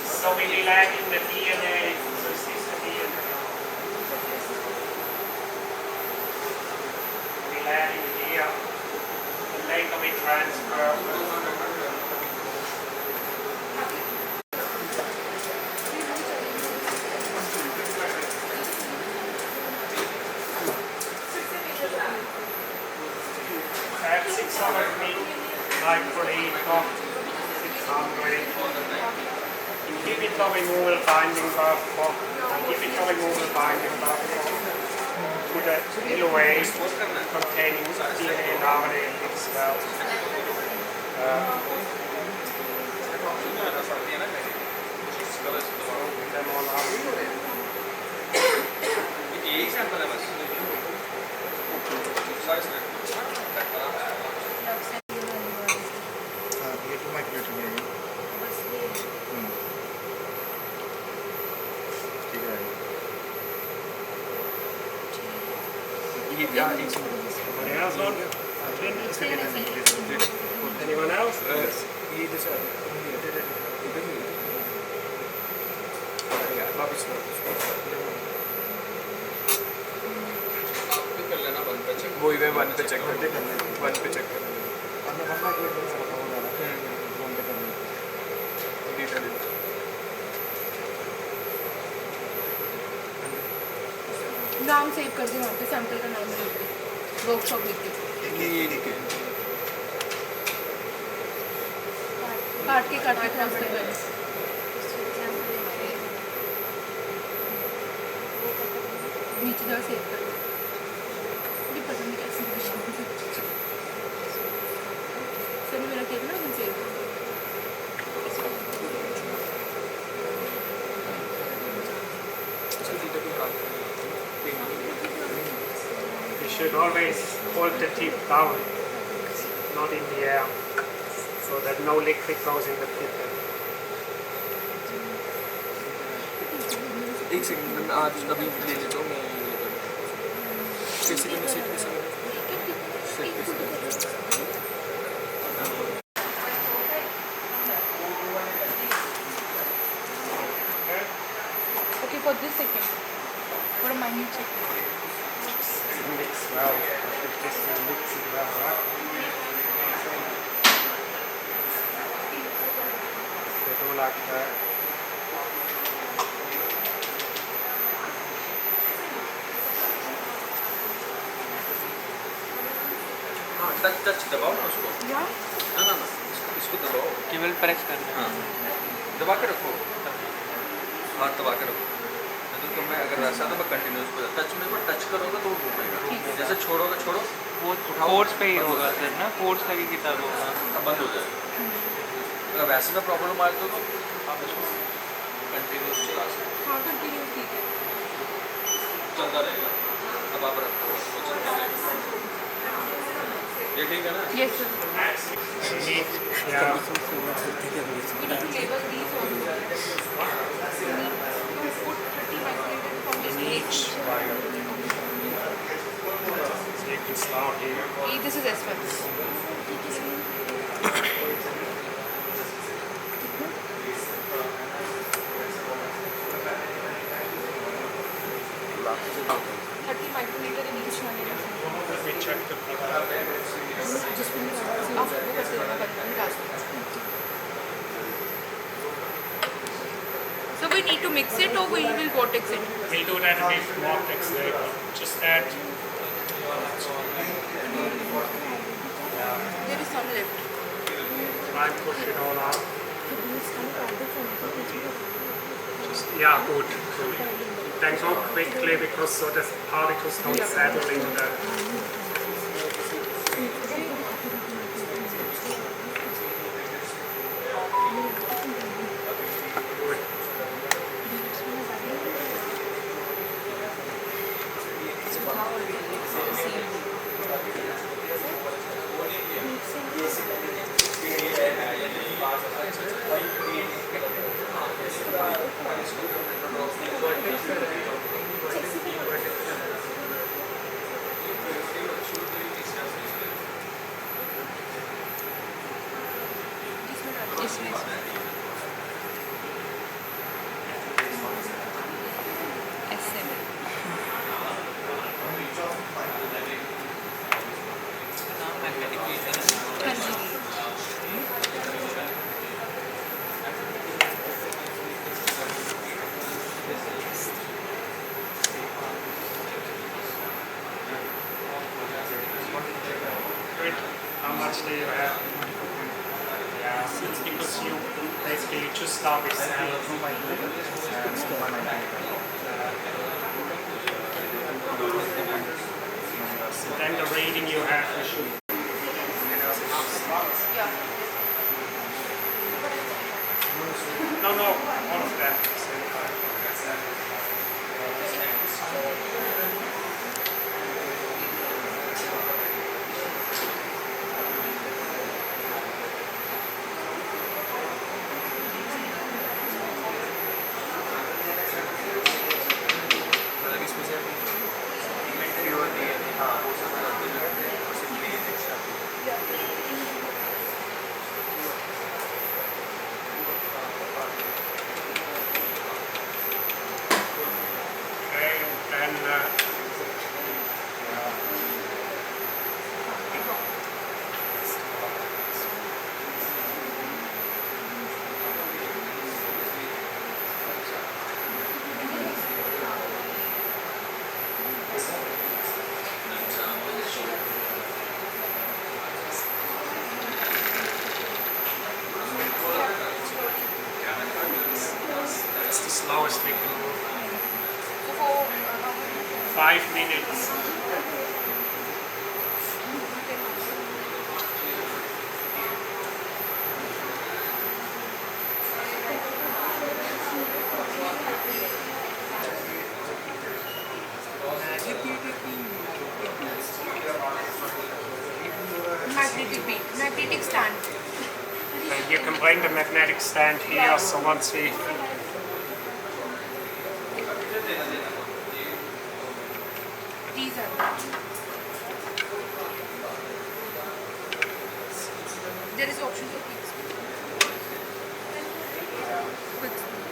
So we will add in the DNA. So is this the DNA? We'll add in here. And later we transfer. Add 600 microliter. 600. Inhibitor removal binding buffer. Inhibitor removal binding buffer. To the L08 containing DNA and RNA as well. Them all up. ये तो micrometer में है ठीक है Anybody else on? Anyone else? वो ही one पे check कर one पे चेक कर नाम सेव कर दे वहाँ पे, सैंपल का नाम लिख दे, वर्कशॉप लिख दे, काट के क्रॉस कर दे, नीचे जाओ सेव कर दे, ये पता नहीं कैसे सर मेरा केक ना मैं सेव कर You should always hold the tip down, not in the air, so that no liquid goes in the pipette. एक सेकंड में आज अभी ले लेता हूँ मैं कैसे करना सेट कैसे Okay, for this second, for a minute check. Mix well, if this will mix it well, right? So do like that. हाँ टच दबाओ ना उसको Yeah. ना इसको दबाओ केवल प्रेस करना हाँ दबा के रखो हाथ दबा के रखो नहीं तो मैं अगर वैसा तो मैं कंटिन्यूस को टच में को टच करोगे तो वो घूमेगा जैसे छोड़ोगे छोड़ो वो फोर्स पे ही होगा सर ना, फोर्स लगेगी तब होगा, बंद हो जाएगा अगर वैसे में प्रॉब्लम आए तो आप इसको कंटिन्यूस चला सकते हाँ कंटिन्यू ठीक है. चलता रहेगा अब आप रखो वो चलता रहेगा ये ठीक है ना Yes sir. Yeah. We need to label these also. We need to put 30 microliter from this Each vial. So you can start here. This is S1. 30 microliter in each one. Let me check the product. So we need to mix it or we will vortex it? We'll do that with vortex later. Just add. There is some left. Try and push it all out. Yeah, good. Then go quickly because so the particles don't settle in the. Good. Good. How much do you have? Yeah, it's because you basically just start with cell. So then the reading you have, you should. No, all of that. Same time. Okay, and then that's the slowest we can do. 5 minutes. Magnetic stand. And you can bring the magnetic stand here, so once we These are. There is option for quick speed. Quick speed.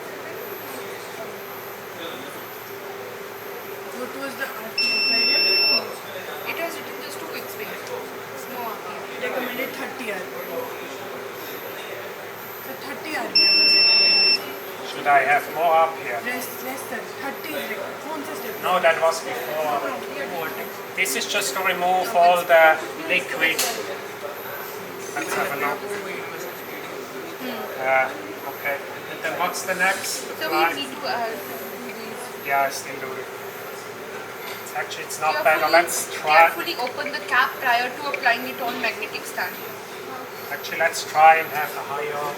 What was the It was written just to quick speed. No RPM. recommended 30 RPM. So 30 RPM. should I have more up here? Less than 30 is like consistent. No, that was before. This is just to remove all the liquid. Let's have a look. Okay. And then what's the next? So Apply. we need to these. Yeah, I still do it. It's not better. Let's try. Carefully open the cap prior to applying it on magnetic stand. Actually, let's try and have a higher.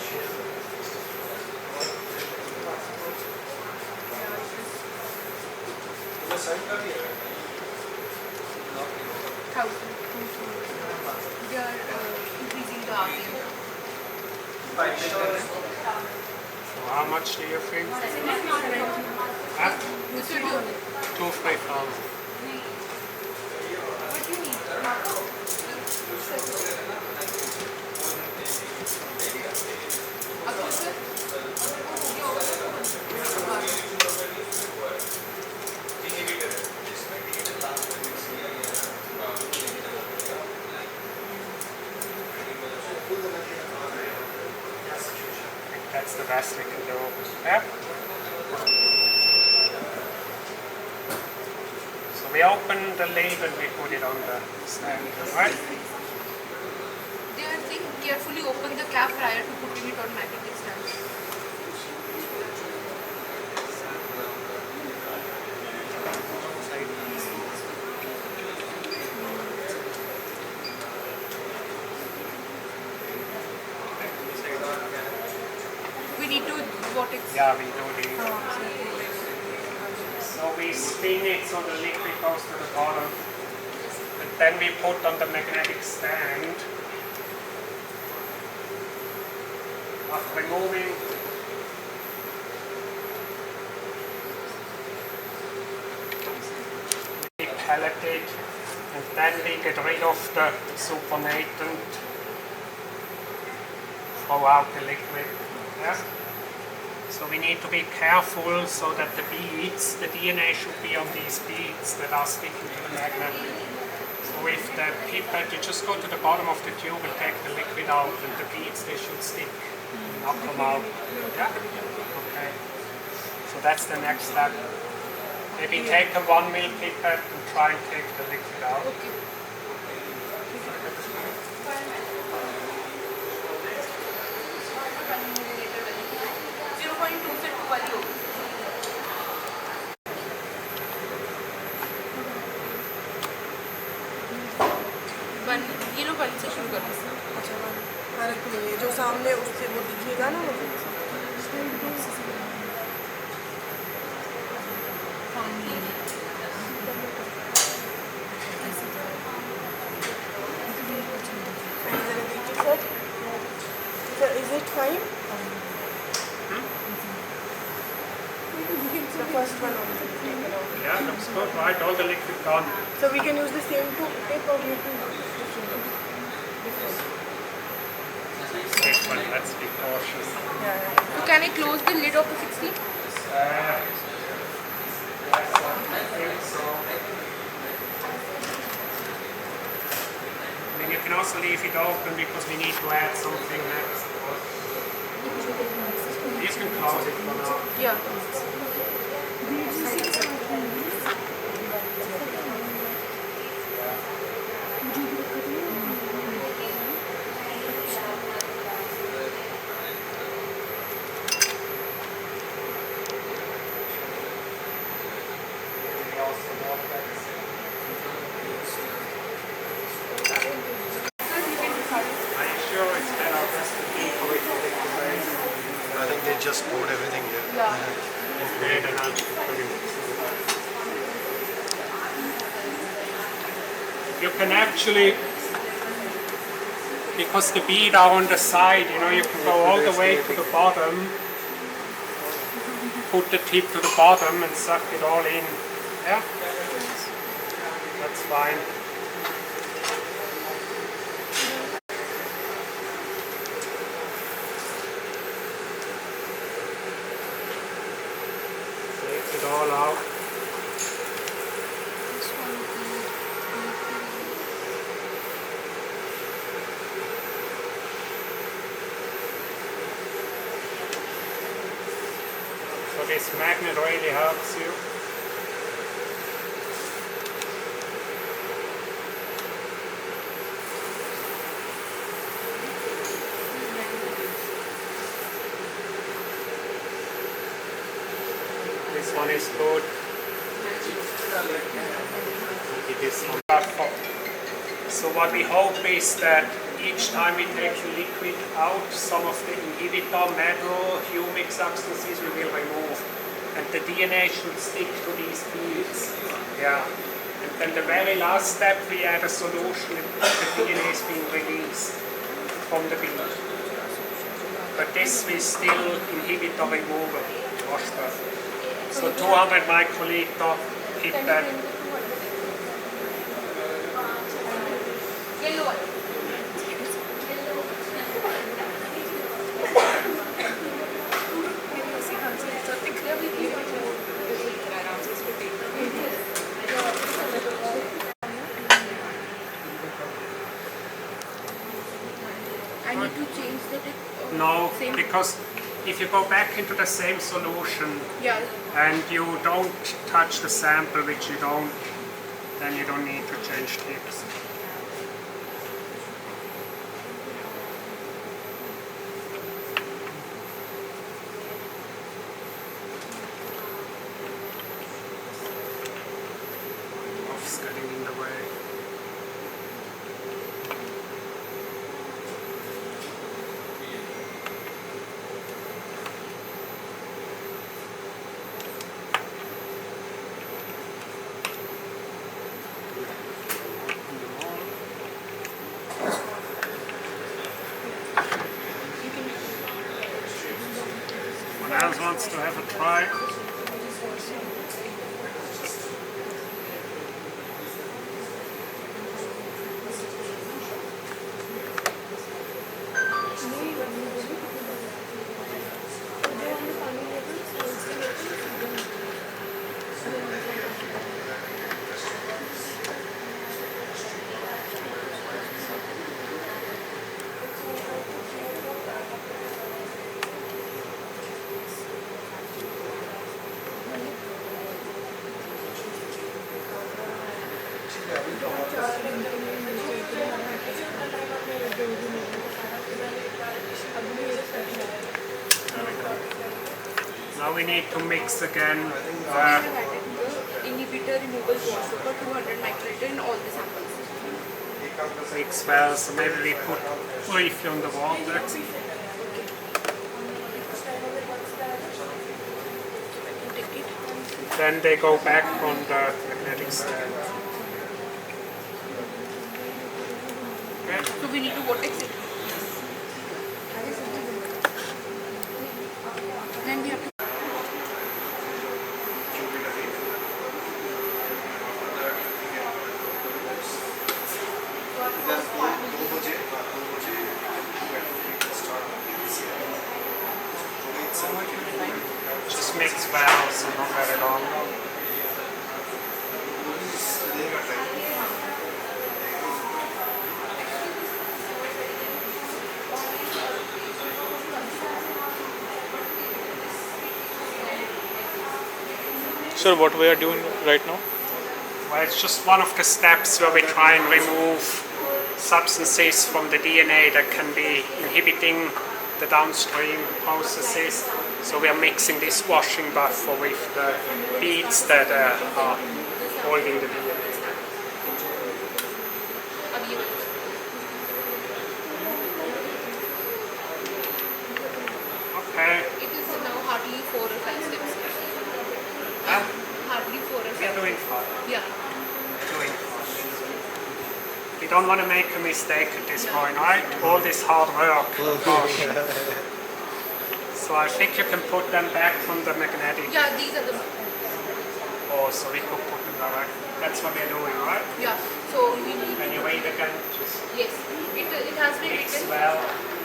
Thousand. They are increasing the RPM. So how much do you think? Huh? This will do. 2,000-3,000. What do you need? the best we can do. Yeah? So we open the lid and we put it on the stand, right? They are saying carefully open the cap prior to putting it on magnetic stand. We need to what it's. Yeah, we do this. So we spin it so the liquid goes to the bottom. And then we put on the magnetic stand. After removing we pellet it, and then we get rid of the supernatant, throw out the liquid. Yeah? So we need to be careful so that the beads, the DNA should be on these beads that are sticking to the magnet. So with the pipette, you just go to the bottom of the tube and take the liquid out, and the beads, they should stick. Knock them out. Yeah? Okay. So that's the next step. Maybe take a 1 ml pipette and try and take the liquid out. Okay. ये लो बन से शुरू करो। अच्छा हर एक में जो सामने उससे वो दिखेगा ना वो Sir, is it fine? The first one only. Yeah, looks good, right? All the liquid gone. So we can use the same tape or we have to use different? This one, let's be cautious. So can I close the lid of the 60? I think so. I mean, you can also leave it open because we need to add something next. You can close it for now. Yeah. I think they just poured everything here. You can actually, because the bead are on the side, you know, you can go all the way to the bottom, put the tip to the bottom and suck it all in. Yeah? That's fine. Take it all out. So this magnet really helps you. This one is good. It is wonderful. So what we hope is that each time we take the liquid out, some of the inhibitor, metal, humic substances we will remove. And the DNA should stick to these beads. Yeah. And then the very last step we add a solution and the DNA is being released from the bead. But this will still inhibit the removal. So 200 microliter pipette. I need to change the tip. No, Same. because if you go back into the same solution Yeah. and you don't touch the sample, which you don't, then you don't need to change tips. Off's getting in the way. Someone else wants to have a try. Now we need to mix again. Inhibitor removal water for 200 microliter in all the samples. Mix well, so maybe we put briefly on the water. Then they go back on the magnetic stand. Okay. So we need to vortex it. Then we have to Just mix well, so not very long. Sir, what we are doing right now? Well, it's just one of the steps where we try and remove substances from the DNA that can be inhibiting the downstream processes. So we are mixing this washing buffer with the beads that are holding the DNA. Okay. It is now hardly 4 or 5 steps. Hardly 4 or 5. We are doing fine. Yeah. Doing fine. We don't want to make a mistake at this point, right? All this hard work. Gosh. So I think you can put them back on the magnetic. Yeah, these are the. Oh, so we could put them back. That's what we're doing, right? Yeah. So we need. When you wait again, just Yes. It has been mix written. well.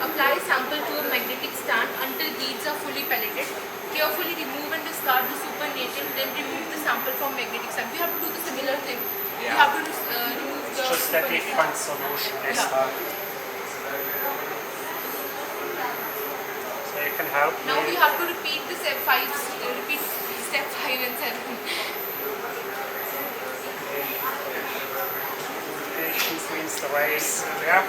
Apply sample to a magnetic stand until beads are fully pelleted. Carefully remove and discard the supernatant, then remove the sample from magnetic stand. We have to do the similar thing. You Yeah. have to remove the Just a supernatant. different solution this Yeah. time. So you can help Now me. we have to repeat the step 5 and 7. Patience wins the race. Yeah.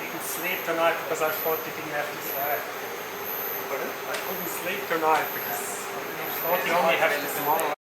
Didn't sleep tonight because I thought you didn't have to slide. I couldn't sleep tonight because I thought you only have to tomorrow.